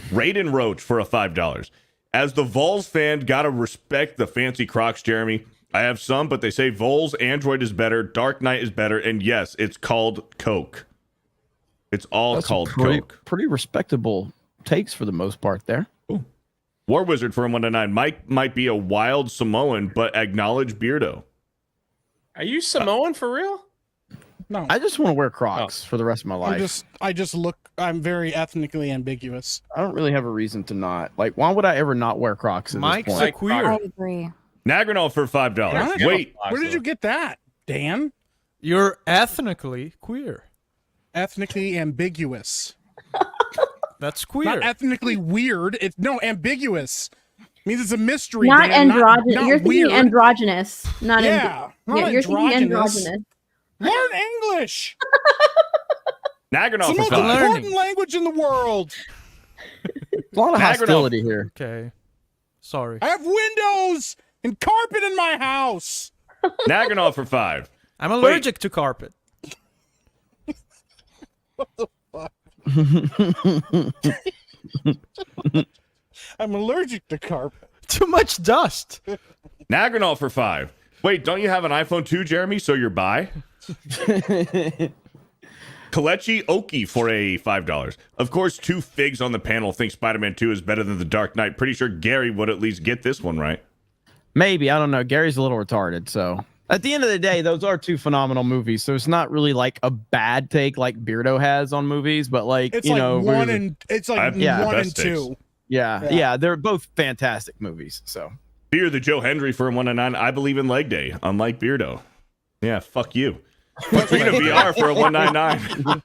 Raiden Roach for a $5. As the Vols fan, gotta respect the fancy Crocs, Jeremy. I have some, but they say Vols Android is better, Dark Knight is better, and yes, it's called Coke. It's all That's called pretty, Coke. Pretty respectable takes for the most part there. Ooh. War Wizard for a $1.99. Mike might be a wild Samoan, but acknowledge Beardo. Are you Samoan for real? No, I just want to wear Crocs for the rest of my life. I'm very ethnically ambiguous. I don't really have a reason to not. Like, why would I ever not wear Crocs at Mike's this a point? queer. I agree. Nagranol for $5. What? Wait, Where did you get that, Dan? You're ethnically queer. Ethnically ambiguous. That's queer. Not ethnically weird. It's ambiguous. Means it's a mystery. Not Dan, androgynous. not You're thinking weird. androgynous. Not Yeah, not you're thinking androgynous. androgynous. Learn English. Nagranol It's the for most 5. important language in the world. There's a lot of hostility here. Okay. Sorry. I have windows and carpet in my house. Nagranol for 5. I'm allergic to carpet. What the fuck? I'm allergic to carpet. Too much dust. Nagranol for 5. Wait, don't you have an iPhone 2, Jeremy? So you're bi? Kalechi Oki for a $5. Of course, 2 figs on the panel think Spider-Man 2 is better than The Dark Knight. Pretty sure Gary would at least get this one right. Maybe. I don't know. Gary's a little retarded, so. At the end of the day, those are 2 phenomenal movies, so it's not really like a bad take like Beardo has on movies, but like, It's you like know. one and 2. Yeah, they're both fantastic movies, so. Beer the Joe Hendry for a $1.99. I believe in leg day, unlike Beardo. Yeah, fuck you. Katrina VR for a $1.99.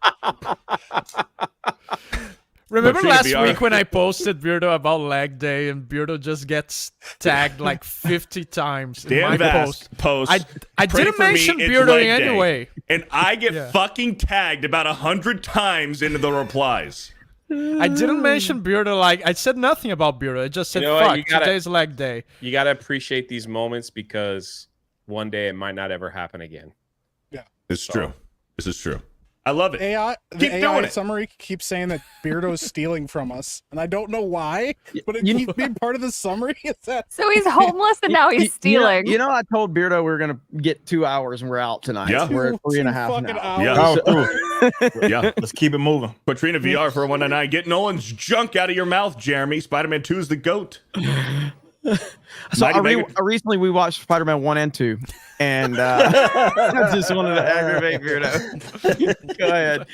Remember Katrina last VR. week when I posted Beardo about leg day and Beardo just gets tagged like 50 times in Dan my Vast post. post. I "Pray didn't for me, mention it's Beardo leg day." anyway. And I get Yeah. fucking tagged about 100 times into the replies. I didn't mention Beardo. Like, I said nothing about Beardo. I just said, You know what? fuck, You gotta- today's leg day. You got to appreciate these moments because one day it might not ever happen again. It's true. This is true. I love it. The Keep AI doing it. summary keeps saying that Beardo is stealing from us, and I don't know why, but it You keeps being part of the summary. Is that So he's homeless and now he's stealing. You know, I told Beardo we were going to get 2 hours and we're out tonight. Yeah. We're at 3.5 fucking now. hours. Yeah. Yeah. Let's keep it moving. Katrina VR for a $1.99. Get Nolan's junk out of your mouth, Jeremy. Spider-Man 2 is the GOAT. So Mighty recently we watched Spider-Man 1 and 2, and I just wanted to aggravate Beardo. Go ahead.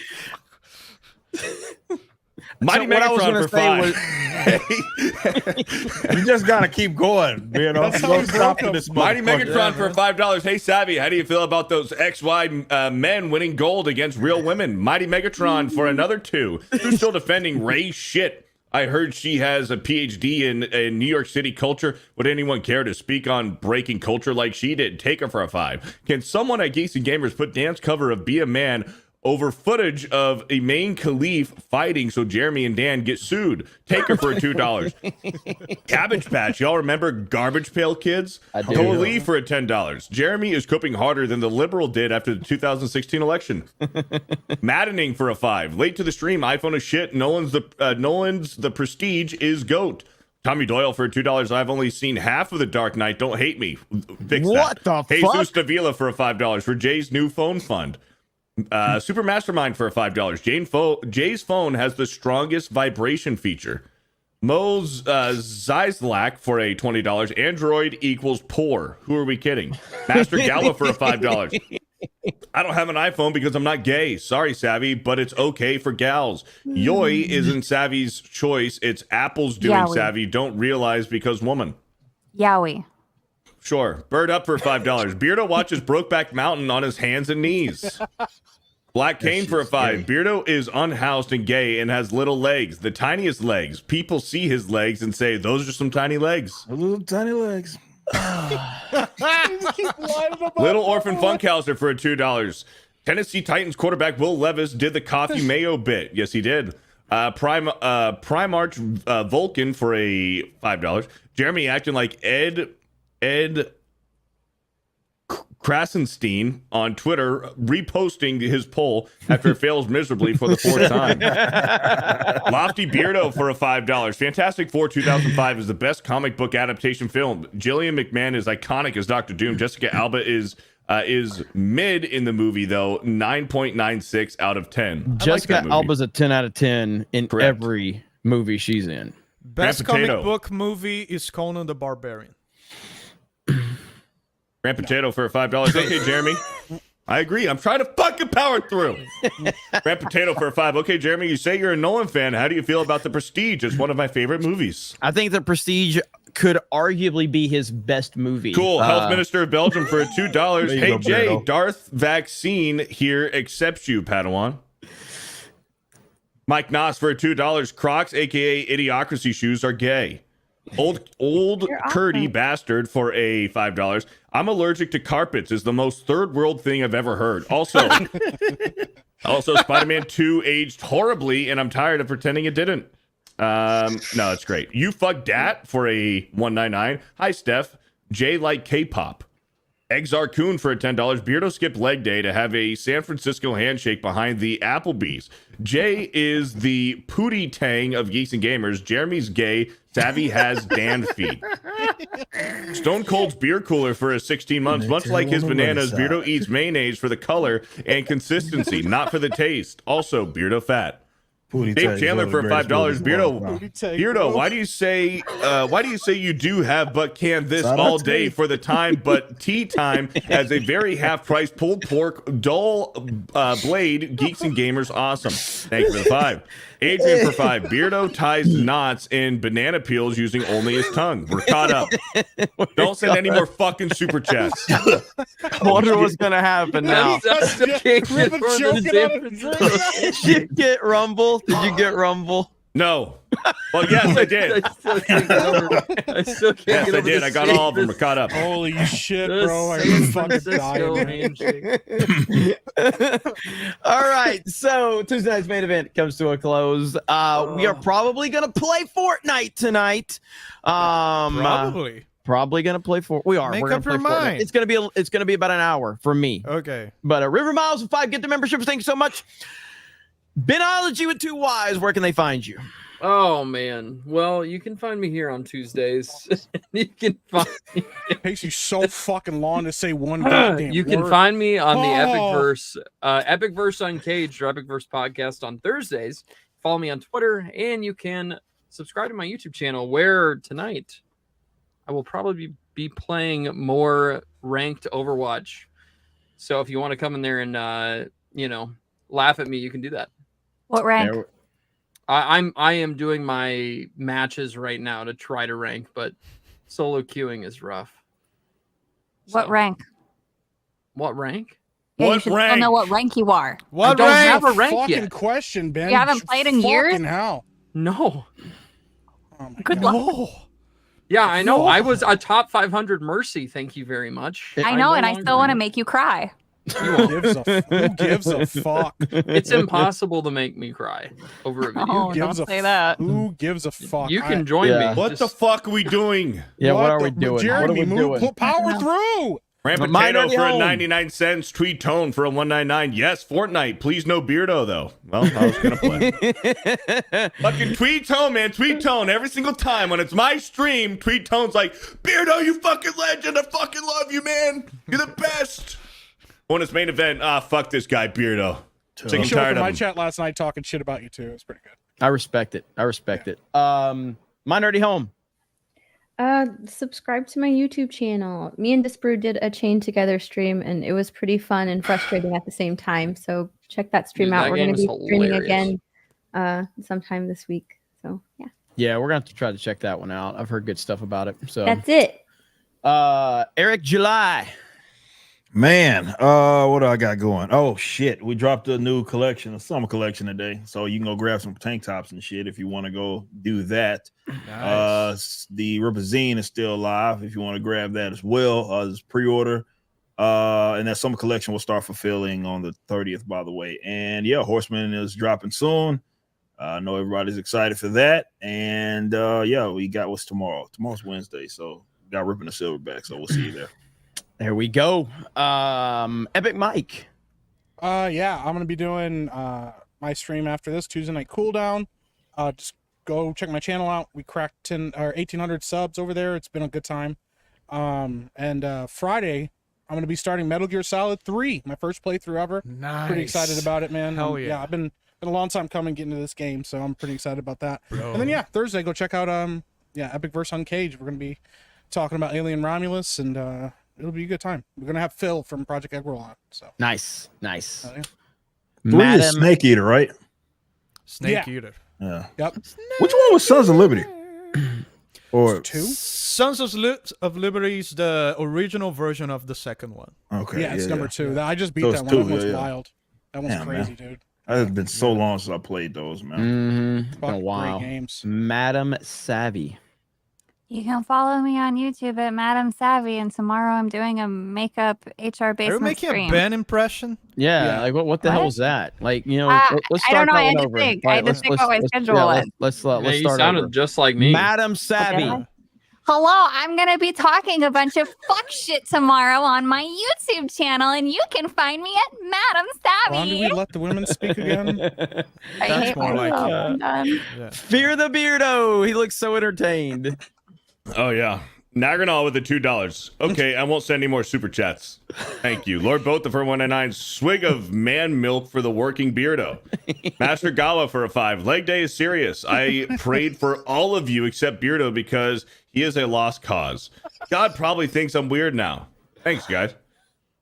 Mighty So what I was Megatron gonna for say 5. You just gotta keep going, Beardo. That's how Don't we stop broke to this Mighty motherfucker. Megatron for $5. Hey, Savvy, how do you feel about those XY men winning gold against real women? Mighty Megatron for another 2. Who's still defending Ray's shit? I heard she has a PhD in New York City culture. Would anyone care to speak on breaking culture like she did? Take her for a 5. Can someone at Geeks Gamers put Dan's cover of Be a Man over footage of a main Khalif fighting so Jeremy and Dan get sued? Take her for $2. Cabbage Patch. Y'all remember Garbage Pail Kids? I do. Khalif for a $10. Jeremy is coping harder than the Liberal did after the 2016 election. Maddening for a 5. Late to the stream. iPhone is shit. Nolan's the Prestige is GOAT. Tommy Doyle for $2. I've only seen half of The Dark Knight. Don't hate me. Fix What that. the Jesus fuck? Davila for a $5 for Jay's new phone fund. Super Mastermind for a $5. Jay's phone has the strongest vibration feature. Mo's Zizlak for a $20. Android equals poor. Who are we kidding? Master Gala for a $5. I don't have an iPhone because I'm not gay. Sorry, Savvy, but it's okay for gals. Yoy isn't Savvy's choice. It's Apple's doing Yowie. Savvy. Don't realize because woman. Yowie. Sure. Bird up for $5. Beardo watches Brokeback Mountain on his hands and knees. Black Cane for a $5. Beardo is unhoused and gay and has little legs, the tiniest legs. People see his legs and say, those are some tiny legs. Little tiny legs. Little Orphan Funkhauser for a $2. Tennessee Titans quarterback Will Levis did the coffee mayo bit. Yes, he did. Primarch Vulcan for a $5. Jeremy acting like Ed Krasenstein on Twitter, reposting his poll after it fails miserably for the fourth time. Lofty Beardo for a $5. Fantastic Four 2005 is the best comic book adaptation film. Gillian McMahon is iconic as Dr. Doom. Jessica Alba is mid in the movie, though. 9.96 out of 10. Jessica Alba's a 10 out of 10 in every movie she's in. Best comic book movie is Conan the Barbarian. Grand Potato for a $5. Okay, Jeremy. I agree. I'm trying to fucking power through. Grand Potato for a $5. Okay, Jeremy, you say you're a Nolan fan. How do you feel about The Prestige? It's one of my favorite movies. I think The Prestige could arguably be his best movie. Cool. Health Minister of Belgium for a $2. Hey, go, Jay, Beardo. Darth Vaccine here accepts you, Padawan. Mike Noss for a $2. Crocs, a.k.a. Idiocracy shoes, are gay. Old Curdy bastard for a $5. I'm allergic to carpets is the most third world thing I've ever heard. Also, Spider-Man 2 aged horribly, and I'm tired of pretending it didn't. No, it's great. You fuck dat for a $1.99. Hi, Steph. Jay like K-pop. Exar Coon for a $10. Beardo skipped leg day to have a San Francisco handshake behind the Applebee's. Jay is the Pootie Tang of Geeks and Gamers. Jeremy's gay. Savvy has Dan feet. Stone Cold's beer cooler for a 16 months. Much like his bananas, Beardo eats mayonnaise for the color and consistency, not for the taste. Also, Beardo fat. Dave Chandler for a $5. Beardo, why do you say you do have but can this all day for the time, but tea time as a very half-priced pulled pork dull blade? Geeks and Gamers, awesome. Thank you for the $5. Adrian for $5. Beardo ties knots in banana peels using only his tongue. We're caught up. Don't send any more fucking super chats. Wonder what's gonna happen now. Did you get Rumble? Did you get Rumble? No. Well, yes, I did. I still can't Yes, get I over did. the I got all of them. Davis- We're caught up. Holy shit, the bro! I San fucking Francisco died. handshake. All right, so Tuesday night's main event comes to a close. We are probably gonna play Fortnite tonight. Probably gonna play We are. Make We're gonna up play your Fortnite. mind. It's gonna be about an hour for me. Okay. But River Miles with 5 get the memberships. Thank you so much. Benology with 2 Y's. Where can they find you? Oh man. Well, you can find me here on Tuesdays. You can find me. It takes you so fucking long to say one goddamn You can word. find me on the Oh. Epic Verse Uncaged or Epic Verse podcast on Thursdays. Follow me on Twitter, and you can subscribe to my YouTube channel, where tonight I will probably be playing more ranked Overwatch. So if you want to come in there and laugh at me, you can do that. What rank? I am doing my matches right now to try to rank, but solo queuing is rough. What rank? What rank? Yeah, you should still know what rank you are. I don't have a rank Fucking yet. question, Ben. You haven't played in years? Fucking hell. No. Good luck. Yeah, I know. I was a top 500 Mercy. Thank you very much. I know, and I still want to make you cry. Who gives a fuck? It's impossible to make me cry over a video. Oh, don't say that. Who gives a fuck? You can join me. What the fuck are we doing? Yeah, what are we doing? Jeremy, What are we doing? put power through. Ram Mine Potato already for a home. 99 cents. Tweet Tone for a 199. Yes, Fortnite. Please no Beardo, though. Well, I was going to play. Fucking Tweet Tone, man. Tweet Tone. Every single time when it's my stream, Tweet Tone's like, Beardo, you fucking legend. I fucking love you, man. You're the best. Bonus main event. Fuck this guy, Beardo. Sick He and showed up tired in of my him. chat last night talking shit about you too. It's pretty good. I respect it. My Nerdy Home. Subscribe to my YouTube channel. Me and Disbrew did a Chain Together stream, and it was pretty fun and frustrating at the same time. So check that stream Dude, out. that We're going to game be is streaming hilarious. again sometime this week. So yeah, Yeah, we're gonna have to try to check that one out. I've heard good stuff about it. So that's it. Eric July. Man, what do I got going? Oh shit, we dropped a new collection, a summer collection today. So you can go grab some tank tops and shit if you want to go do that. Nice. The Ripper Zine is still alive if you want to grab that as well. There's pre-order. And that summer collection will start fulfilling on the 30th, by the way. And yeah, Horseman is dropping soon. I know everybody's excited for that. And yeah, we got what's tomorrow. Tomorrow's Wednesday, so we got Ripping the Silverback. So we'll see you there. There we go. Epic Mike. Yeah, I'm gonna be doing my stream after this Tuesday night cooldown. Just go check my channel out. We cracked 1,800 subs over there. It's been a good time. And Friday, I'm gonna be starting Metal Gear Solid 3, my first playthrough ever. Nice. Pretty excited about it, man. Hell yeah. Yeah, I've been a long time coming getting to this game, so I'm pretty excited about that. Bro. And then yeah, Thursday, go check out Epic vs Uncaged. We're gonna be talking about Alien Romulus, and it'll be a good time. We're gonna have Phil from Project Eggroll on. So nice. Yeah. Three is Snake Eater, right? Snake Eater. Yeah. Yep. Which one was Sons of Liberty? Or two? Sons of Liberty is the original version of the second one. Okay. Yeah, it's number 2. I just beat So that it's one. That two, one's yeah. wild. That one's Damn, crazy, man. dude. It has been so long since I played those, man. It's been a while. Great games. Madam Savvy. You can follow me on YouTube at Madam Savvy, and tomorrow I'm doing a makeup HR Are you basement making stream. a Ben impression? Yeah, like what the hell was that? Like, you know, let's I don't start know. I that had one to over. think. All I right, had to let's- think what my let's- schedule yeah, was. Let's Yeah, you start sounded over. just like me. Madam Savvy. Okay. Hello, I'm going to be talking a bunch of fuck shit tomorrow on my YouTube channel, and you can find me at Madam Ron, Savvy. did we let the women speak again? I hate more like myself. it. I'm done. Fear the Beardo. He looks so entertained. Oh yeah. Nagranol with the $2. Okay, I won't send any more super chats. Thank you. Lord Botha for 199. Swig of man milk for the working beardo. Master Gawa for a 5. Leg day is serious. I prayed for all of you except Beardo because he is a lost cause. God probably thinks I'm weird now. Thanks, guys.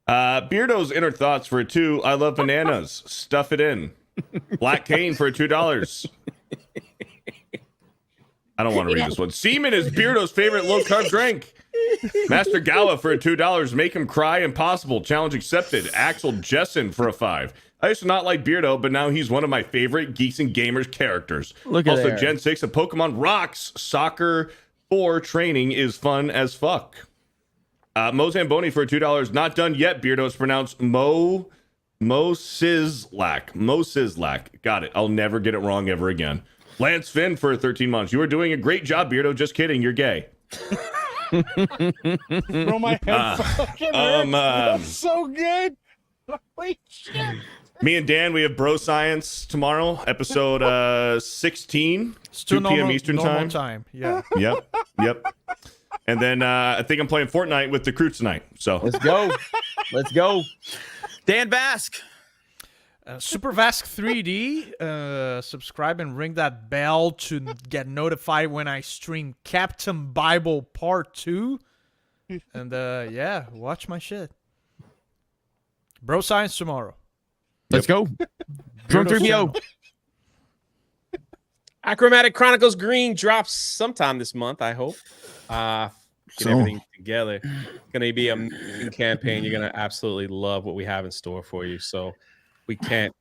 Beardo's inner thoughts for a 2. I love bananas. Stuff it in. Black Cane for $2. I don't want to read this one. Semen is Beardo's favorite low-carb drink. Master Gala for a $2. Make him cry impossible. Challenge accepted. Axel Jessen for a 5. I used to not like Beardo, but now he's one of my favorite Geeks and Gamers characters. Look at also, there. Gen 6 of Pokemon rocks. Soccer 4 training is fun as fuck. Mo Zamboni for a $2. Not done yet. Beardo is pronounced Mo Sizlak. Mo Sizlak. Got it. I'll never get it wrong ever again. Lance Finn for 13 months. You are doing a great job, Beardo. Just kidding. You're gay. Bro, my head fucking hurts. That's so good. Holy shit. Me and Dan, we have Bro Science tomorrow, episode 16, 2 p.m. Eastern normal time. Yeah. Yep. And then I think I'm playing Fortnite with the crew tonight. So let's go. Let's go. Dan Bask. Super Vask 3D. Subscribe and ring that bell to get notified when I stream Captain Bible Part 2. And yeah, watch my shit. Bro Science tomorrow. Let's go. Drunk 3PO. Achromatic Chronicles Green drops sometime this month, I hope. Get everything together. Gonna be an amazing campaign. You're gonna absolutely love what we have in store for you. So we can't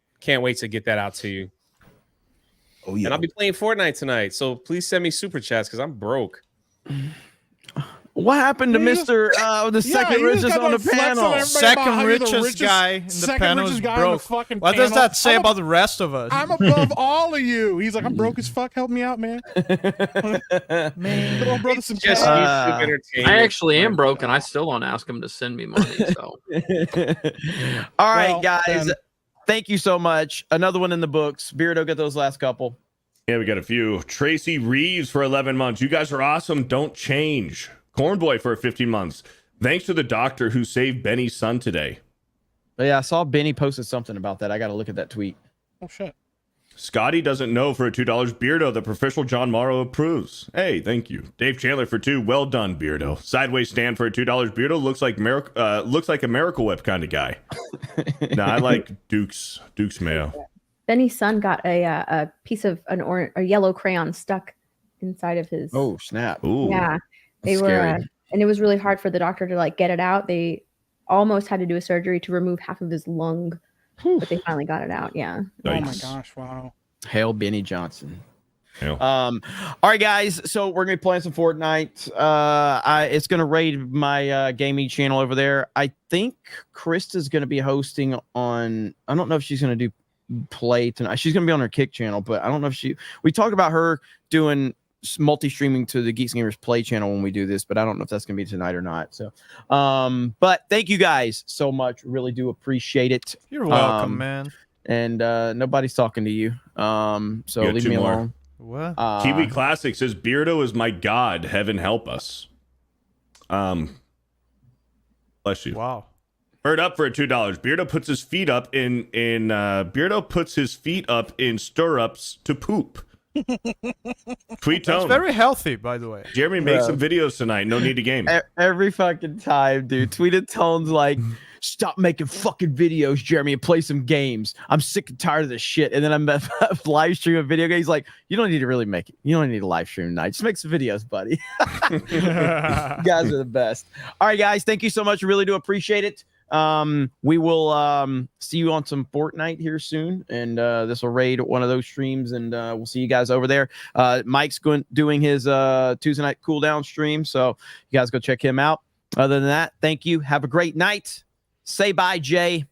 wait to get that out to you. Oh yeah. And I'll be playing Fortnite tonight. So please send me super chats because I'm broke. What happened to Mr. The second richest on the panel? Second richest guy in the panel is broke. What does that say about the rest of us? I'm above all of you. He's like, I'm broke as fuck. Help me out, man. Man, throw brother some cash. I actually am broke, and I still don't ask him to send me money. So, all right, guys. Thank you so much. Another one in the books. Beardo, get those last couple. yeah, we got a few. Tracy Reeves for 11 months. You guys are awesome. Don't change. Cornboy for 15 months. Thanks to the doctor who saved Benny's son today. But yeah, I saw Benny posted something about that. I got to look at that tweet. Oh shit. Scotty doesn't know for a $2. Beardo, the professional John Morrow approves. Hey, thank you. Dave Chandler for 2. Well done, Beardo. Sideways Stand for a $2. Beardo looks like a Miracle Whip kind of guy. Nah, I like Duke's Mayo. Benny's son got a piece of a yellow crayon stuck inside of his. Oh snap! Ooh. Yeah, they That's were, scary. and it was really hard for the doctor to like get it out. They almost had to do a surgery to remove half of his lung, but they finally got it out. Yeah. Oh my gosh! Wow. Hail Benny Johnson. Hail. All right, guys. So we're gonna be playing some Fortnite. It's gonna raid my gaming channel over there. I think Krista's gonna be hosting on. I don't know if she's gonna do play tonight. She's gonna be on her Kick channel, but I don't know if we talked about her doing multi-streaming to the Geeks Gamers Play channel when we do this, but I don't know if that's gonna be tonight or not. So but thank you guys so much. Really do appreciate it. You're welcome, man. And nobody's talking to you. So Yeah, leave 2 me more. alone. What? Kiwi Classic says Beardo is my god. Heaven help us. Bless you. Wow. Heard up for a $2. Beardo puts his feet up Beardo puts his feet up in stirrups to poop. Tweet That's tone. very healthy, by the way. Jeremy makes some videos tonight. No need to game. Every fucking time, dude. Tweeted Tone's like, stop making fucking videos, Jeremy, and play some games. I'm sick and tired of this shit. And then I'm live stream a video game. He's like, you don't need to really make it. You don't need to live stream tonight. Just make some videos, buddy. You guys are the best. All right, guys. Thank you so much. Really do appreciate it. We will see you on some Fortnite here soon, and this will raid one of those streams, and we'll see you guys over there. Mike's doing his Tuesday night cooldown stream, so you guys go check him out. Other than that, thank you. Have a great night. Say bye, Jay.